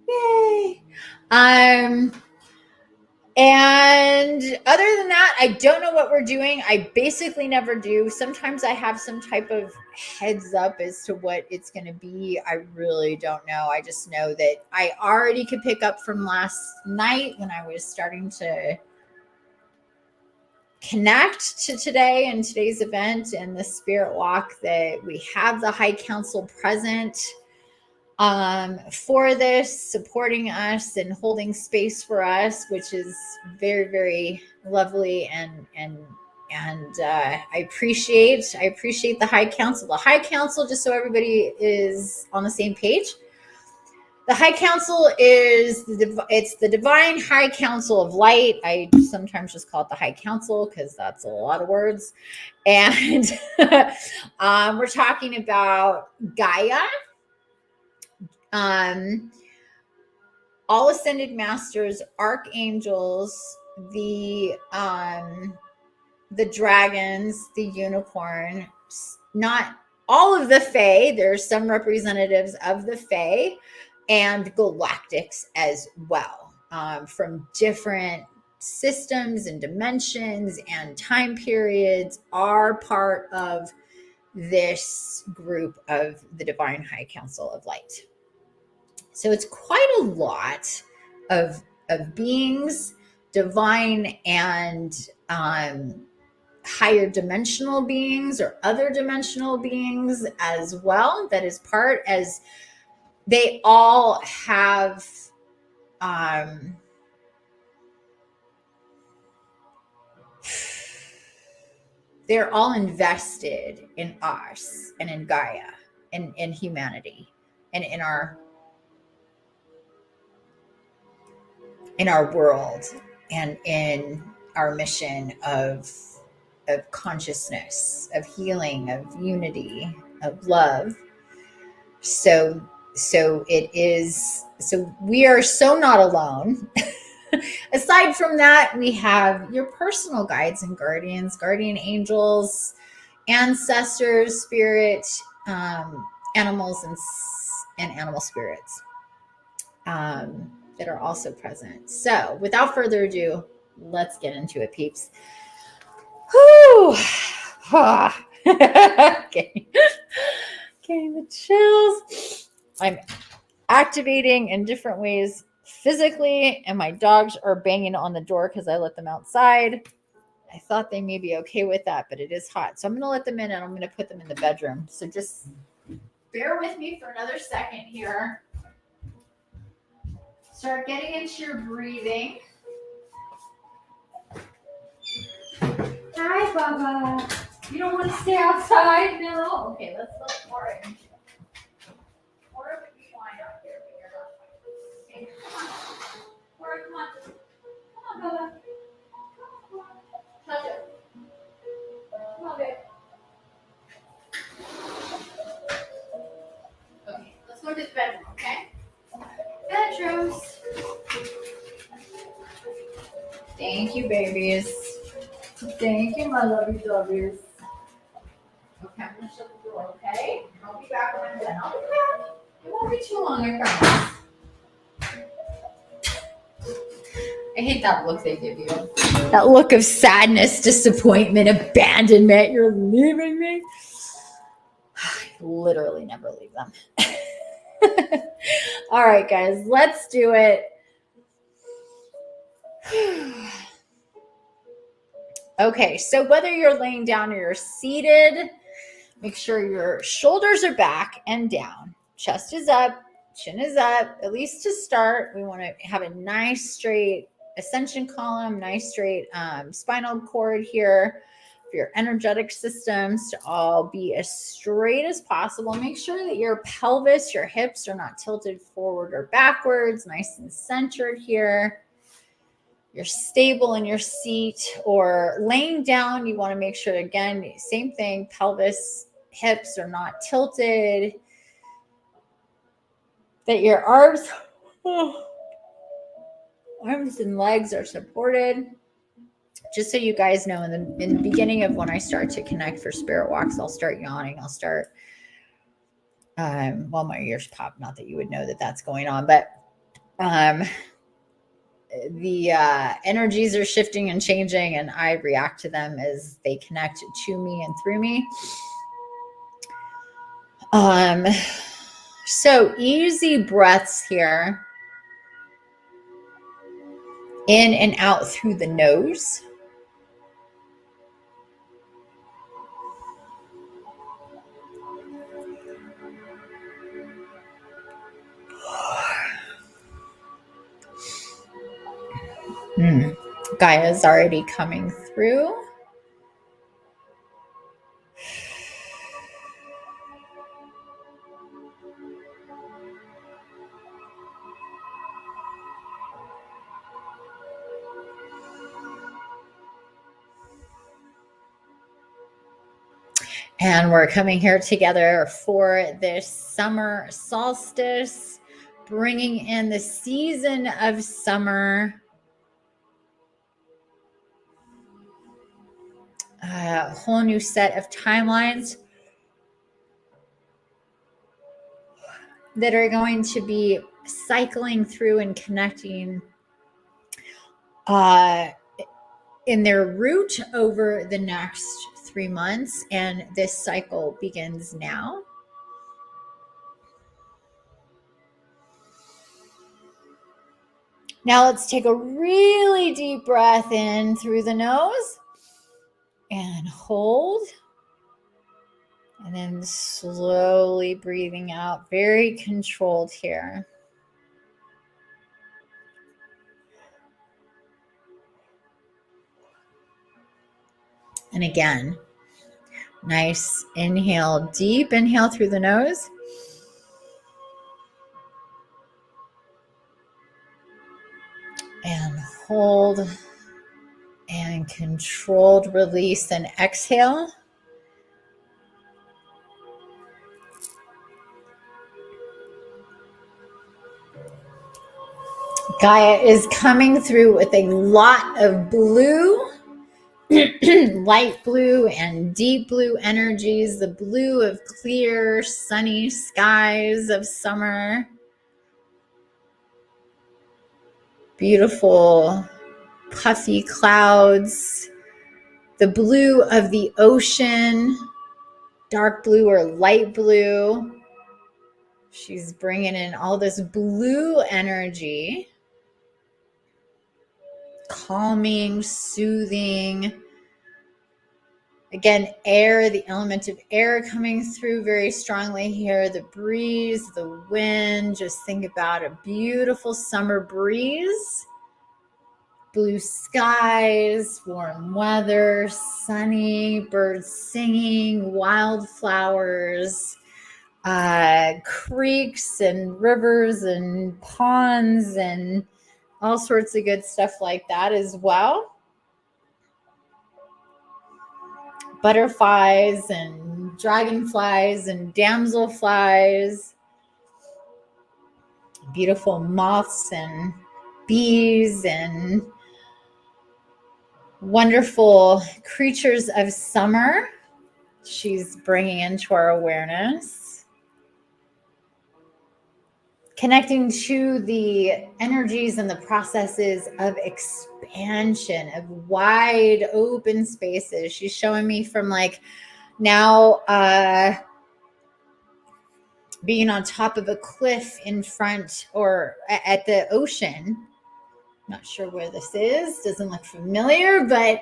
Speaker 1: Yay. And other than that, I don't know what we're doing. I basically never do. Sometimes I have some type of heads up as to what it's going to be. I really don't know. I just know that I already could pick up from last night when I was starting to connect to today and today's event and the spirit walk, that we have the High Council present for this, supporting us and holding space for us, which is very, very lovely. And I appreciate the High Council. The High Council, just so everybody is on the same page, the High Council is it's the Divine High Council of Light. I sometimes just call it the High Council because that's a lot of words. And we're talking about Gaia, all ascended masters, archangels, the dragons, the unicorn, not all of the Fae. There's some representatives of the Fae, and Galactics as well, from different systems and dimensions and time periods, are part of this group of the Divine High Council of Light. So it's quite a lot of beings, divine and higher dimensional beings or other dimensional beings as well. That is part, as they all have they're all invested in us and in Gaia and in humanity and in our world and in our mission of consciousness, of healing, of unity, of love. So we are so not alone. Aside from that, we have your personal guides and guardians, guardian angels, ancestors, spirit, animals, and animal spirits that are also present. So without further ado, let's get into it, peeps. Whew. Okay. Getting the chills. I'm activating in different ways physically, and my dogs are banging on the door because I let them outside. I thought they may be okay with that, but it is hot. So I'm going to let them in, and I'm going to put them in the bedroom. So just bear with me for another second here. Start getting into your breathing. Hi, Baba. You don't want to stay outside? No? Okay, let's look for it. Or it would be fine out here, but you're not fine. Okay, come on. Or come on. Come on, Baba. Come on. Touch it. Come on, babe. Okay, let's go to the bedroom, okay? Bedrooms. Thank you, babies. Thank you, my lovey dubbies. Okay, I'm going to shut the door, okay? I'll be back when I'm done. I'll be back. It won't be too long, I promise. I hate that look they give you. That look of sadness, disappointment, abandonment. You're leaving me. I literally never leave them. All right, guys, let's do it. Okay, so whether you're laying down or you're seated, make sure your shoulders are back and down. Chest is up, chin is up. At least to start, we want to have a nice straight ascension column, nice straight spinal cord here for your energetic systems to all be as straight as possible. Make sure that your pelvis, your hips are not tilted forward or backwards, nice and centered here. You're stable in your seat or laying down. You want to make sure, again, same thing, pelvis, hips are not tilted, that your arms and legs are supported. Just so you guys know, in the beginning of when I start to connect for spirit walks, I'll start yawning. I'll start, well, my ears pop. Not that you would know that that's going on, but the energies are shifting and changing, and I react to them as they connect to me and through me. So easy breaths here. In and out through the nose. Gaia is already coming through. And we're coming here together for this summer solstice, bringing in the season of summer. A whole new set of timelines that are going to be cycling through and connecting in their route over the next 3 months. And this cycle begins now. Now let's take a really deep breath in through the nose And hold. And then slowly breathing out. Very controlled here. And again, nice inhale, deep inhale through the nose. And hold. And controlled release and exhale. Gaia is coming through with a lot of blue, light blue and deep blue energies, the blue of clear, sunny skies of summer. Beautiful, puffy clouds, the blue of the ocean, dark blue or light blue. She's bringing in all this blue energy. Calming, soothing. Again, air, the element of air coming through very strongly here. The breeze, the wind. Just think about a beautiful summer breeze. Blue skies, warm weather, sunny, birds singing, wildflowers, creeks and rivers and ponds and all sorts of good stuff like that as well. Butterflies and dragonflies and damselflies. Beautiful moths and bees and wonderful creatures of summer. She's bringing into our awareness. Connecting to the energies and the processes of expansion, of wide open spaces. She's showing me from like now being on top of a cliff in front or at the ocean. Not sure where this is. Doesn't look familiar, but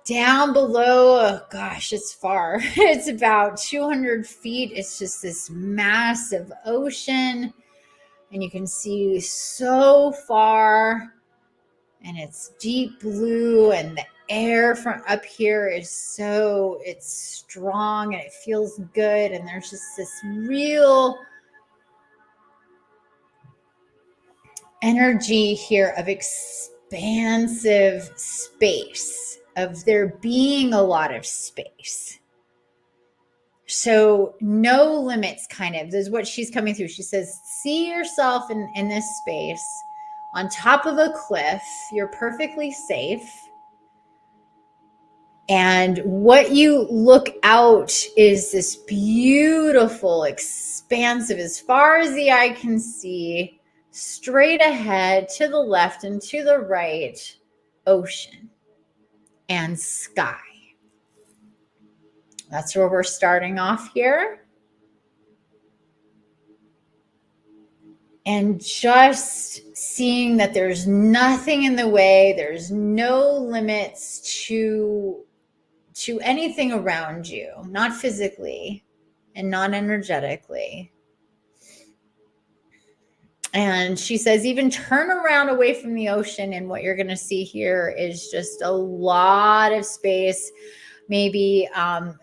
Speaker 1: down below, oh gosh, it's far. It's about 200 feet. It's just this massive ocean. And you can see so far, and it's deep blue, and the air from up here is so, it's strong and it feels good. And there's just this real energy here of expansive space, of there being a lot of space. So no limits kind of is what she's coming through. She says, see yourself in this space on top of a cliff. You're perfectly safe. And what you look out is this beautiful, expansive, as far as the eye can see, straight ahead, to the left and to the right, ocean and sky. That's where we're starting off here. And just seeing that there's nothing in the way, there's no limits to anything around you, not physically and not energetically. And she says, even turn around away from the ocean, and what you're going to see here is just a lot of space. Maybe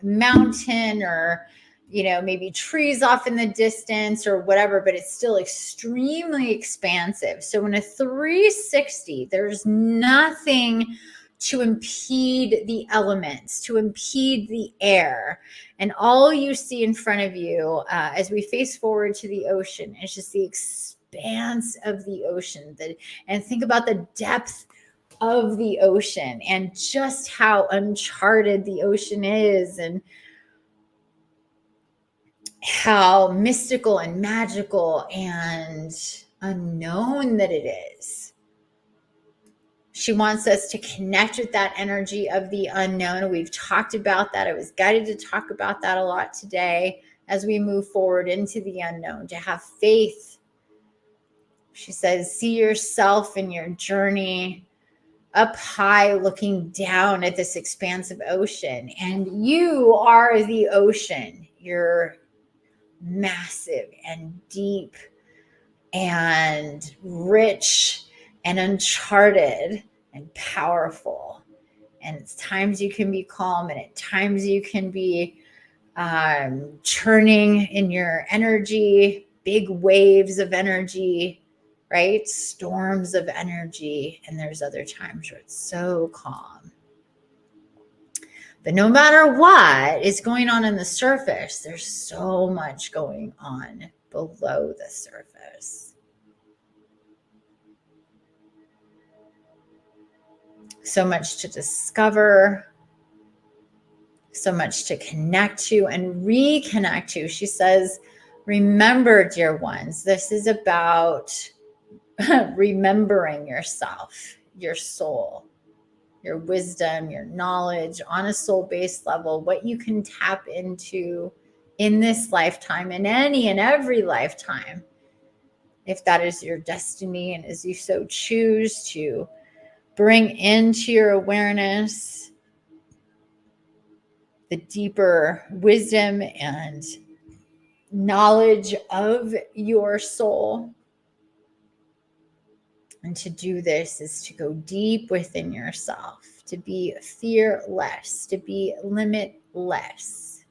Speaker 1: mountain or, maybe trees off in the distance or whatever, but it's still extremely expansive. So in a 360, there's nothing to impede the elements, to impede the air. And all you see in front of you as we face forward to the ocean is just the expanse of the ocean. And think about the depth of the ocean and just how uncharted the ocean is, and how mystical and magical and unknown that it is. She wants us to connect with that energy of the unknown. We've talked about that. I was guided to talk about that a lot today as we move forward into the unknown, to have faith. She says, see yourself in your journey up high looking down at this expansive ocean. And you are the ocean. You're massive and deep and rich and uncharted and powerful. And at times you can be calm, and at times you can be churning in your energy, big waves of energy, right? Storms of energy. And there's other times where it's so calm. But no matter what is going on in the surface, there's so much going on below the surface. So much to discover, so much to connect to and reconnect to. She says, remember, dear ones, this is about remembering yourself, your soul, your wisdom, your knowledge on a soul-based level, what you can tap into in this lifetime, in any and every lifetime, if that is your destiny and as you so choose to bring into your awareness the deeper wisdom and knowledge of your soul. And to do this is to go deep within yourself, to be fearless, to be limitless.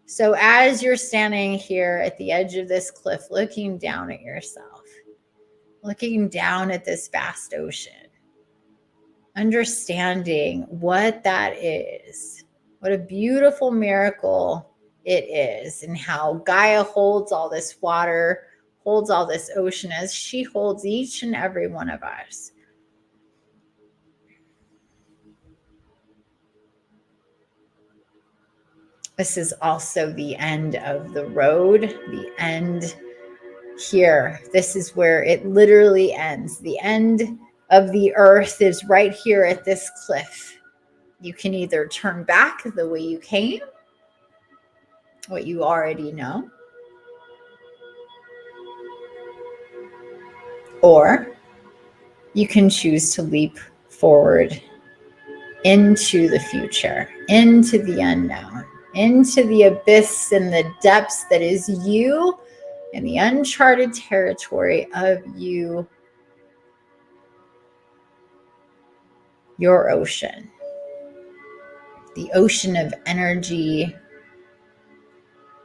Speaker 1: So as you're standing here at the edge of this cliff, looking down at yourself, looking down at this vast ocean, understanding what that is, what a beautiful miracle it is, and how Gaia holds all this water, holds all this ocean as she holds each and every one of us. This is also the end of the road, the end here. This is where it literally ends. The end of the earth is right here at this cliff. You can either turn back the way you came, what you already know, or you can choose to leap forward into the future, into the unknown, into the abyss and the depths that is you and the uncharted territory of you, your ocean, the ocean of energy,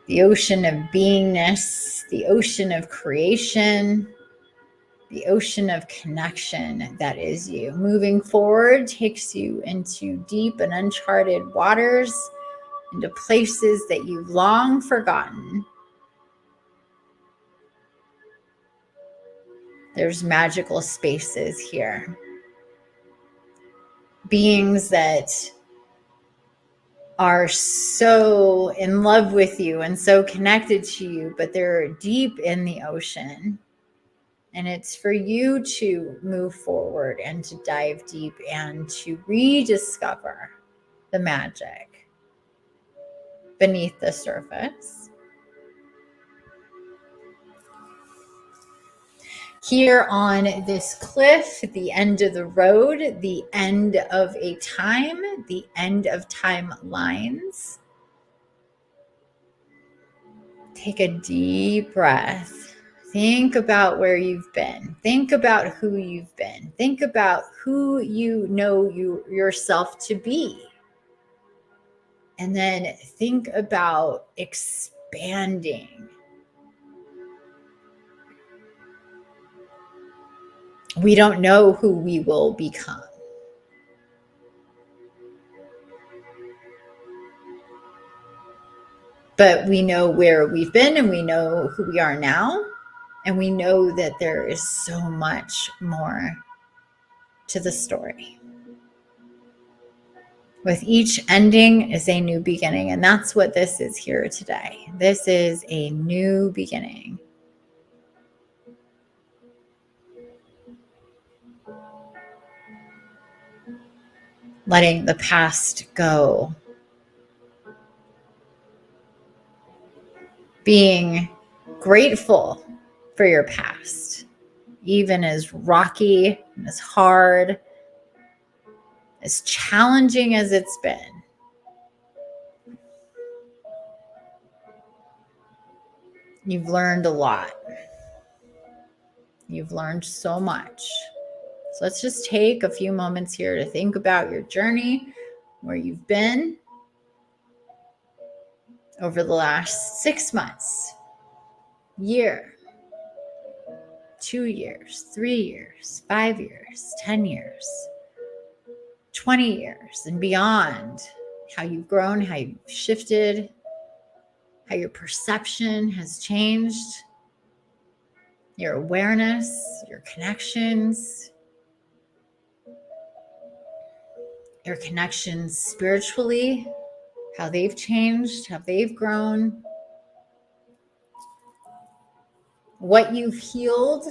Speaker 1: the ocean of beingness, the ocean of creation, the ocean of connection that is you. Moving forward takes you into deep and uncharted waters, into places that you've long forgotten. There's magical spaces here. Beings that are so in love with you and so connected to you, but they're deep in the ocean. And it's for you to move forward and to dive deep and to rediscover the magic beneath the surface. Here on this cliff, the end of the road, the end of a time, the end of timelines. Take a deep breath. Think about where you've been. Think about who you've been. Think about who you know yourself to be. And then think about expanding. We don't know who we will become. But we know where we've been, and we know who we are now. And we know that there is so much more to the story. With each ending is a new beginning. And that's what this is here today. This is a new beginning. Letting the past go. Being grateful for your past, even as rocky and as hard as challenging as it's been, you've learned a lot. You've learned so much. So let's just take a few moments here to think about your journey, where you've been over the last 6 months, year, 2 years, 3 years, 5 years, 10 years, 20 years, and beyond. How you've grown, how you've shifted, how your perception has changed, your awareness, your connections spiritually, how they've changed, how they've grown, what you've healed,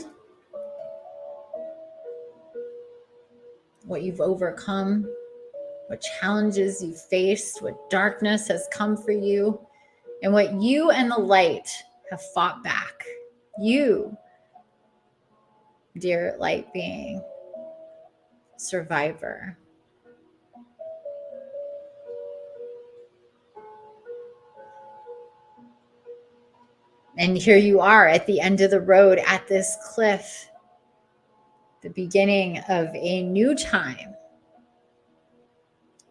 Speaker 1: what you've overcome, what challenges you've faced, what darkness has come for you, and what you and the light have fought back. You, dear light being, survivor. And here you are at the end of the road, at this cliff, the beginning of a new time.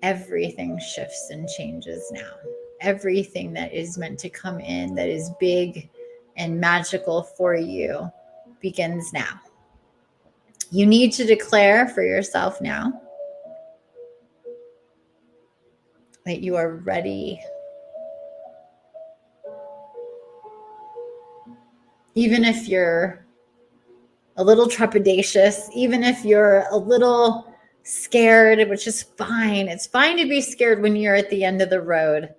Speaker 1: Everything shifts and changes now. Everything that is meant to come in, that is big and magical for you, begins now. You need to declare for yourself now that you are ready. Even if you're a little trepidatious, even if you're a little scared, which is fine. It's fine to be scared when you're at the end of the road,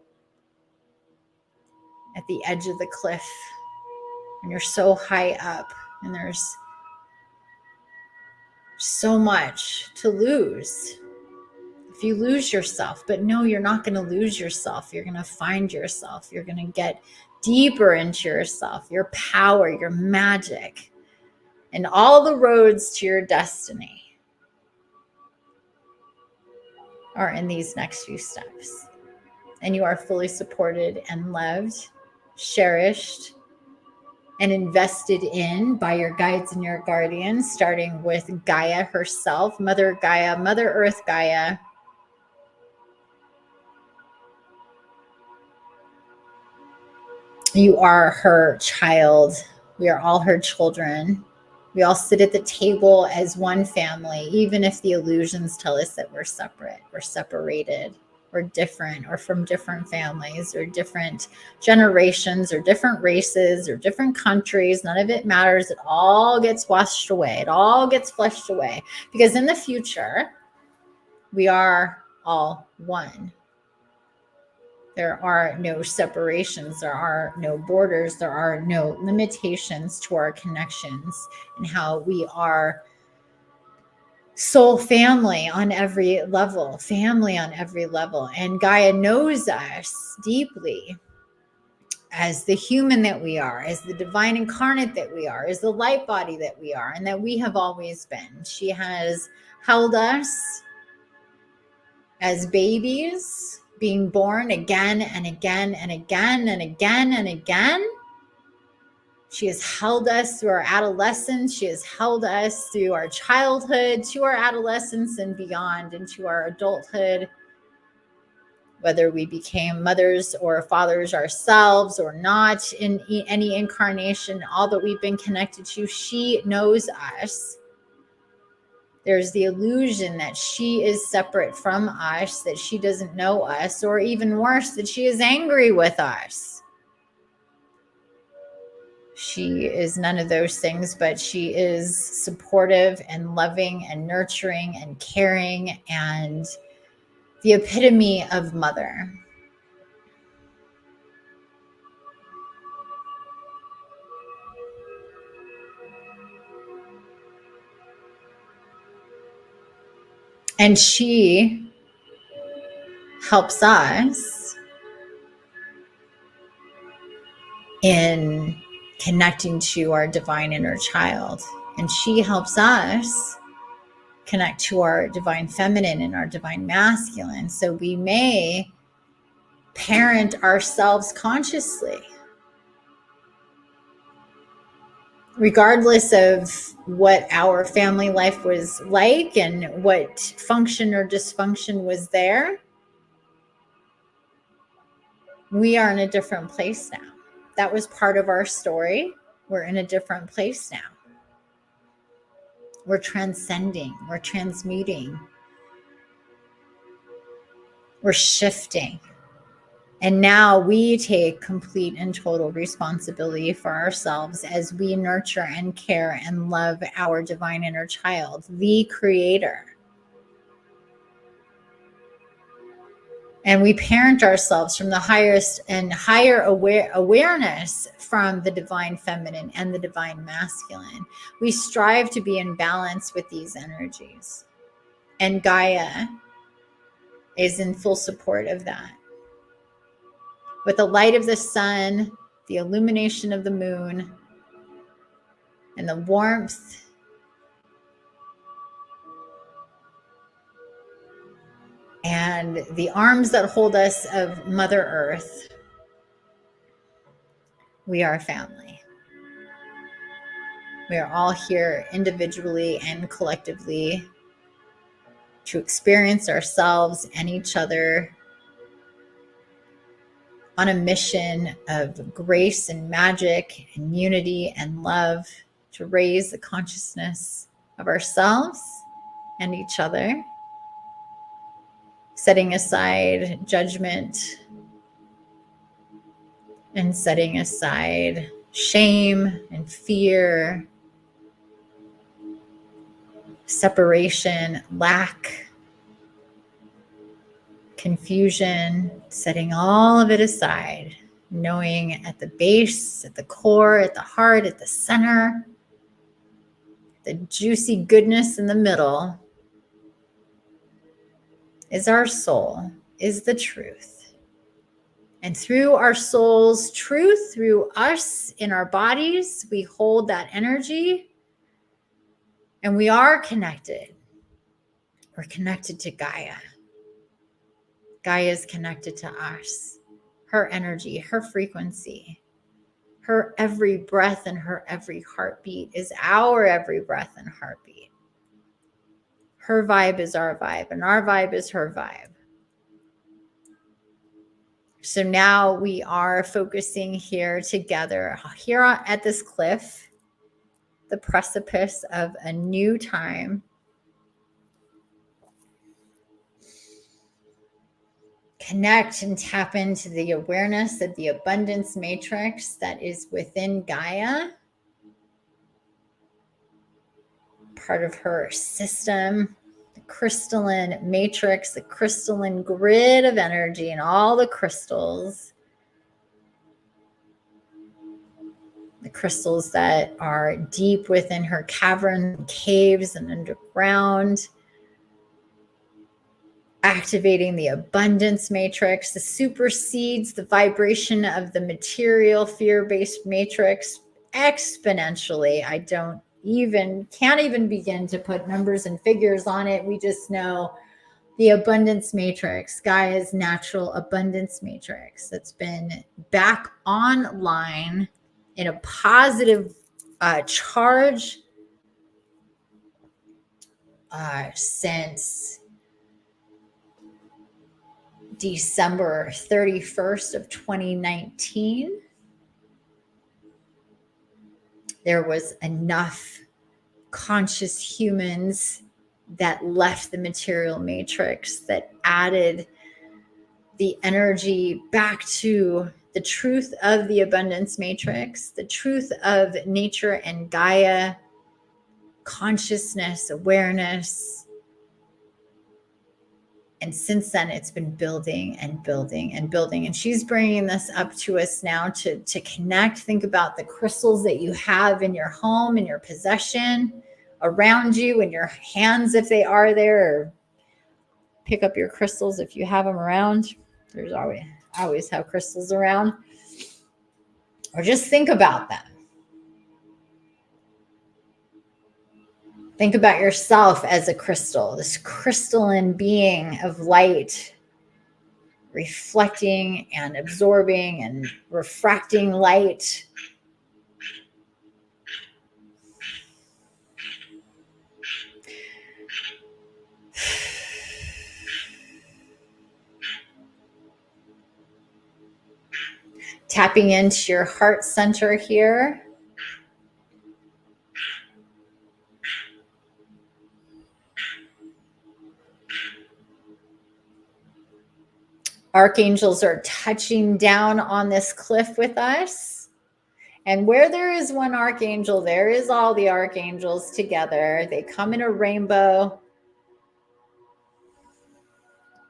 Speaker 1: at the edge of the cliff, when you're so high up and there's so much to lose. If you lose yourself, but no, you're not going to lose yourself. You're going to find yourself. You're going to get deeper into yourself, your power, your magic, and all the roads to your destiny are in these next few steps. And you are fully supported and loved, cherished, and invested in by your guides and your guardians, starting with Gaia herself, Mother Gaia, Mother Earth Gaia. You are her child. We are all her children. We all sit at the table as one family, even if the illusions tell us that we're separate, we're separated, we're different, or from different families, or different generations, or different races, or different countries. None of it matters. It all gets washed away. It all gets flushed away. Because in the future, we are all one. There are no separations. There are no borders. There are no limitations to our connections and how we are soul family on every level, family on every level. And Gaia knows us deeply as the human that we are, as the divine incarnate that we are, as the light body that we are, and that we have always been. She has held us as babies, being born again and again and again and again and again. She has held us through our adolescence. She has held us through our childhood, to our adolescence and beyond, into our adulthood. Whether we became mothers or fathers ourselves or not in any incarnation, all that we've been connected to, she knows us. There's the illusion that she is separate from us, that she doesn't know us, or even worse, that she is angry with us. She is none of those things, but she is supportive and loving and nurturing and caring and the epitome of mother. And she helps us in connecting to our divine inner child. And she helps us connect to our divine feminine and our divine masculine. So we may parent ourselves consciously, regardless of what our family life was like and what function or dysfunction was there. We are in a different place now. That was part of our story. We're in a different place now. We're transcending, we're transmuting, we're shifting. And now we take complete and total responsibility for ourselves as we nurture and care and love our divine inner child, the creator. And we parent ourselves from the highest and higher awareness from the divine feminine and the divine masculine. We strive to be in balance with these energies. And Gaia is in full support of that. With the light of the sun, the illumination of the moon, and the warmth and the arms that hold us of Mother Earth, we are family. We are all here individually and collectively to experience ourselves and each other on a mission of grace and magic and unity and love, to raise the consciousness of ourselves and each other, setting aside judgment and setting aside shame and fear, separation, lack, confusion, setting all of it aside, knowing at the base, at the core, at the heart, at the center, the juicy goodness in the middle is our soul, is the truth. And through our soul's truth, through us in our bodies, we hold that energy and we are connected. We're connected to Gaia. Gaia is connected to us, her energy, her frequency, her every breath and her every heartbeat is our every breath and heartbeat. Her vibe is our vibe and our vibe is her vibe. So now we are focusing here together, here at this cliff, the precipice of a new time. Connect and tap into the awareness of the abundance matrix that is within Gaia, part of her system, the crystalline matrix, the crystalline grid of energy and all the crystals that are deep within her caverns, caves, and underground. Activating the abundance matrix, that supersedes the vibration of the material fear-based matrix exponentially. I can't even begin to put numbers and figures on it. We just know the abundance matrix, Gaia's natural abundance matrix, that's been back online in a positive charge since December 31st of 2019. There was enough conscious humans that left the material matrix, that added the energy back to the truth of the abundance matrix, the truth of nature and Gaia, consciousness, awareness. And since then, it's been building and building and building. And she's bringing this up to us now to connect. Think about the crystals that you have in your home, in your possession, around you, in your hands if they are there. Or pick up your crystals if you have them around. There's always have crystals around. Or just think about them. Think about yourself as a crystal, this crystalline being of light, reflecting and absorbing and refracting light. Tapping into your heart center here. Archangels are touching down on this cliff with us. And where there is one archangel, there is all the archangels together. They come in a rainbow.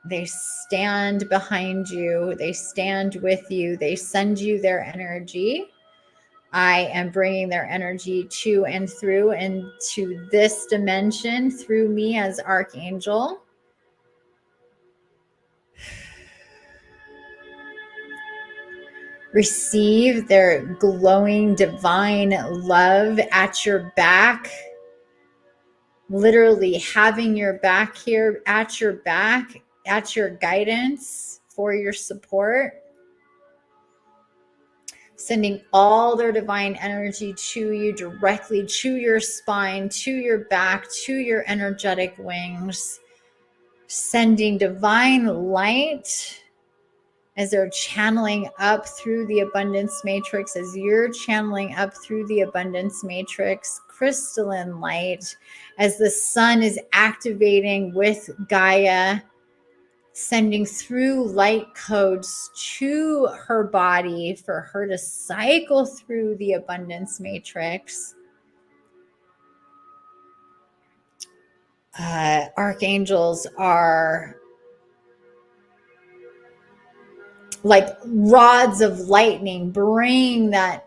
Speaker 1: They stand behind you. They stand with you. They send you their energy. I am bringing their energy to and through into this dimension through me as Archangel. Receive their glowing divine love at your back. Literally having your back here, at your back, at your guidance, for your support. Sending all their divine energy to you, directly to your spine, to your back, to your energetic wings. Sending divine light as they're channeling up through the abundance matrix, as you're channeling up through the abundance matrix, crystalline light, as the sun is activating with Gaia, sending through light codes to her body for her to cycle through the abundance matrix. Archangels are like rods of lightning, bring that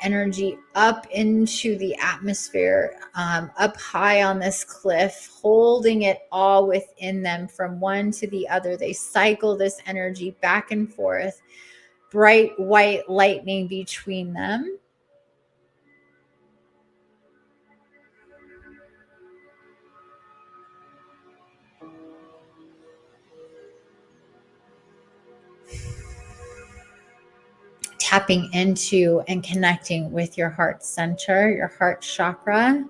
Speaker 1: energy up into the atmosphere, up high on this cliff, holding it all within them from one to the other. They cycle this energy back and forth, bright white lightning between them. Tapping into and connecting with your heart center, your heart chakra.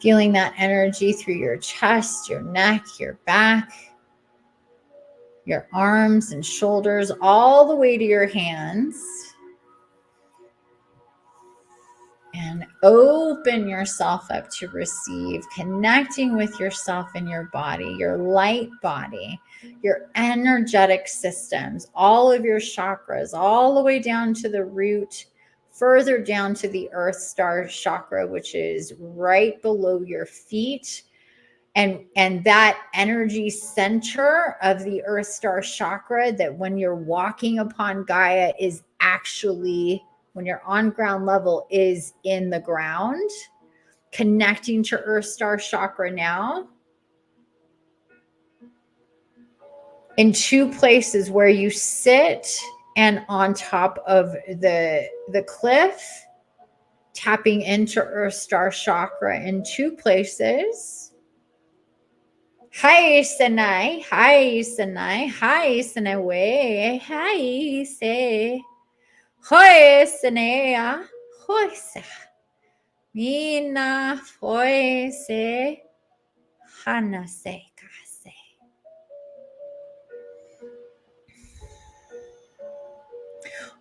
Speaker 1: Feeling that energy through your chest, your neck, your back, your arms and shoulders, all the way to your hands. And open yourself up to receive, connecting with yourself and your body, your light body, your energetic systems, all of your chakras, all the way down to the root, further down to the Earth Star chakra, which is right below your feet. And that energy center of the Earth Star chakra, that when you're walking upon Gaia is actually, when you're on ground level, is in the ground, connecting to Earth Star chakra now. In two places where you sit and on top of the cliff, tapping into Earth Star chakra in two places. Hi, Sanai. Hi, Sanai. Hi, Sanai. Hi, say. Hoi, Sanaya. Hoi, sa. Mina, hoi, se. Hana, se, ka, se.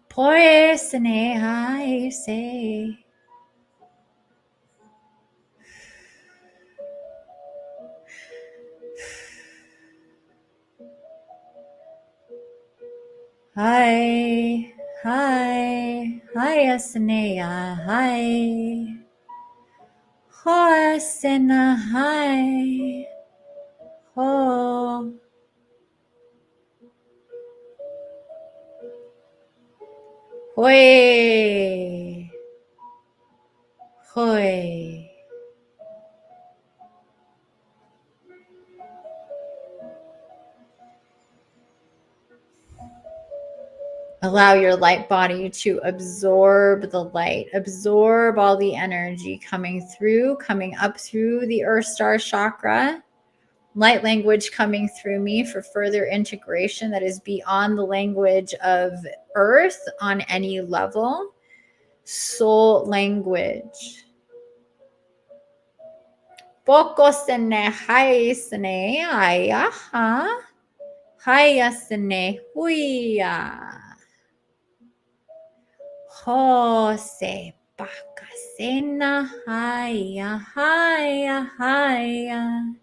Speaker 1: Poi, Sanai, hi, say. Hi, hi, hi, Sanaya, hi. Hoi, Sena, hi. Ho. Hoi. Hoi. Allow your light body to absorb the light, absorb all the energy coming up through the Earth Star chakra. Light language coming through me for further integration that is beyond the language of Earth on any level. Soul language. Poko sene hai sene ayaha. Haya sene huya. Ho se baka sena haya haya haya.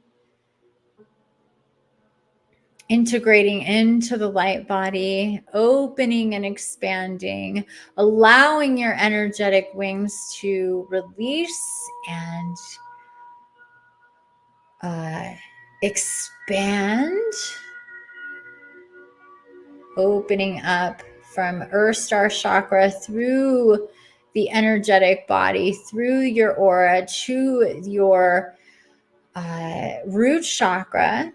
Speaker 1: Integrating into the light body, opening and expanding, allowing your energetic wings to release and expand, opening up from Earth Star chakra through the energetic body, through your aura to your root chakra.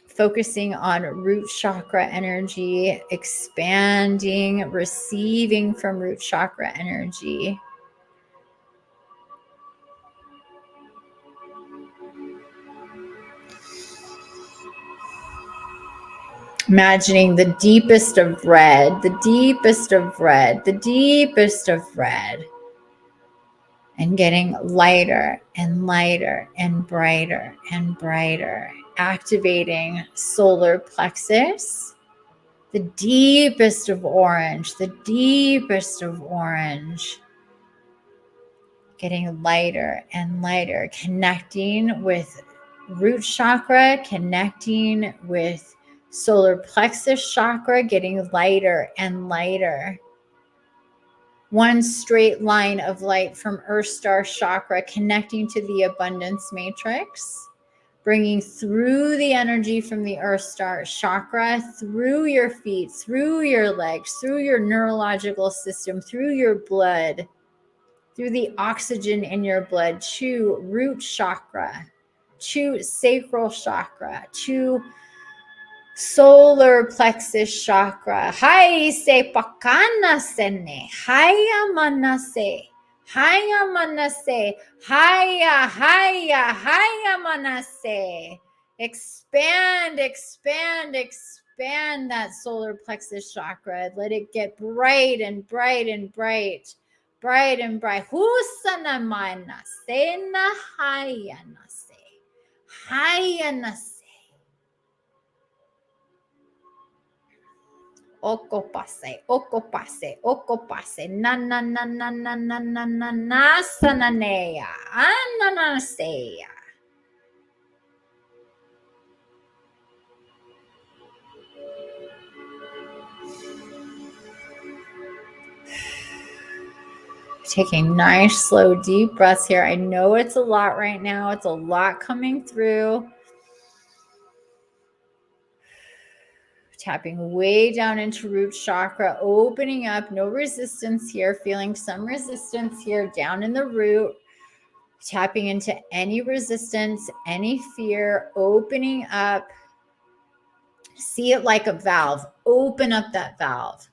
Speaker 1: Focusing on root chakra energy, expanding, receiving from root chakra energy. Imagining the deepest of red, the deepest of red, the deepest of red. And getting lighter and lighter and brighter and brighter. Activating solar plexus. The deepest of orange, the deepest of orange. Getting lighter and lighter, connecting with root chakra, connecting with solar plexus chakra, getting lighter and lighter. One straight line of light from Earth Star chakra connecting to the abundance matrix. Bringing through the energy from the Earth Star chakra, through your feet, through your legs, through your neurological system, through your blood, through the oxygen in your blood to root chakra, to sacral chakra, to solar plexus chakra. Hai se pakana sene, haya manase. Haya manase, haya, haya, haya manase. Expand, expand, expand that solar plexus chakra. Let it get bright and bright and bright, bright and bright. Husana manase na haya nase, haya nase. Okopase, okopase, okopase, na na na na na na na na na sananeya, ananaseya. Taking nice, slow, deep breaths here. I know it's a lot right now. It's a lot coming through. Tapping way down into root chakra, opening up, no resistance here, feeling some resistance here down in the root, tapping into any resistance, any fear, opening up. See it like a valve. Open up that valve.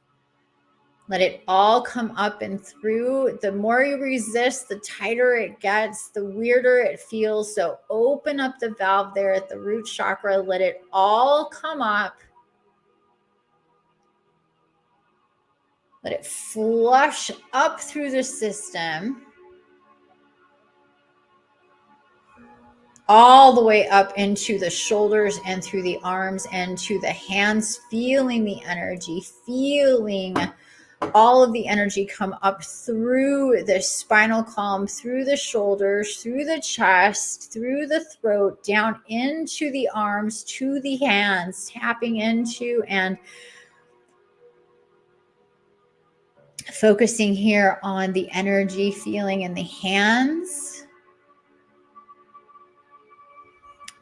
Speaker 1: Let it all come up and through. The more you resist, the tighter it gets, the weirder it feels. So open up the valve there at the root chakra. Let it all come up. Let it flush up through the system, all the way up into the shoulders and through the arms and to the hands, feeling the energy, feeling all of the energy come up through the spinal column, through the shoulders, through the chest, through the throat, down into the arms, to the hands, tapping into and focusing here on the energy feeling in the hands,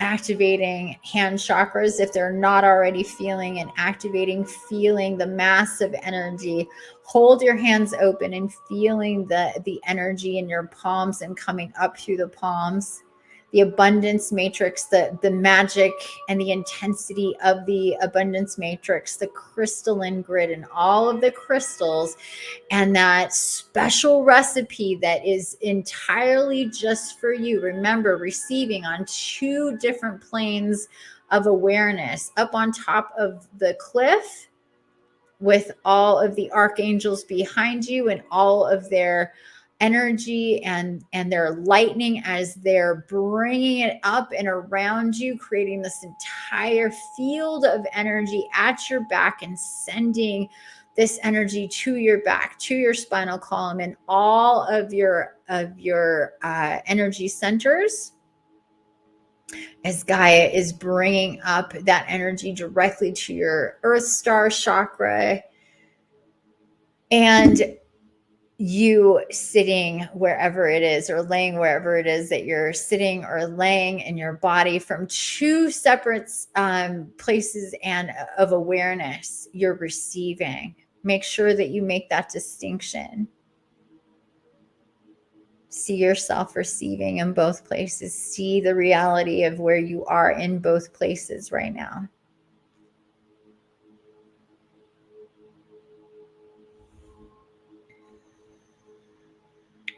Speaker 1: activating hand chakras if they're not already feeling, and activating, feeling the massive energy. Hold your hands open and feeling the energy in your palms and coming up through the palms. the abundance matrix, the magic and the intensity of the abundance matrix, the crystalline grid and all of the crystals, and that special recipe that is entirely just for you. Remember, receiving on 2 different planes of awareness, up on top of the cliff with all of the archangels behind you and all of their energy and their lightning as they're bringing it up and around you, creating this entire field of energy at your back and sending this energy to your back, to your spinal column, and all of your energy centers, as Gaia is bringing up that energy directly to your Earth Star chakra. And you sitting wherever it is, or laying wherever it is that you're sitting or laying in your body, from 2 separate places and of awareness you're receiving. Make sure that you make that distinction. See yourself receiving in both places. See the reality of where you are in both places right now.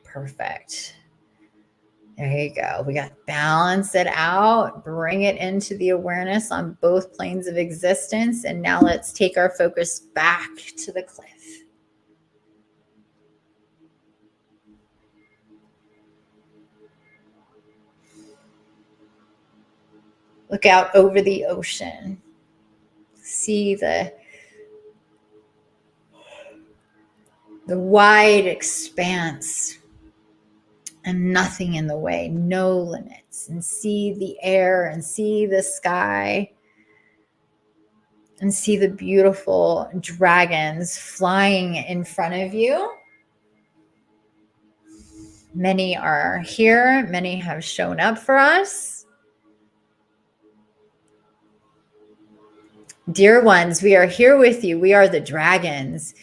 Speaker 1: Perfect. There you go. We got to balance it out, bring it into the awareness on both planes of existence. And now let's take our focus back to the cliff. Look out over the ocean. See the wide expanse and nothing in the way, no limits. And see the air and see the sky and see the beautiful dragons flying in front of you. Many are here. Many have shown up for us. Dear ones, we are here with you. We are the dragons.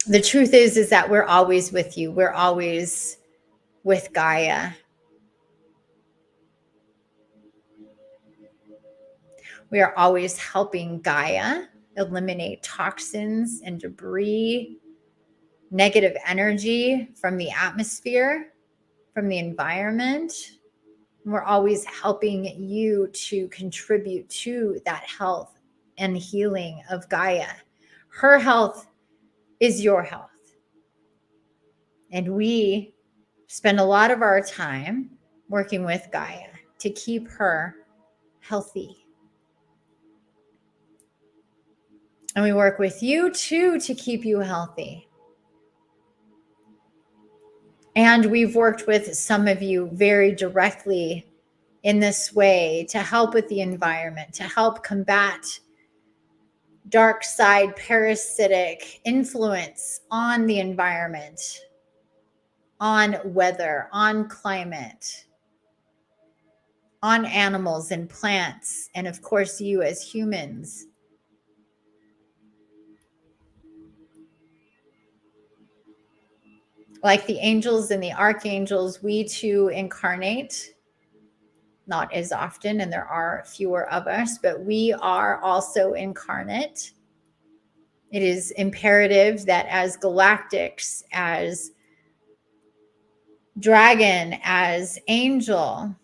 Speaker 1: The truth is that we're always with you. We're always with Gaia. We are always helping Gaia eliminate toxins and debris, negative energy from the atmosphere, from the environment. And we're always helping you to contribute to that health and healing of Gaia. Her health is your health. And we spend a lot of our time working with Gaia to keep her healthy. And we work with you too to keep you healthy. And we've worked with some of you very directly in this way to help with the environment, to help combat dark side parasitic influence on the environment, on weather, on climate, on animals and plants, and of course you as humans. Like the angels and the archangels, we too incarnate, not as often, and there are fewer of us, but we are also incarnate. It is imperative that as Galactics, as dragon, as angel,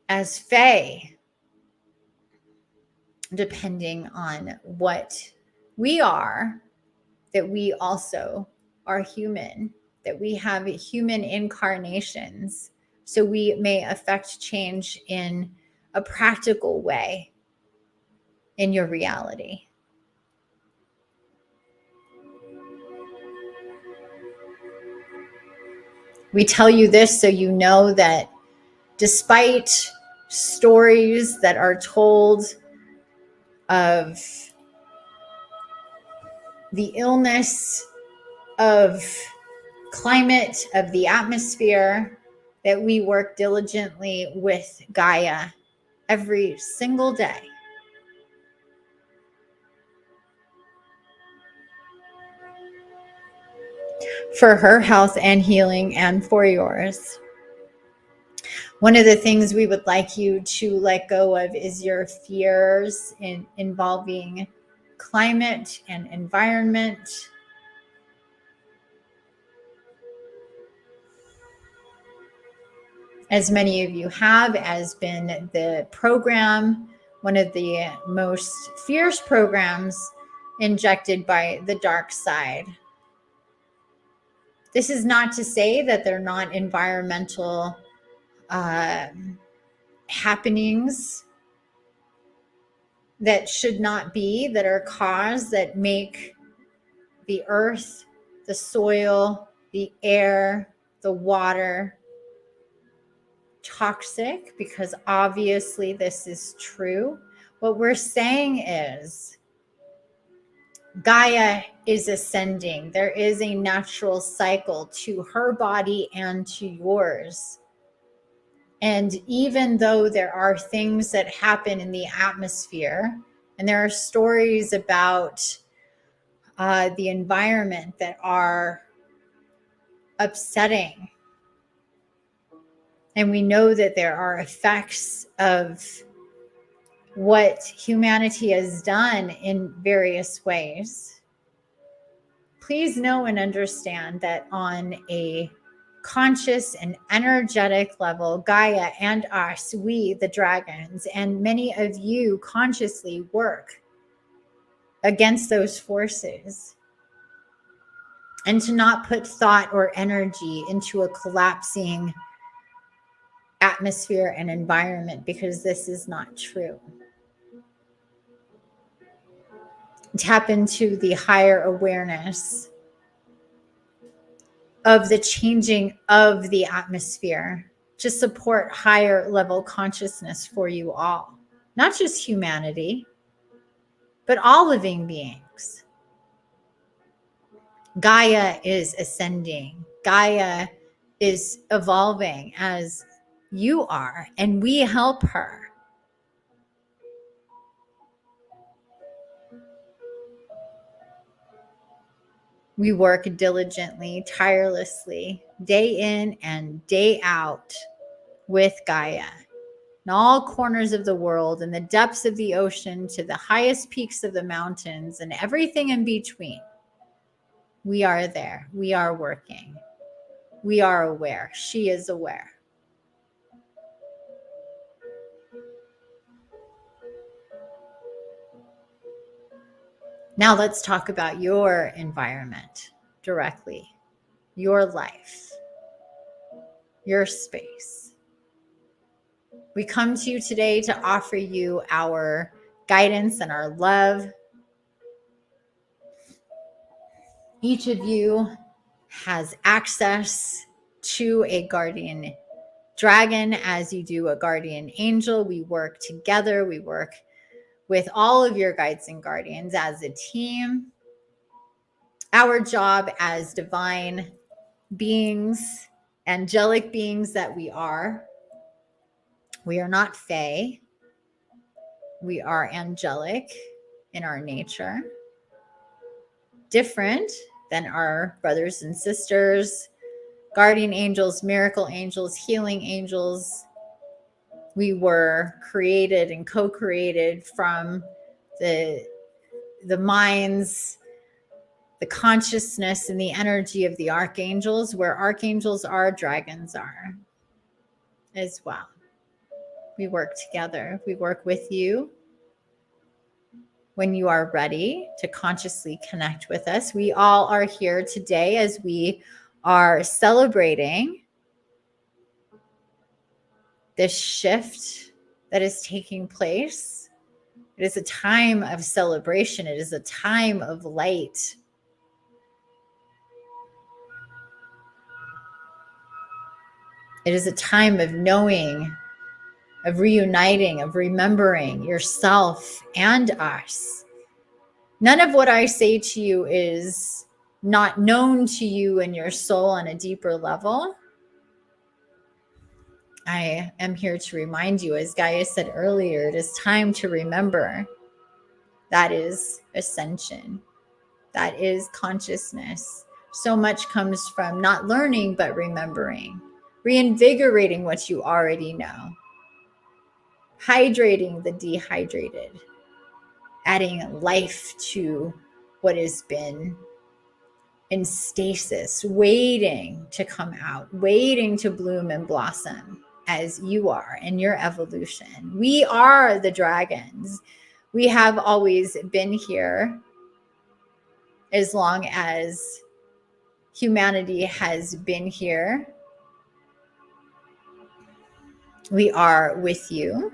Speaker 1: as fae, depending on what we are, that we also are human, that we have human incarnations, so we may affect change in a practical way in your reality. We tell you this so you know that despite stories that are told of the illness of climate, of the atmosphere, that we work diligently with Gaia every single day. for her health and healing and for yours. One of the things we would like you to let go of is your fears involving climate and environment. As many of you have, has been the program, one of the most fierce programs injected by the dark side. This is not to say that they're not environmental happenings that should not be, that are caused, that make the earth, the soil, the air, the water toxic, because obviously this is true. What we're saying is Gaia is ascending. There is a natural cycle to her body and to yours. And even though there are things that happen in the atmosphere, and there are stories about the environment that are upsetting, and we know that there are effects of what humanity has done in various ways, please know and understand that on a conscious and energetic level, Gaia and us, we, the dragons, and many of you consciously work against those forces, and to not put thought or energy into a collapsing atmosphere and environment, because this is not true. Tap into the higher awareness of the changing of the atmosphere to support higher level consciousness for you all, not just humanity, but all living beings. Gaia is ascending. Gaia is evolving as you are, and we help her. We work diligently, tirelessly, day in and day out with Gaia. In all corners of the world, in the depths of the ocean, to the highest peaks of the mountains, and everything in between. We are there. We are working. We are aware. She is aware. Now let's talk about your environment directly, your life, your space. We come to you today to offer you our guidance and our love. Each of you has access to a guardian dragon as you do a guardian angel. We work together. We work with all of your guides and guardians as a team. Our job as divine beings, angelic beings that we are not fae. We are angelic in our nature, different than our brothers and sisters, guardian angels, miracle angels, healing angels. We were created and co-created from the minds, the consciousness, and the energy of the archangels. Where archangels are, dragons are as well. We work together. We work with you when you are ready to consciously connect with us. We all are here today as we are celebrating this shift that is taking place. It is a time of celebration. It is a time of light. It is a time of knowing, of reuniting, of remembering yourself and us. None of what I say to you is not known to you and your soul on a deeper level. I am here to remind you, as Gaia said earlier, it is time to remember. That is ascension. That is consciousness. So much comes from not learning, but remembering, reinvigorating what you already know, hydrating the dehydrated, adding life to what has been in stasis, waiting to come out, waiting to bloom and blossom as you are in your evolution. We are the dragons. We have always been here as long as humanity has been here. We are with you.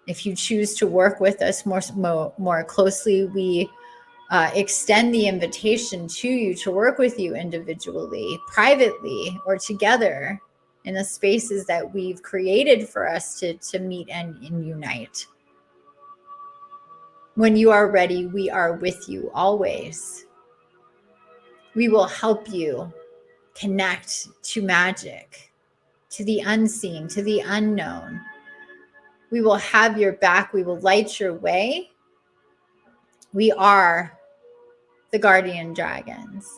Speaker 1: If you choose to work with us more closely, we extend the invitation to you to work with you individually, privately, or together in the spaces that we've created for us to meet and unite. When you are ready, we are with you always. We will help you connect to magic, to the unseen, to the unknown. We will have your back. We will light your way. We are the guardian dragons.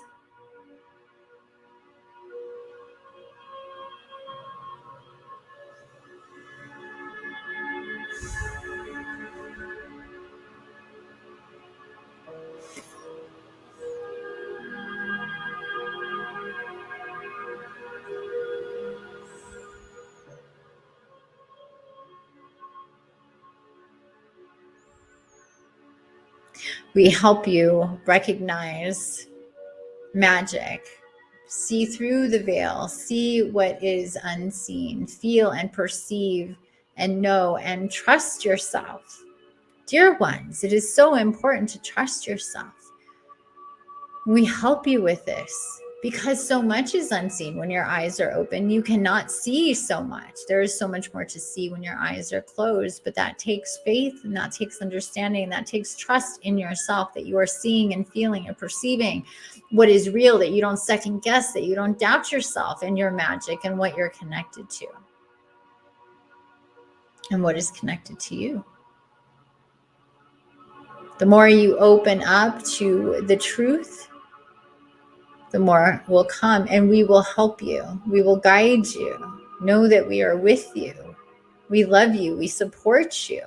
Speaker 1: We help you recognize magic, see through the veil, see what is unseen, feel and perceive and know and trust yourself. Dear ones, it is so important to trust yourself. We help you with this because so much is unseen when your eyes are open. You cannot see so much. There is so much more to see when your eyes are closed, but that takes faith and that takes understanding and that takes trust in yourself that you are seeing and feeling and perceiving what is real, that you don't second guess, that you don't doubt yourself and your magic and what you're connected to and what is connected to you. The more you open up to the truth, the more will come, and we will help you. We will guide you. Know that we are with you. We love you. We support you.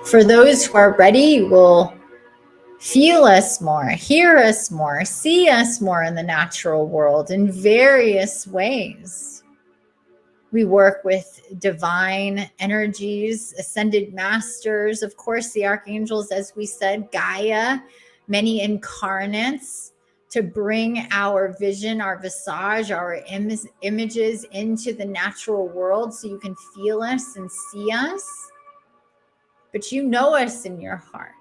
Speaker 1: For those who are ready, you will feel us more, hear us more, see us more in the natural world in various ways. We work with divine energies, ascended masters, of course, the archangels, as we said, Gaia, many incarnates to bring our vision, our visage, our images into the natural world so you can feel us and see us. But you know us in your heart.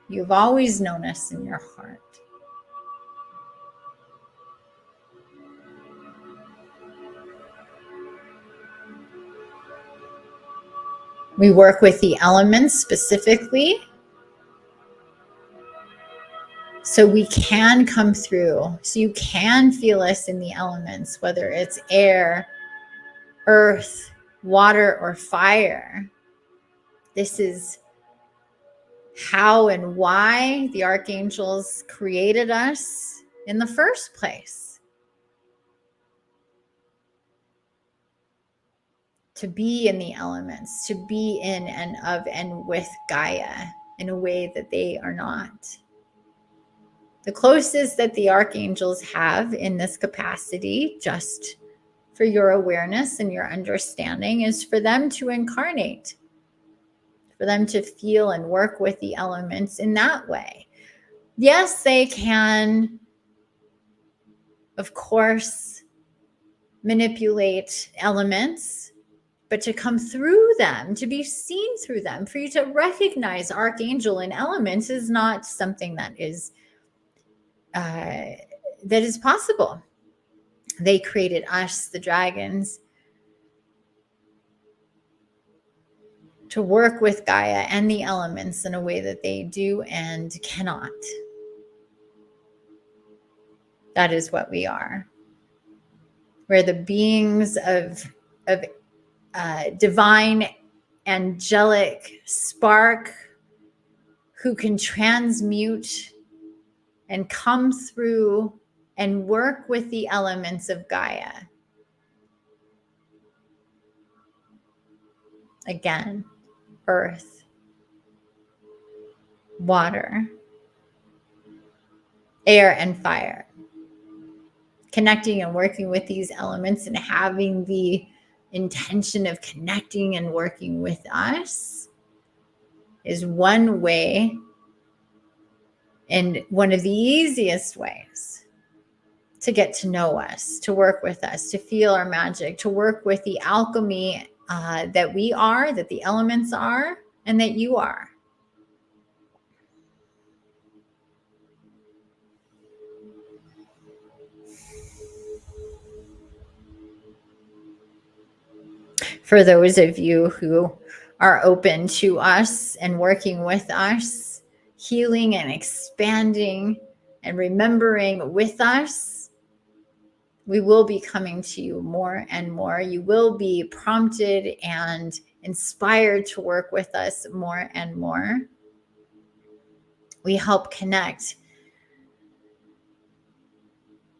Speaker 1: You've always known us in your heart. We work with the elements specifically so we can come through, so you can feel us in the elements, whether it's air, earth, water, or fire. This is how and why the archangels created us in the first place. To be in the elements, to be in and of and with Gaia in a way that they are not. The closest that the archangels have in this capacity, just for your awareness and your understanding, is for them to incarnate, for them to feel and work with the elements in that way. Yes, they can, of course, manipulate elements, but to come through them, to be seen through them, for you to recognize archangel and elements is not something that is possible. They created us, the dragons, to work with Gaia and the elements in a way that they do and cannot. That is what we are. where the beings of divine angelic spark who can transmute and come through and work with the elements of Gaia. Again, earth, water, air, and fire. Connecting and working with these elements and having the intention of connecting and working with us is one way, and one of the easiest ways to get to know us, to work with us, to feel our magic, to work with the alchemy that we are, that the elements are, and that you are. For those of you who are open to us and working with us, healing and expanding and remembering with us, we will be coming to you more and more. You will be prompted and inspired to work with us more and more. We help connect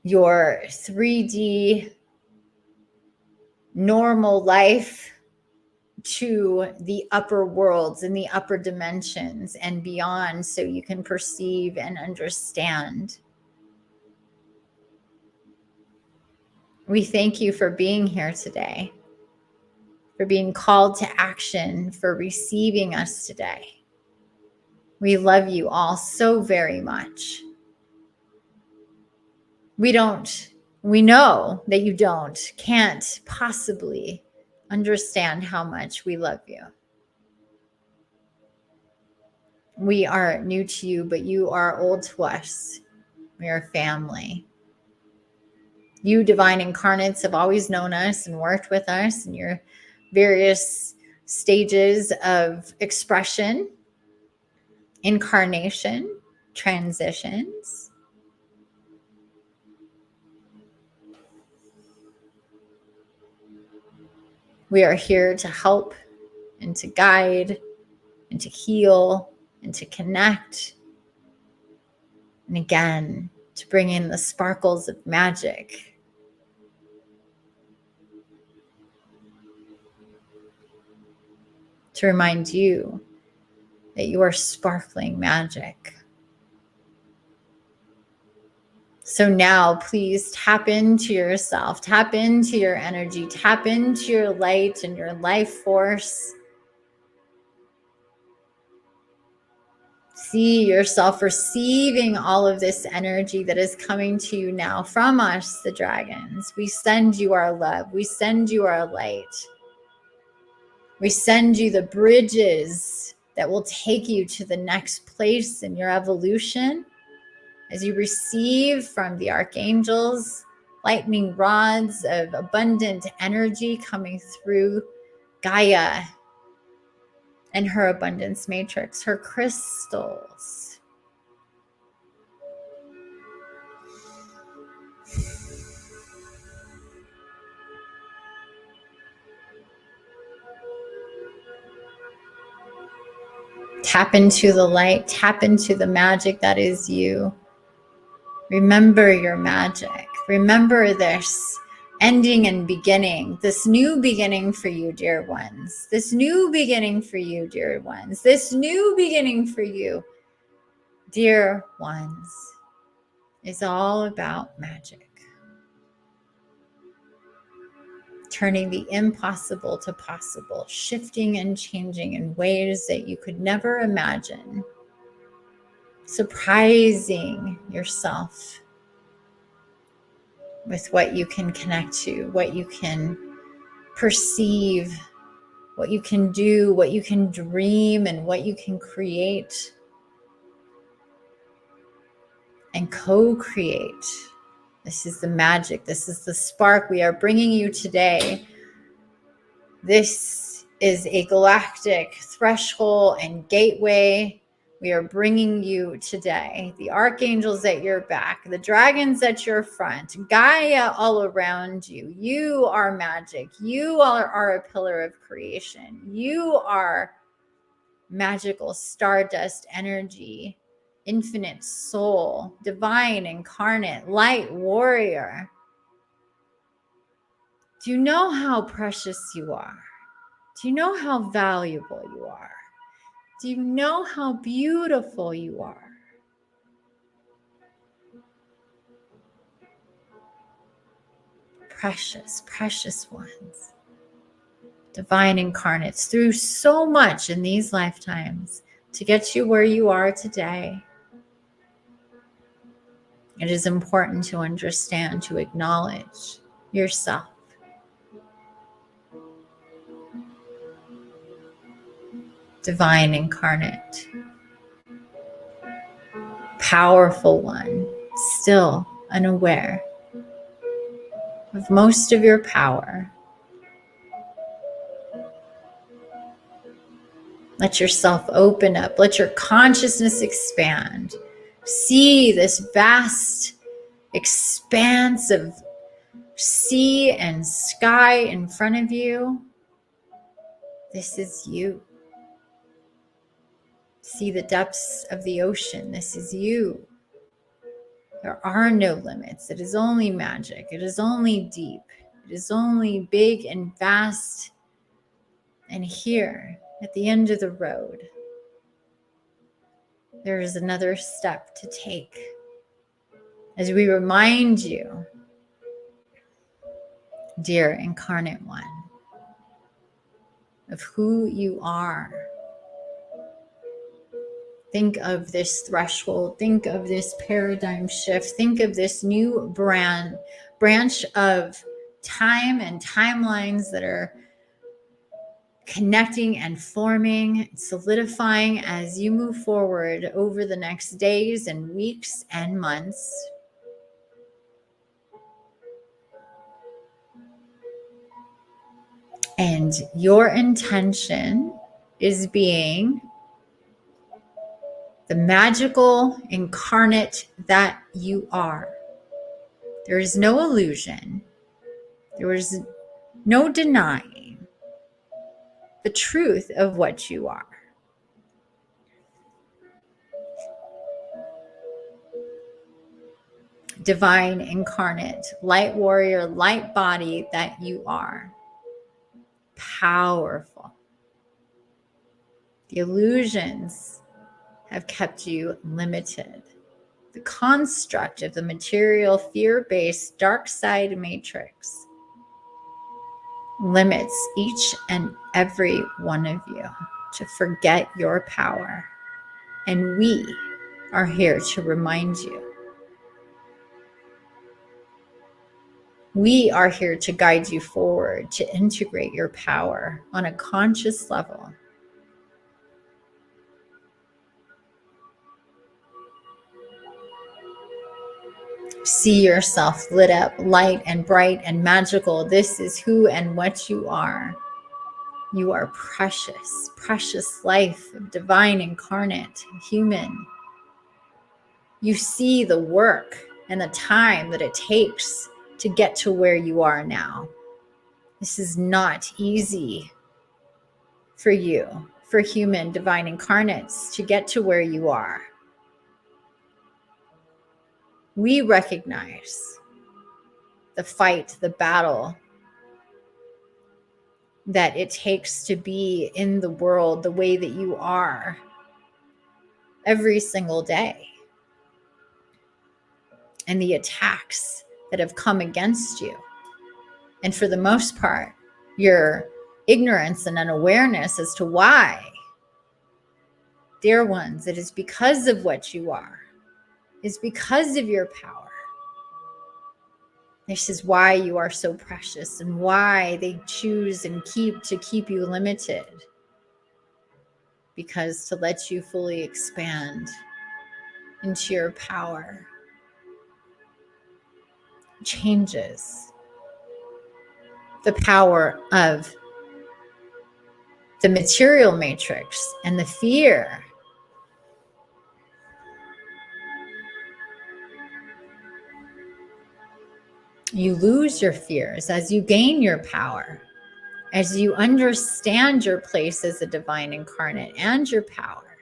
Speaker 1: your 3D normal life to the upper worlds and the upper dimensions and beyond, so you can perceive and understand. We thank you for being here today, for being called to action, for receiving us today. We love you all so very much. We know that you can't possibly understand how much we love you. We are new to you, but you are old to us. We are family. You divine incarnates have always known us and worked with us in your various stages of expression, incarnation, transitions. We are here to help and to guide and to heal and to connect. And again, to bring in the sparkles of magic. To remind you that you are sparkling magic. So now please tap into yourself, tap into your energy, tap into your light and your life force. See yourself receiving all of this energy that is coming to you now from us, the dragons. We send you our love. We send you our light. We send you the bridges that will take you to the next place in your evolution as you receive from the Archangels lightning rods of abundant energy coming through Gaia and her abundance matrix, her crystals. Tap into the light, tap into the magic that is you. Remember your magic. Remember this ending and beginning, this new beginning for you, dear ones. This new beginning for you, dear ones. This new beginning for you, dear ones, is all about magic. Turning the impossible to possible, shifting and changing in ways that you could never imagine. Surprising yourself with what you can connect to, what you can perceive, what you can do, what you can dream, and what you can create and co-create. This is the magic. This is the spark we are bringing you today. This is a galactic threshold and gateway. We are bringing you today the archangels at your back, the dragons at your front, Gaia all around you. You are magic. You are a pillar of creation. You are magical stardust energy, infinite soul, divine incarnate, light warrior. Do you know how precious you are? Do you know how valuable you are? Do you know how beautiful you are? Precious, precious ones. Divine incarnates through so much in these lifetimes to get you where you are today. It is important to understand, to acknowledge yourself. Divine incarnate. Powerful one, still unaware of most of your power. Let yourself open up. Let your consciousness expand. See this vast expanse of sea and sky in front of you. This is you. See the depths of the ocean. This is you. There are no limits. It is only magic. It is only deep. It is only big and vast. And here, at the end of the road, there is another step to take as we remind you, dear incarnate one, of who you are. Think of this threshold. Think of this paradigm shift. Think of this new branch of time and timelines that are connecting and forming, solidifying as you move forward over the next days and weeks and months. And your intention is being the magical incarnate that you are. There is no illusion. There is no denying the truth of what you are. Divine incarnate, light warrior, light body that you are. Powerful. The illusions have kept you limited. The construct of the material, fear-based, dark side matrix limits each and every one of you to forget your power. And we are here to remind you. We are here to guide you forward, to integrate your power on a conscious level. See yourself lit up, light and bright and magical. This is who and what you are. You are precious, precious life, divine incarnate, human. You see the work and the time that it takes to get to where you are now. This is not easy for you, for human divine incarnates, to get to where you are. We recognize the fight, the battle that it takes to be in the world the way that you are every single day. And the attacks that have come against you. And for the most part, your ignorance and unawareness as to why. Dear ones, it is because of what you are. It's because of your power. This is why you are so precious and why they choose and keep you limited. Because to let you fully expand into your power changes the power of the material matrix and the fear You lose your fears as you gain your power, as you understand your place as a divine incarnate and your power.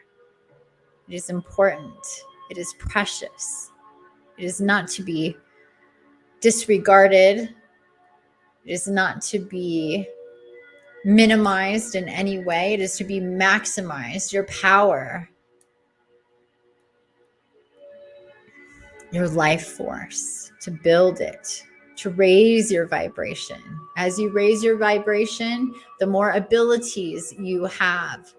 Speaker 1: It is important. It is precious. It is not to be disregarded. It is not to be minimized in any way. It is to be maximized. Your power, your life force, to build it, to raise your vibration. As you raise your vibration, the more abilities you have,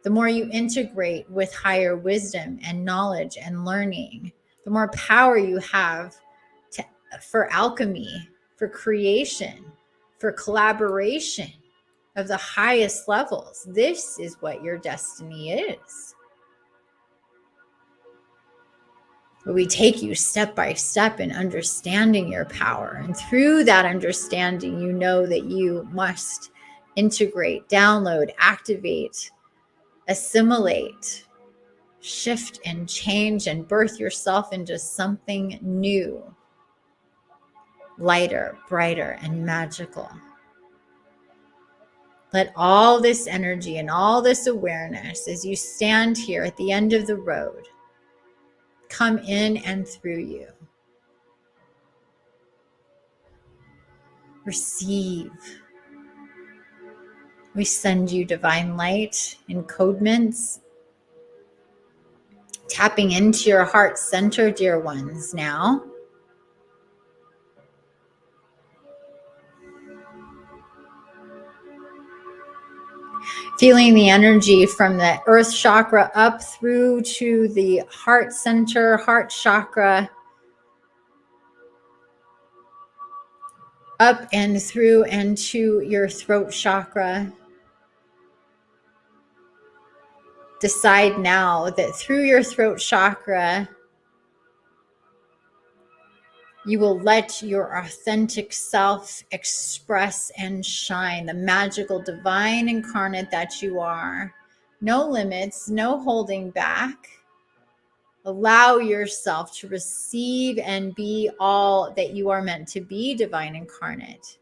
Speaker 1: the more you integrate with higher wisdom and knowledge and learning, the more power you have for alchemy, for creation, for collaboration of the highest levels. This is what your destiny is. But we take you step by step in understanding your power. And through that understanding, you know that you must integrate, download, activate, assimilate, shift and change and birth yourself into something new, lighter, brighter, and magical. Let all this energy and all this awareness, as you stand here at the end of the road, come in and through you. Receive. We send you divine light encodements, tapping into your heart center, dear ones, now. Feeling the energy from the earth chakra up through to the heart center, heart chakra, up and through and to your throat chakra. Decide now that through your throat chakra, you will let your authentic self express and shine, the magical divine incarnate that you are. No limits, no holding back. Allow yourself to receive and be all that you are meant to be, divine incarnate.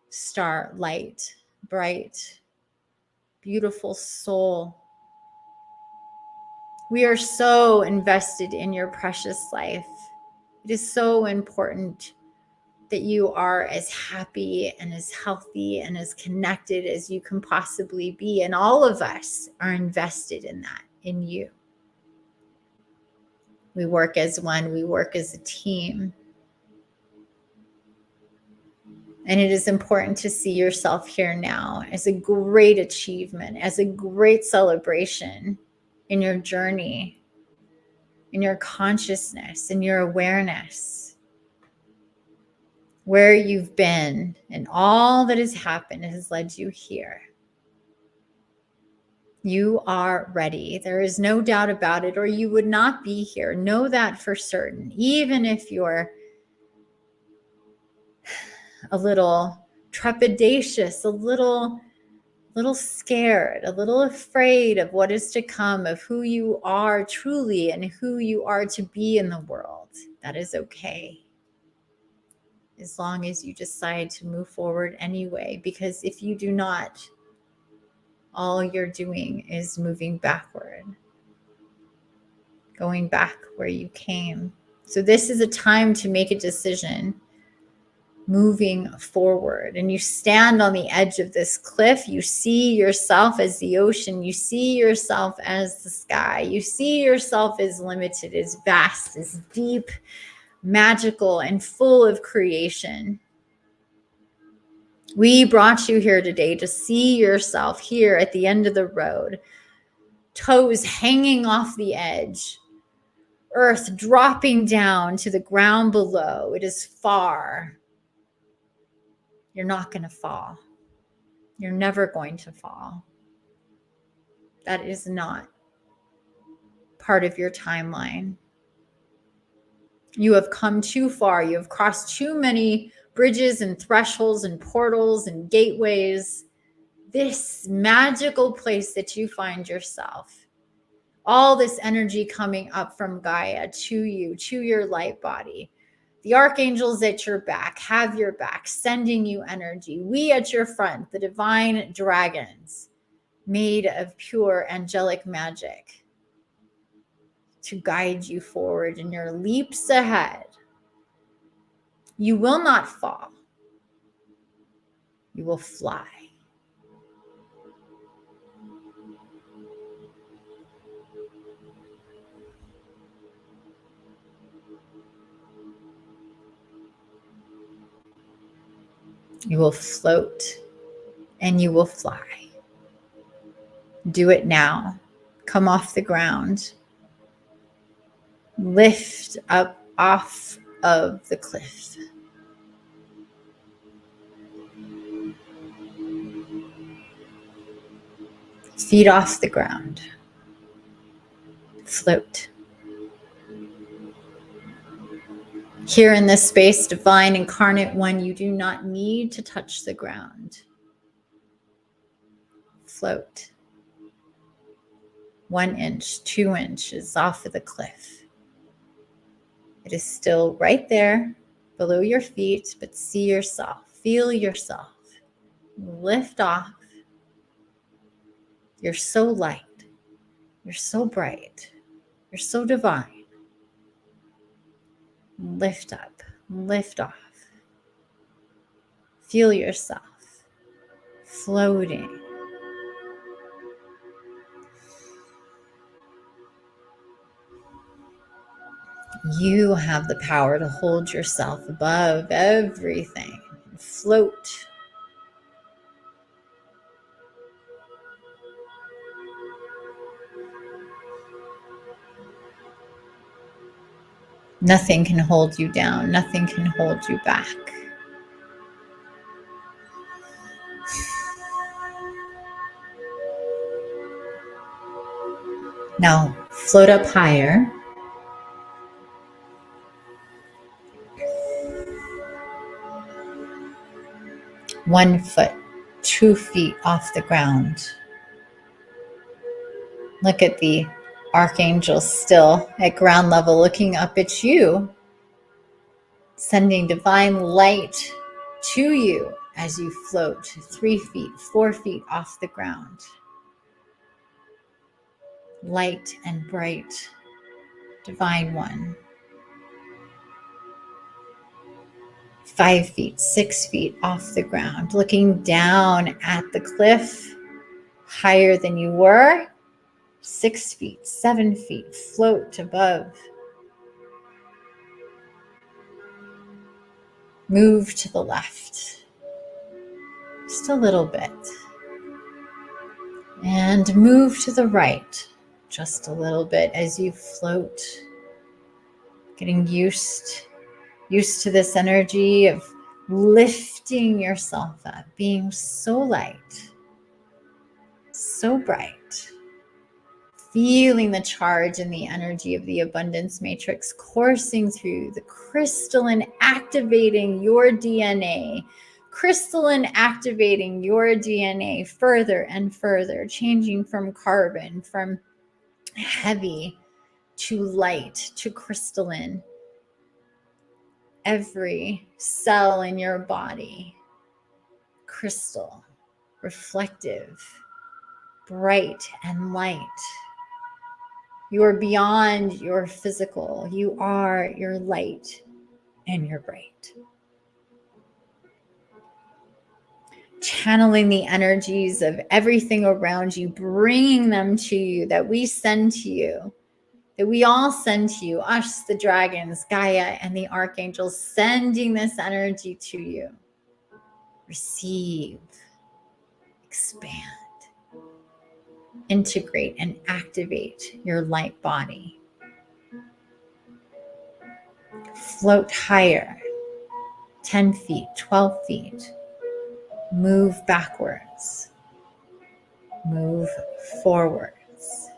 Speaker 1: Star, light, bright, beautiful soul. We are so invested in your precious life. It is so important that you are as happy and as healthy and as connected as you can possibly be. And all of us are invested in that, in you. We work as one, we work as a team. And it is important to see yourself here now as a great achievement, as a great celebration in your journey, in your consciousness, in your awareness, where you've been and all that has happened has led you here. You are ready. There is no doubt about it, or you would not be here. Know that for certain. Even if you're a little trepidatious, a little scared, a little afraid of what is to come, of who you are truly and who you are to be in the world. That is okay. As long as you decide to move forward anyway, because if you do not, all you're doing is moving backward, going back where you came. So this is a time to make a decision, moving forward. And you stand on the edge of this cliff. You see yourself as the ocean. You see yourself as the sky. You see yourself as limited, as vast, as deep, magical, and full of creation. We brought you here today to see yourself here at the end of the road, toes hanging off the edge, earth dropping down to the ground below. It is far. You're not going to fall. You're never going to fall. That is not part of your timeline. You have come too far. You have crossed too many bridges and thresholds and portals and gateways. This magical place that you find yourself, all this energy coming up from Gaia to you, to your light body, The archangels at your back have your back, sending you energy. We at your front, the divine dragons made of pure angelic magic to guide you forward in your leaps ahead. You will not fall. You will fly. You will float and you will fly. Do it now. Come off the ground. Lift up off of the cliff. Feet off the ground. Float. Here in this space, Divine Incarnate One, you do not need to touch the ground. Float. 1 inch, 2 inches off of the cliff. It is still right there below your feet, but see yourself, feel yourself. Lift off. You're so light. You're so bright. You're so divine. Lift up, lift off. Feel yourself floating. You have the power to hold yourself above everything and float. Nothing can hold you down. Nothing can hold you back. Now, float up higher. One foot, 2 feet off the ground. Look at the archangels still at ground level looking up at you, sending divine light to you as you float 3 feet, 4 feet off the ground. Light and bright, divine one. 5 feet, 6 feet off the ground, looking down at the cliff, higher than you were. 6 feet, 7 feet, float above. Move to the left, just a little bit. And move to the right, just a little bit as you float, getting used to this energy of lifting yourself up, being so light, so bright. Feeling the charge and the energy of the abundance matrix coursing through the crystalline, activating your DNA, crystalline activating your DNA further and further, changing from carbon, from heavy to light to crystalline. Every cell in your body, crystal, reflective, bright and light. You are beyond your physical. You are your light and your bright. Channeling the energies of everything around you, bringing them to you, that we send to you, that we all send to you, us, the dragons, Gaia, and the archangels, sending this energy to you. Receive, expand, integrate, and activate your light body. Float higher, 10 feet, 12 feet. Move backwards. Move forwards.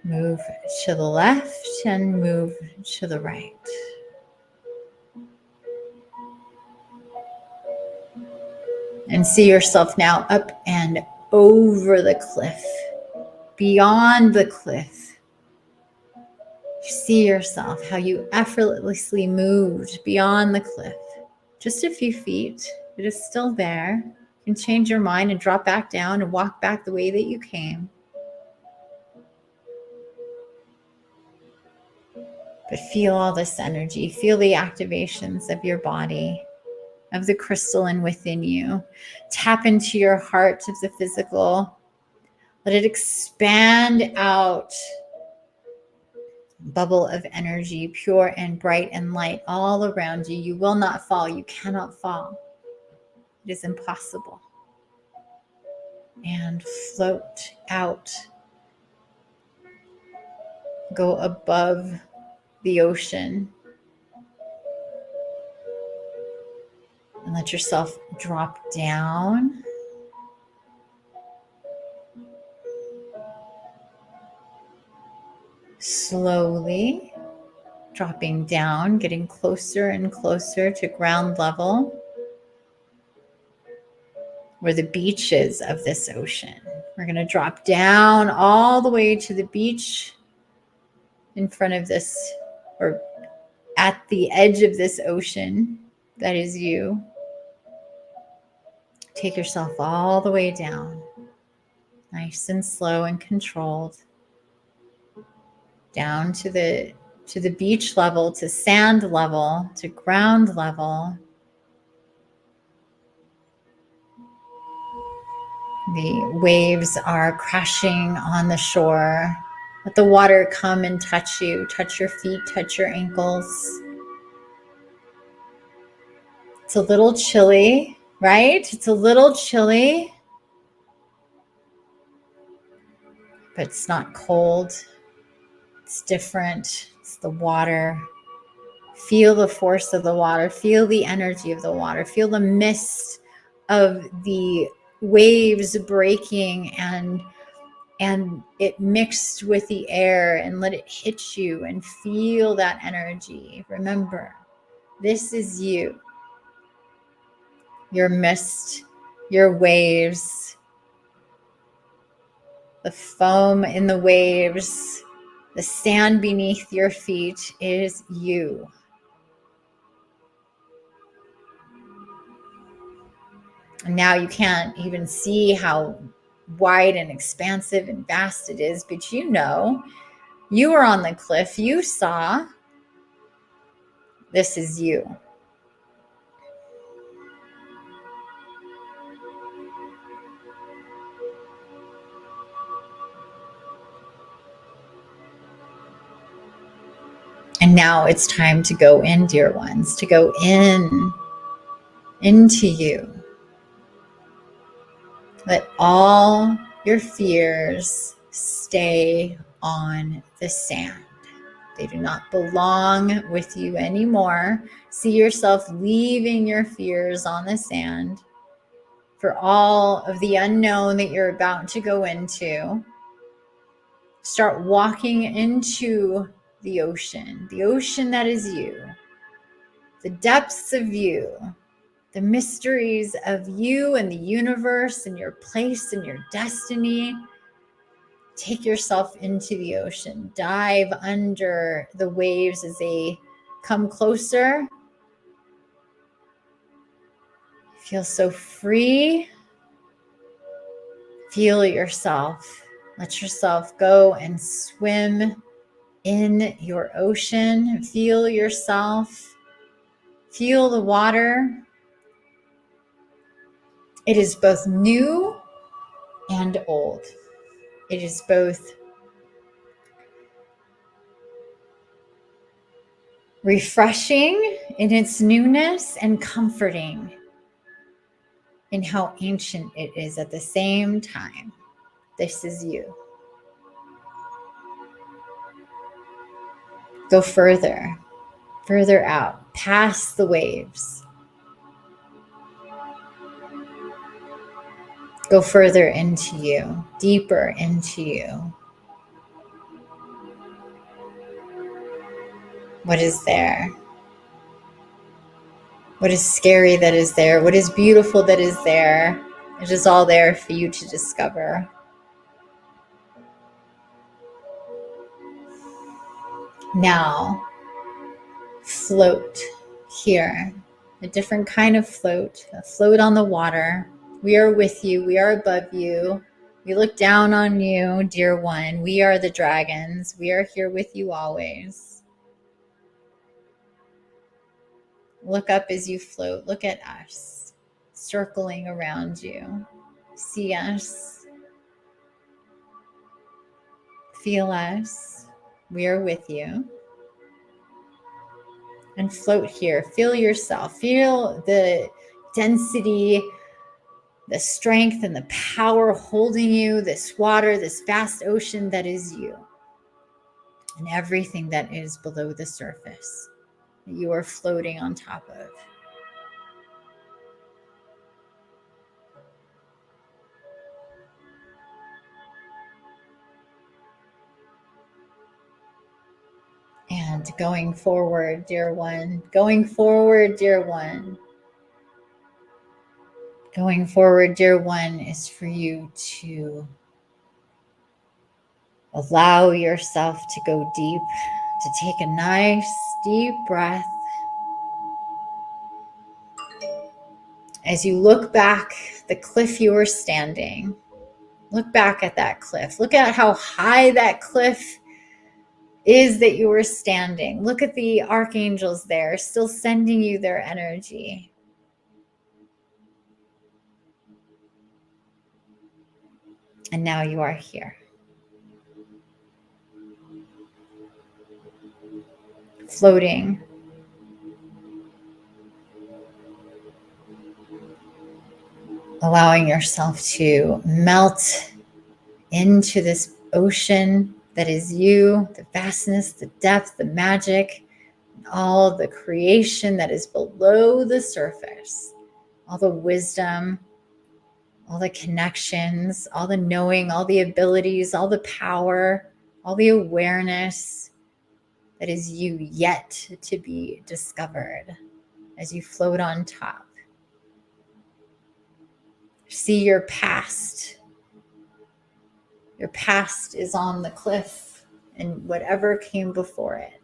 Speaker 1: Move to the left and move to the right. And see yourself now up and over the cliff, beyond the cliff, You see yourself, how you effortlessly moved beyond the cliff. Just a few feet. It is still there. You can change your mind and drop back down and walk back the way that you came. But feel all this energy. Feel the activations of your body, of the crystalline within you. Tap into your heart of the physical. Let it expand out. Bubble of energy, pure and bright and light all around you. You will not fall. You cannot fall. It is impossible. And float out. Go above the ocean. And let yourself drop down. Slowly dropping down, getting closer and closer to ground level, where the beach is of this ocean. We're going to drop down all the way to the beach in front of this, or at the edge of this ocean. That is you. Take yourself all the way down, nice and slow and controlled, down to the beach level, to sand level, to ground level. The waves are crashing on the shore. Let the water come and touch you, touch your feet, touch your ankles. It's a little chilly, right? It's a little chilly, but it's not cold. It's different. It's the water. Feel the force of the water. Feel the energy of the water. Feel the mist of the waves breaking and it mixed with the air, and let it hit you and feel that energy. Remember, this is you. Your mist, your waves, the foam in the waves, the sand beneath your feet is you. And now you can't even see how wide and expansive and vast it is, but you know, you were on the cliff, you saw, this is you. And now it's time to go in, dear ones, to go into you. Let all your fears stay on the sand. They do not belong with you anymore. See yourself leaving your fears on the sand for all of the unknown that you're about to go into. Start walking into the ocean that is you, the depths of you, the mysteries of you and the universe and your place and your destiny. Take yourself into the ocean. Dive under the waves as they come closer. Feel so free. Feel yourself. Let yourself go and swim in your ocean. Feel yourself. Feel the water. It is both new and old. It is both refreshing in its newness and comforting in how ancient it is at the same time. This is you. Go further out, past the waves. Go further into you, deeper into you. What is there? What is scary that is there? What is beautiful that is there? It is all there for you to discover. Now, float here, a different kind of float, a float on the water. We are with you. We are above you. We look down on you, dear one. We are the dragons. We are here with you always. Look up as you float. Look at us circling around you. See us. Feel us. We are with you. And float here. Feel yourself. Feel the density, the strength, and the power holding you, this water, this vast ocean that is you, and everything that is below the surface that you are floating on top of. And going forward, dear one, going forward, dear one. Going forward, dear one, is for you to allow yourself to go deep, to take a nice deep breath. As you look back the cliff you were standing, look back at that cliff. Look at how high that cliff is that you were standing. Look at the archangels there, still sending you their energy. And now you are here. Floating. Allowing yourself to melt into this ocean that is you, the vastness, the depth, the magic, all the creation that is below the surface, all the wisdom, all the connections, all the knowing, all the abilities, all the power, all the awareness that is you yet to be discovered as you float on top. See your past. Your past is on the cliff and whatever came before it.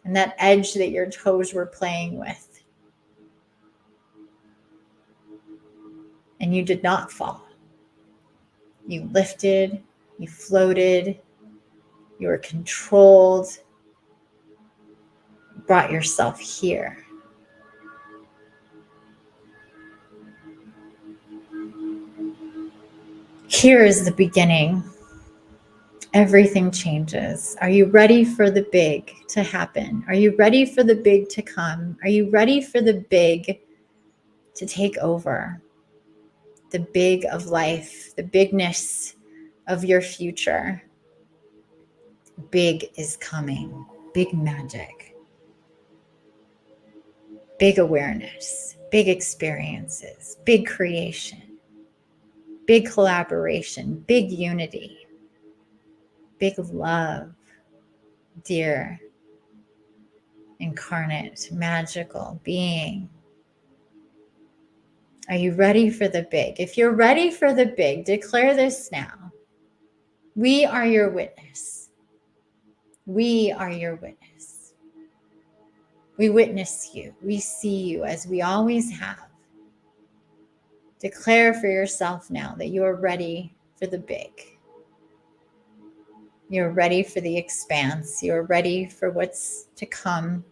Speaker 1: And that edge that your toes were playing with. And you did not fall. You lifted, you floated, you were controlled, you brought yourself here. Here is the beginning. Everything changes. Are you ready for the big to happen? Are you ready for the big to come? Are you ready for the big to take over? The big of life, the bigness of your future. Big is coming. Big magic. Big awareness. Big experiences. Big creation. Big collaboration. Big unity. Big love, dear, incarnate, magical being. Are you ready for the big? If you're ready for the big, declare this now. We are your witness. We are your witness. We witness you. We see you as we always have. Declare for yourself now that you are ready for the big. You're ready for the expanse. You're ready for what's to come.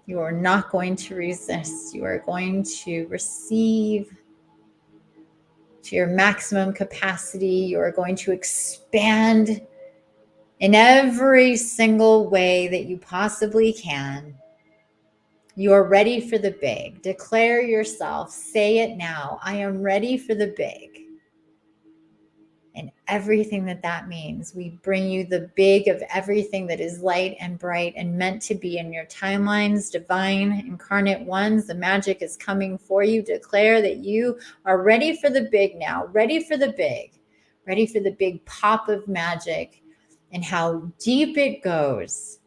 Speaker 1: You are not going to resist. You are going to receive to your maximum capacity. You are going to expand in every single way that you possibly can. You are ready for the big. Declare yourself. Say it now. I am ready for the big. And everything that means. We bring you the big of everything that is light and bright and meant to be in your timelines, divine, incarnate ones. The magic is coming for you. Declare that you are ready for the big now, ready for the big pop of magic and how deep it goes.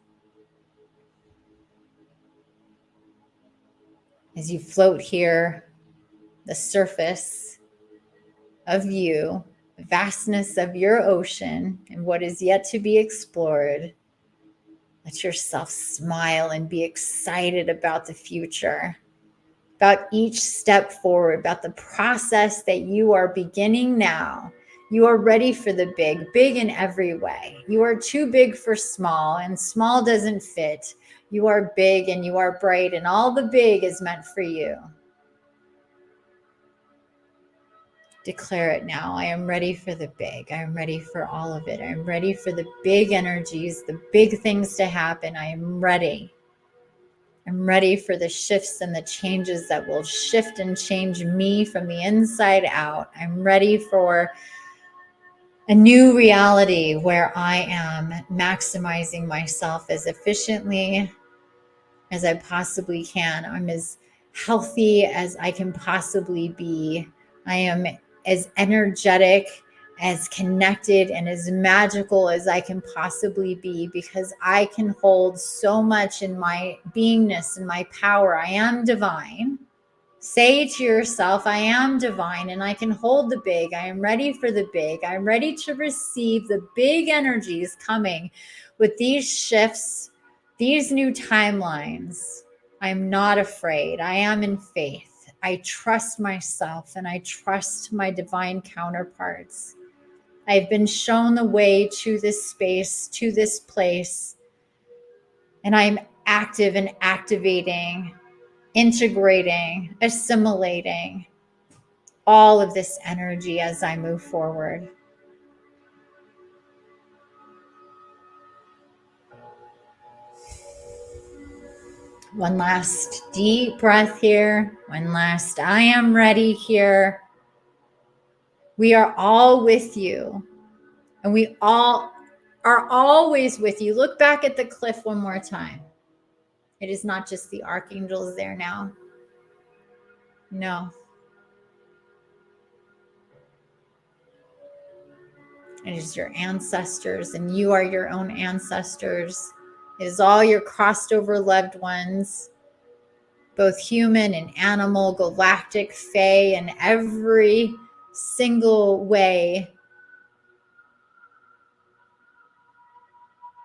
Speaker 1: As you float here, the surface of you, the vastness of your ocean and what is yet to be explored, Let yourself smile and be excited about the future, about each step forward, about the process that you are beginning now. You are ready for the big, big in every way. You are too big for small, and small doesn't fit. You are big and you are bright, and all the big is meant for you. Declare it now. I am ready for the big. I am ready for all of it. I am ready for the big energies, the big things to happen. I am ready. I'm ready for the shifts and the changes that will shift and change me from the inside out. I'm ready for a new reality where I am maximizing myself as efficiently as I possibly can. I'm as healthy as I can possibly be. I am as energetic, as connected, and as magical as I can possibly be, because I can hold so much in my beingness and my power. I am divine. Say to yourself, I am divine and I can hold the big. I am ready for the big. I'm ready to receive the big energies coming with these shifts, these new timelines. I'm not afraid. I am in faith. I trust myself and I trust my divine counterparts. I've been shown the way to this space, to this place, and I'm active and activating, integrating, assimilating all of this energy as I move forward. One last deep breath here. One last I am ready here. We are all with you, and we all are always with you. Look back at the cliff one more time. It is not just the archangels there now. No. It is your ancestors, and you are your own ancestors. It is all your crossed over loved ones, both human and animal, galactic, fae, in every single way,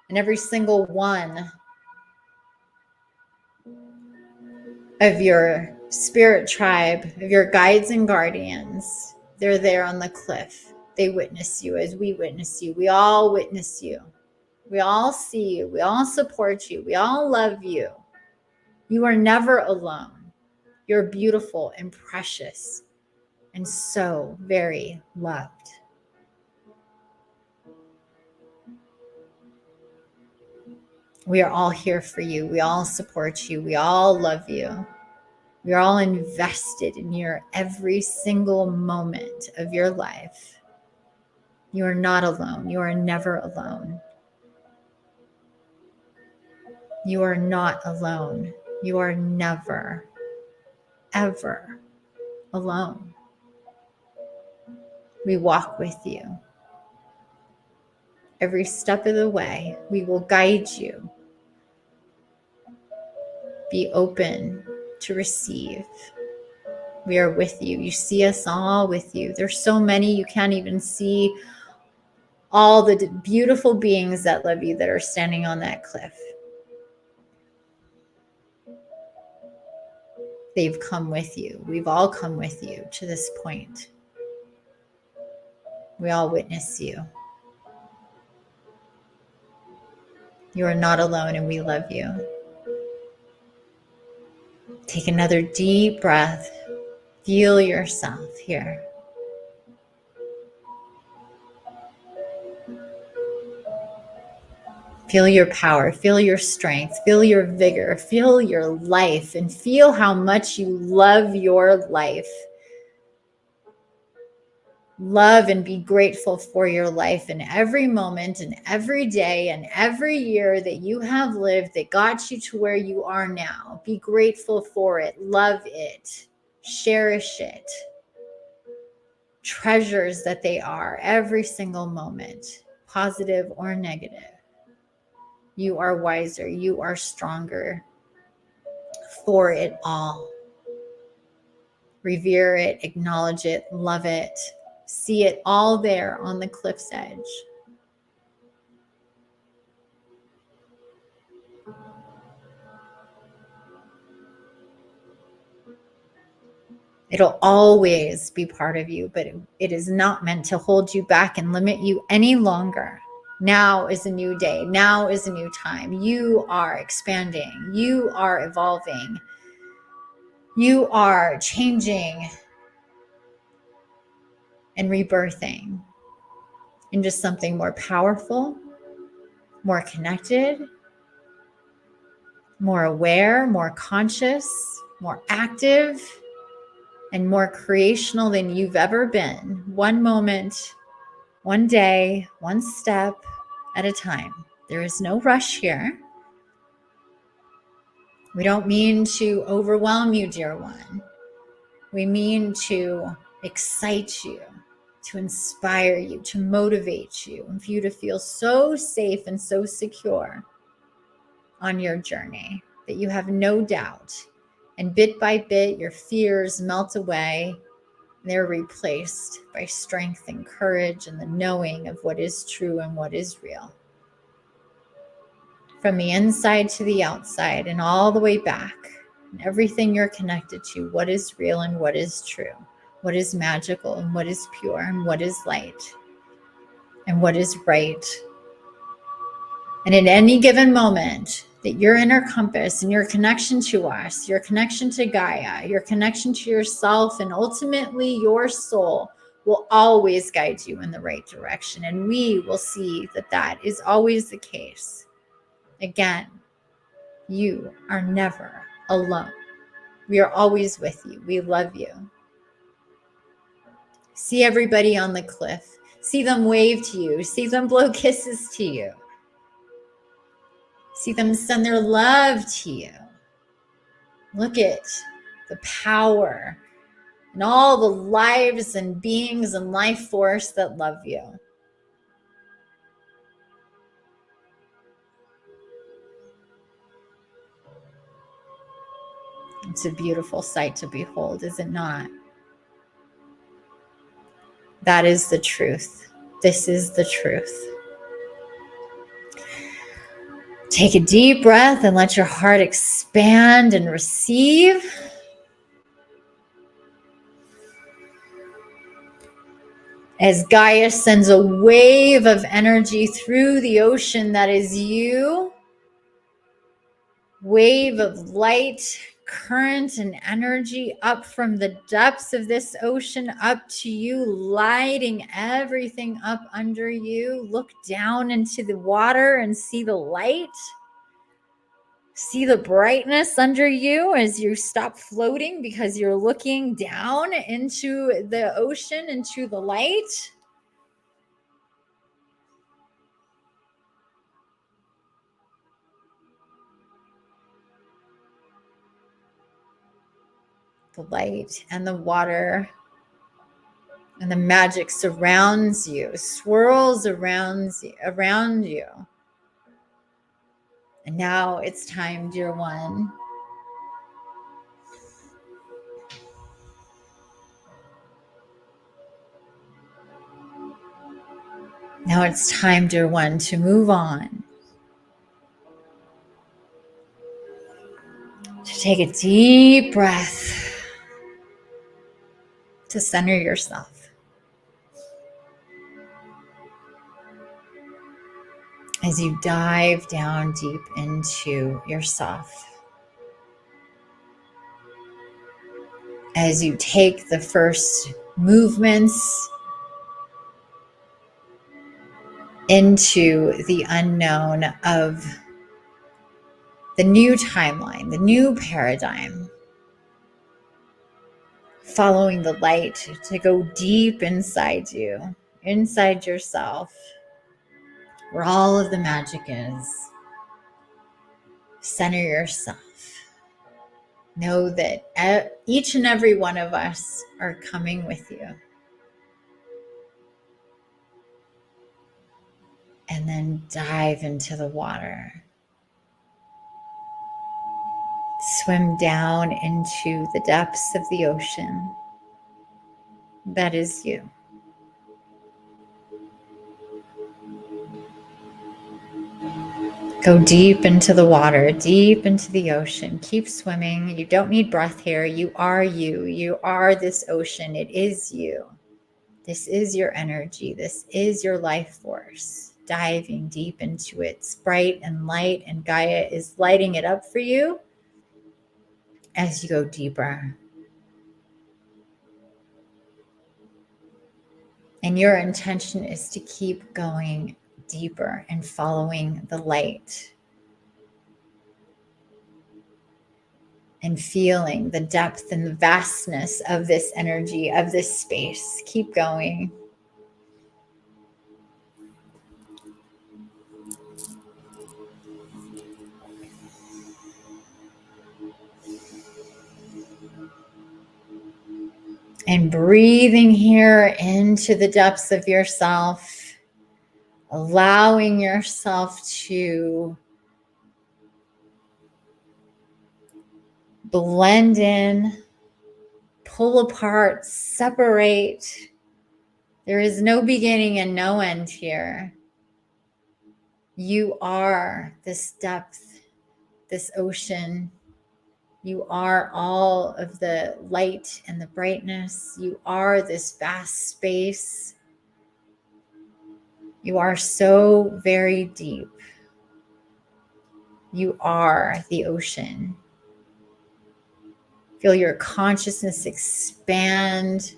Speaker 1: and every single one of your spirit tribe, of your guides and guardians. They're there on the cliff. They witness you as we witness you. We all witness you. We all see you. We all support you. We all love you. You are never alone. You're beautiful and precious and so very loved. We are all here for you. We all support you. We all love you. We are all invested in your every single moment of your life. You are not alone. You are never alone. You are not alone. You are never, ever alone. We walk with you. Every step of the way, we will guide you. Be open to receive. We are with you. You see us all with you. There's so many you can't even see all the beautiful beings that love you that are standing on that cliff. They've come with you. We've all come with you to this point. We all witness you. You are not alone, and we love you. Take another deep breath. Feel yourself here. Feel your power, feel your strength, feel your vigor, feel your life, and feel how much you love your life. Love and be grateful for your life in every moment and every day and every year that you have lived that got you to where you are now. Be grateful for it. Love it. Cherish it. Treasures that they are every single moment, positive or negative. You are wiser. You are stronger for it all. Revere it, acknowledge it, love it. See it all there on the cliff's edge. It'll always be part of you, but it is not meant to hold you back and limit you any longer. Now is a new day. Now is a new time. You are expanding. You are evolving. You are changing and rebirthing into something more powerful, more connected, more aware, more conscious, more active, and more creational than you've ever been. One moment, one day, one step at a time. There is no rush here. We don't mean to overwhelm you, dear one. We mean to excite you, to inspire you, to motivate you, and for you to feel so safe and so secure on your journey that you have no doubt. And bit by bit, your fears melt away. They're replaced by strength and courage and the knowing of what is true and what is real. From the inside to the outside and all the way back, and everything you're connected to, what is real and what is true, what is magical and what is pure and what is light and what is right. And at any given moment, that your inner compass and your connection to us, your connection to Gaia, your connection to yourself, and ultimately your soul will always guide you in the right direction. And we will see that that is always the case. Again, you are never alone. We are always with you. We love you. See everybody on the cliff. See them wave to you. See them blow kisses to you. See them send their love to you. Look at the power and all the lives and beings and life force that love you. It's a beautiful sight to behold, is it not? That is the truth. This is the truth. Take a deep breath and let your heart expand and receive. As Gaia sends a wave of energy through the ocean that is you, wave of light, current, and energy up from the depths of this ocean up to you, lighting everything up under you. Look down into the water and see the light. See the brightness under you as you stop floating because you're looking down into the ocean, into the light. The light and the water and the magic surrounds you, swirls around you. And now it's time, dear one. Now it's time, dear one, to move on. To take a deep breath. To center yourself. As you dive down deep into yourself. As you take the first movements into the unknown of the new timeline, the new paradigm, following the light to go deep inside you, inside yourself, where all of the magic is. Center yourself. Know that each and every one of us are coming with you. And then dive into the water. Swim down into the depths of the ocean. That is you. Go deep into the water, deep into the ocean. Keep swimming. You don't need breath here. You are you. You are this ocean. It is you. This is your energy. This is your life force. Diving deep into it. It's bright and light, and Gaia is lighting it up for you as you go deeper. And your intention is to keep going deeper and following the light and feeling the depth and the vastness of this energy, of this space. Keep going. And breathing here into the depths of yourself, allowing yourself to blend in, pull apart, separate. There is no beginning and no end here. You are this depth, this ocean. You are all of the light and the brightness. You are this vast space. You are so very deep. You are the ocean. Feel your consciousness expand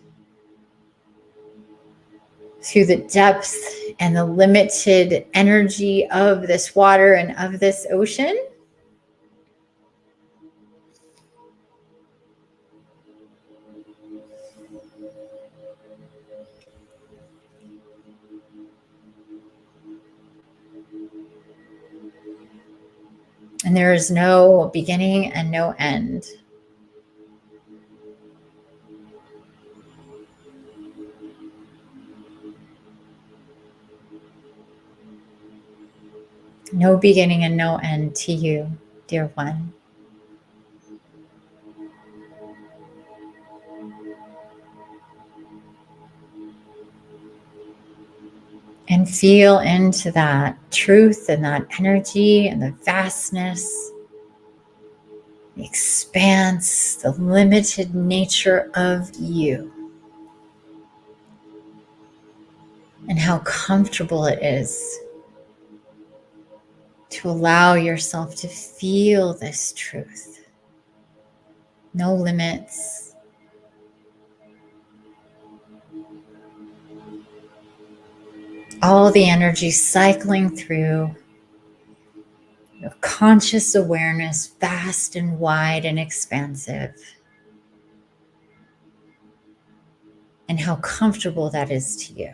Speaker 1: through the depth and the limited energy of this water and of this ocean. And there is no beginning and no end. No beginning and no end to you, dear one. And feel into that truth and that energy and the vastness, the expanse, the limited nature of you. And how comfortable it is to allow yourself to feel this truth. No limits. All the energy cycling through your conscious awareness, vast and wide and expansive. And how comfortable that is to you.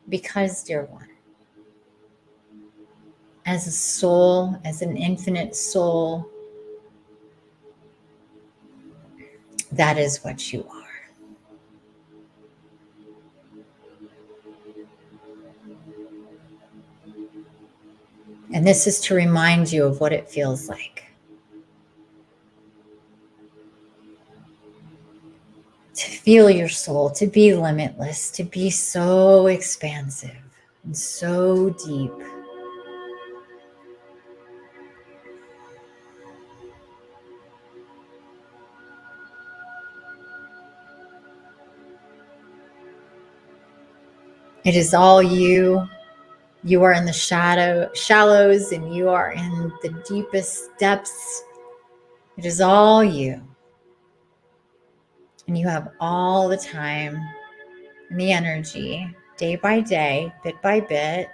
Speaker 1: Because, dear one, as a soul, as an infinite soul, that is what you are. And this is to remind you of what it feels like. To feel your soul, to be limitless, to be so expansive and so deep. It is all you. You are in the shallows, and you are in the deepest depths. It is all you. And you have all the time and the energy, day by day, bit by bit,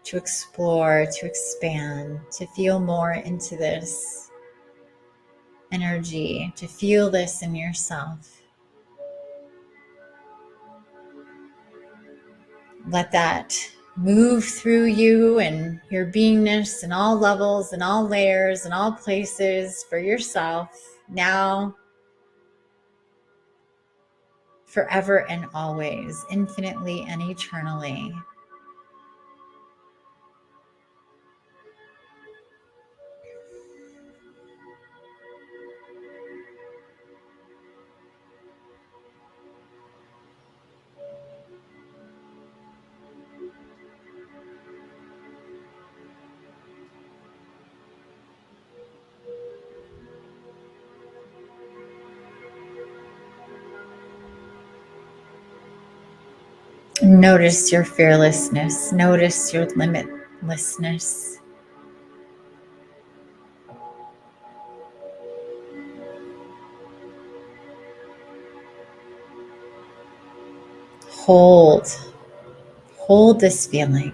Speaker 1: to explore, to expand, to feel more into this energy, to feel this in yourself. Let that move through you and your beingness in all levels and all layers and all places for yourself now, forever and always, infinitely and eternally. Notice your fearlessness. Notice your limitlessness. Hold this feeling.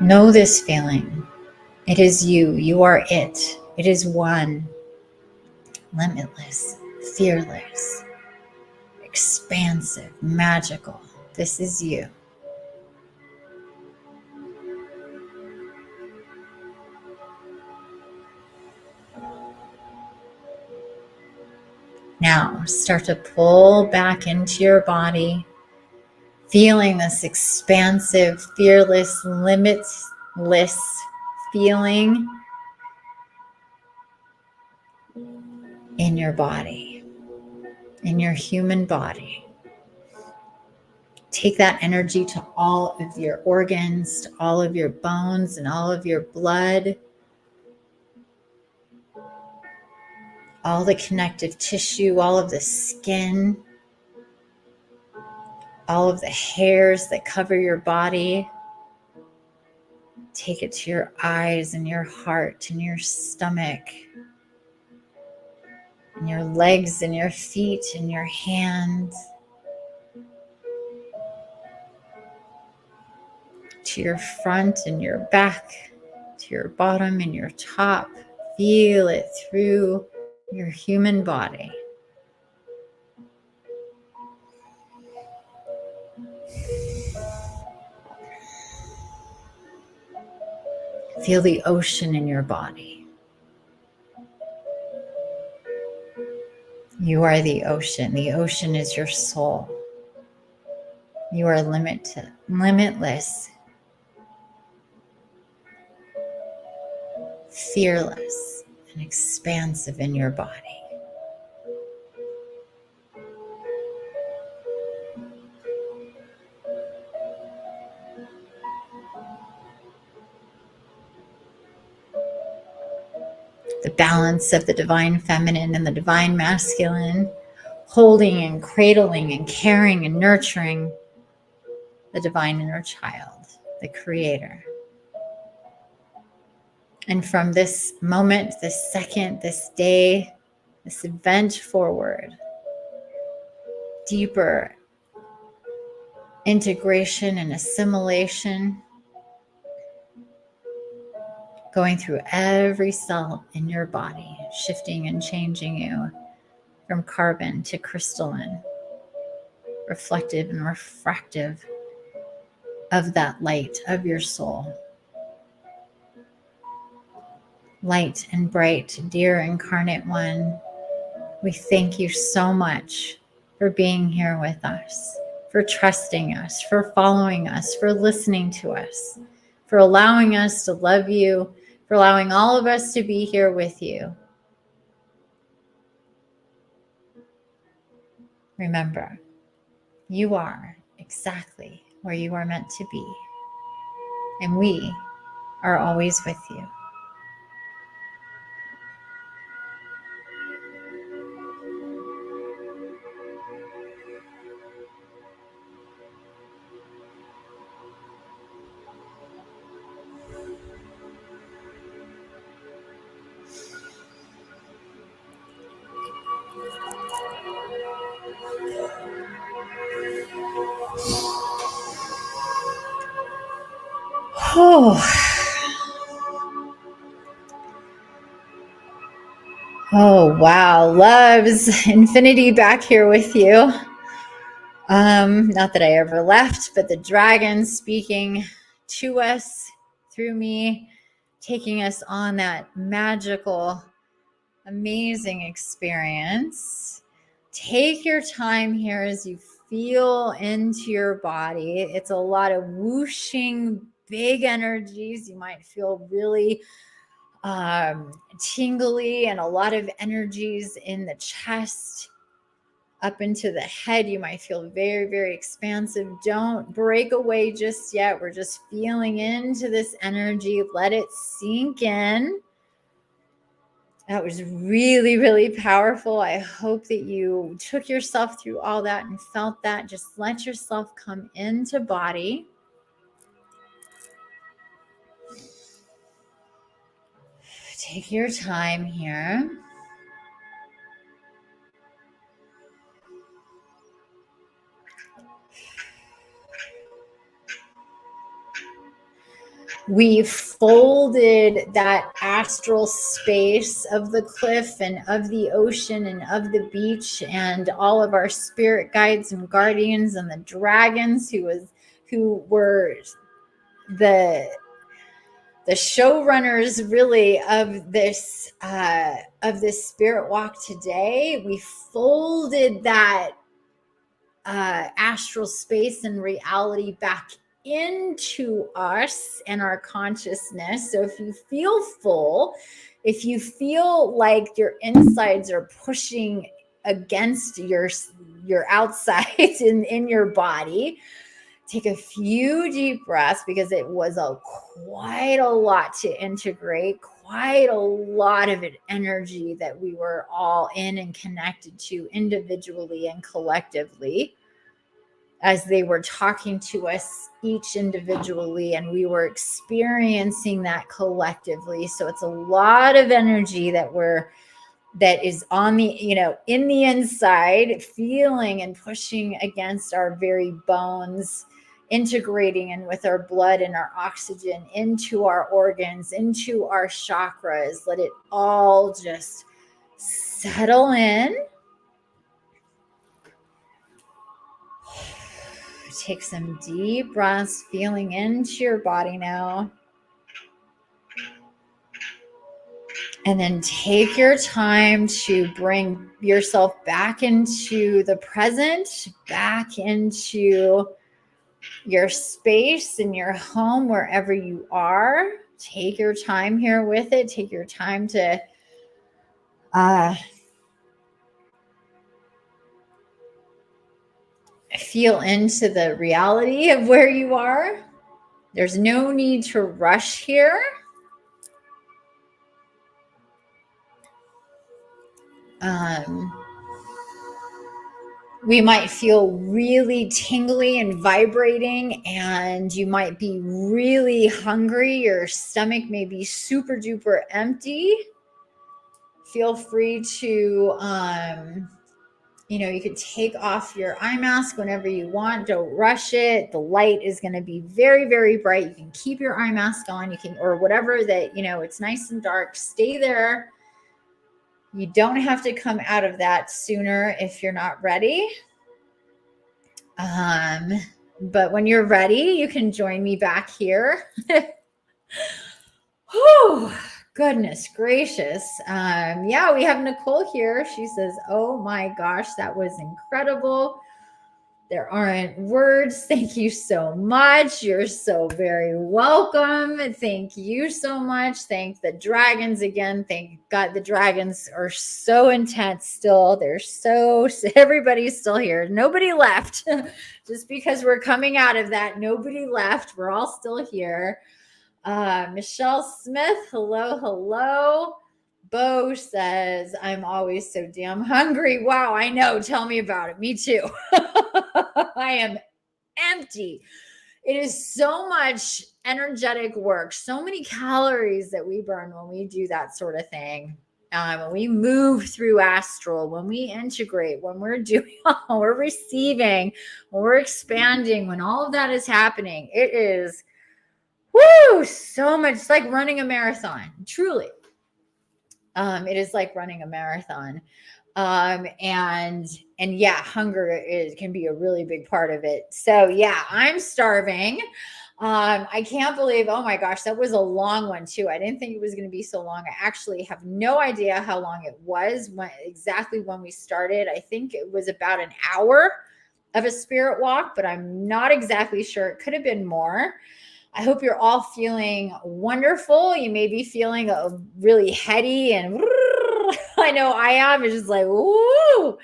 Speaker 1: Know this feeling. It is you. You are it. It is one. Limitless, fearless, expansive, magical. This is you. Now start to pull back into your body, feeling this expansive, fearless, limitless feeling in your body, in your human body. Take that energy to all of your organs, to all of your bones and all of your blood, all the connective tissue, all of the skin, all of the hairs that cover your body. Take it to your eyes and your heart and your stomach and your legs and your feet and your hands, to your front and your back, to your bottom and your top. Feel it through your human body. Feel the ocean in your body. You are the ocean. The ocean is your soul. You are limitless, fearless, and expansive in your body. The balance of the divine feminine and the divine masculine, holding and cradling and caring and nurturing the divine inner child, the creator. And from this moment, this second, this day, this event forward, deeper integration and assimilation, going through every cell in your body, shifting and changing you from carbon to crystalline, reflective and refractive of that light of your soul. Light and bright, dear incarnate one, we thank you so much for being here with us, for trusting us, for following us, for listening to us, for allowing us to love you, for allowing all of us to be here with you. Remember, you are exactly where you are meant to be, and we are always with you. Oh, wow. Loves, Infiniti back here with you. Not that I ever left, but the dragon speaking to us through me, taking us on that magical, amazing experience. Take your time here as you feel into your body. It's a lot of whooshing, big energies. You might feel really tingly and a lot of energies in the chest. Up into the head, you might feel very, very expansive. Don't break away just yet. We're just feeling into this energy. Let it sink in. That was really, really powerful. I hope that you took yourself through all that and felt that. Just let yourself come into body. Take your time here. We folded that astral space of the cliff and of the ocean and of the beach and all of our spirit guides and guardians and the dragons who were the showrunners really of this spirit walk today. We folded that astral space and reality back into us and our consciousness. So if you feel full, if you feel like your insides are pushing against your outsides in your body, take a few deep breaths, because it was quite a lot to integrate, quite a lot of energy that we were all in and connected to individually and collectively as they were talking to us each individually, and we were experiencing that collectively. So it's a lot of energy that is on the, in the inside, feeling and pushing against our very bones, integrating in with our blood and our oxygen into our organs, into our chakras. Let it all just settle in. Take some deep breaths, feeling into your body now. And then take your time to bring yourself back into the present, back into your space in your home, wherever you are. Take your time here with it. Take your time to feel into the reality of where you are. There's no need to rush here. We might feel really tingly and vibrating, and you might be really hungry. Your stomach may be super duper empty. Feel free to, you could take off your eye mask whenever you want. Don't rush it. The light is going to be very, very bright. You can keep your eye mask on. You can, or whatever that, it's nice and dark. Stay there. You don't have to come out of that sooner if you're not ready. But when you're ready, you can join me back here. Whew, goodness gracious. Yeah, we have Nicole here. She says, oh my gosh, that was incredible. There aren't words. Thank you so much. You're so very welcome. Thank you so much. Thank the dragons again. Thank God the dragons are so intense still. Everybody's still here. Nobody left. Just because we're coming out of that, nobody left. We're all still here. Michelle Smith, hello. Bo says, I'm always so damn hungry. Wow, I know. Tell me about it. Me too. I am empty. It is so much energetic work, so many calories that we burn when we do that sort of thing. When we move through astral, when we integrate, when we're doing, when we're receiving, when we're expanding, when all of that is happening, it is, so much. It's like running a marathon, truly. It is like running a marathon. And yeah, hunger can be a really big part of it. So yeah, I'm starving. I can't believe, oh my gosh, that was a long one too. I didn't think it was going to be so long. I actually have no idea how long it was, exactly when we started. I think it was about an hour of a spirit walk, but I'm not exactly sure. It could have been more. I hope you're all feeling wonderful. You may be feeling really heady, and I know I am. It's just like, woo.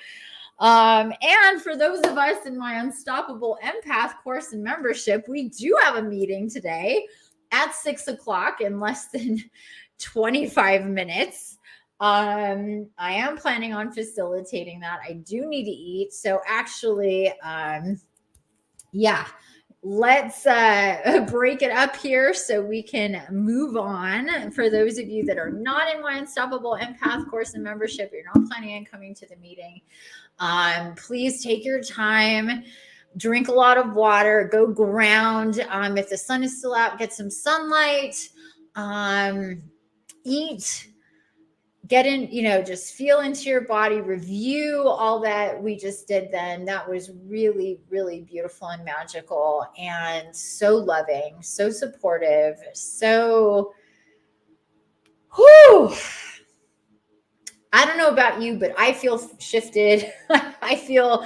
Speaker 1: And for those of us in my Unstoppable Empath course and membership, we do have a meeting today at 6:00 in less than 25 minutes. I am planning on facilitating that. I do need to eat. So actually, yeah, let's break it up here so we can move on. For those of you that are not in my Unstoppable Empath course and membership, you're not planning on coming to the meeting, please take your time, drink a lot of water, go ground. If the sun is still out, get some sunlight, eat, get in, just feel into your body, review all that we just did then. That was really, really beautiful and magical and so loving, so supportive, so, whew. I don't know about you, but I feel shifted. I feel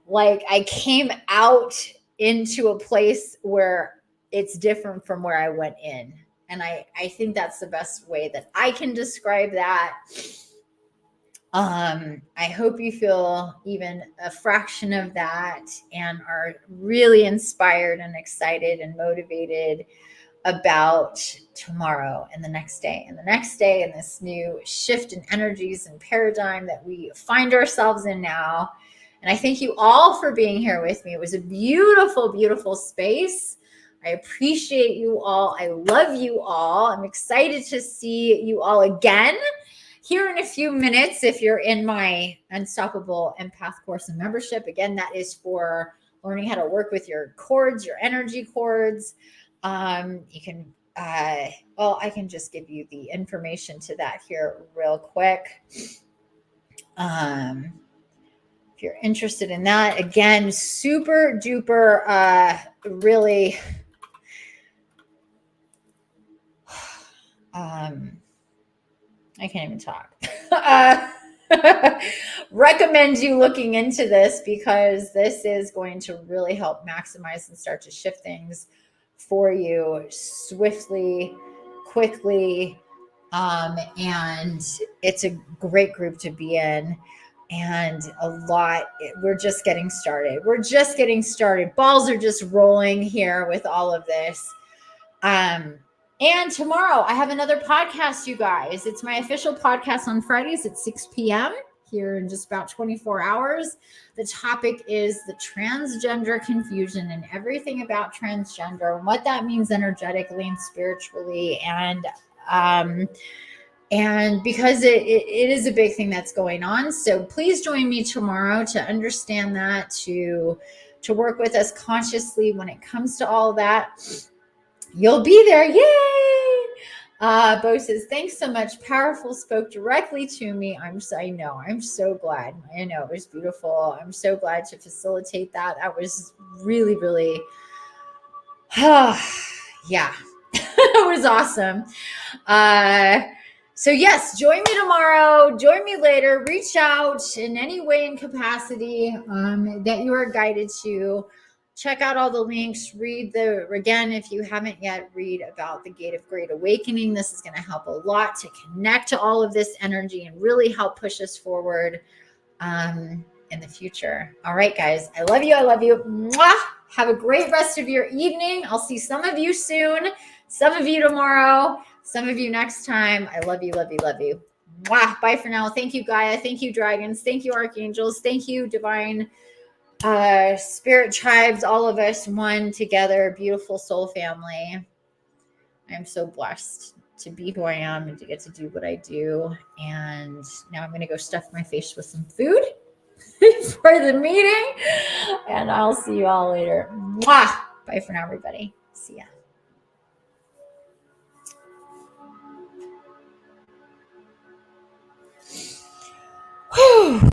Speaker 1: like I came out into a place where it's different from where I went in. And I think that's the best way that I can describe that. I hope you feel even a fraction of that and are really inspired and excited and motivated about tomorrow and the next day and the next day and this new shift in energies and paradigm that we find ourselves in now. And I thank you all for being here with me. It was a beautiful, beautiful space. I appreciate you all. I love you all. I'm excited to see you all again here in a few minutes. If you're in my Unstoppable Empath course and membership, again, that is for learning how to work with your cords, your energy cords. You can, I can just give you the information to that here real quick. If you're interested in that, again, super duper, really, I can't even talk. Recommend you looking into this because this is going to really help maximize and start to shift things for you swiftly, quickly, and it's a great group to be in. And we're just getting started. Balls are just rolling here with all of this. And tomorrow I have another podcast, you guys. It's my official podcast on Fridays at 6 p.m. here in just about 24 hours. The topic is the transgender confusion and everything about transgender and what that means energetically and spiritually. And because it is a big thing that's going on. So please join me tomorroro to understand that, to work with us consciously when it comes to all that. You'll be there. Yay! Bo says, thanks so much. Powerful, spoke directly to me. I'm so glad. I know it was beautiful. I'm so glad to facilitate that. That was really, really, yeah, it was awesome. So yes, join me tomorrow. Join me later. Reach out in any way and capacity that you are guided to. Check out all the links. Again, if you haven't yet, read about the Gate of Great Awakening. This is going to help a lot to connect to all of this energy and really help push us forward in the future. All right, guys. I love you. I love you. Mwah! Have a great rest of your evening. I'll see some of you soon. Some of you tomorrow. Some of you next time. I love you, love you, love you. Mwah! Bye for now. Thank you, Gaia. Thank you, dragons. Thank you, archangels. Thank you, divine spirit tribes, all of us one together, beautiful soul family. I'm so blessed to be who I am and to get to do what I do. And now I'm going to go stuff my face with some food for the meeting. And I'll see you all later. Mwah! Bye for now, everybody. See ya.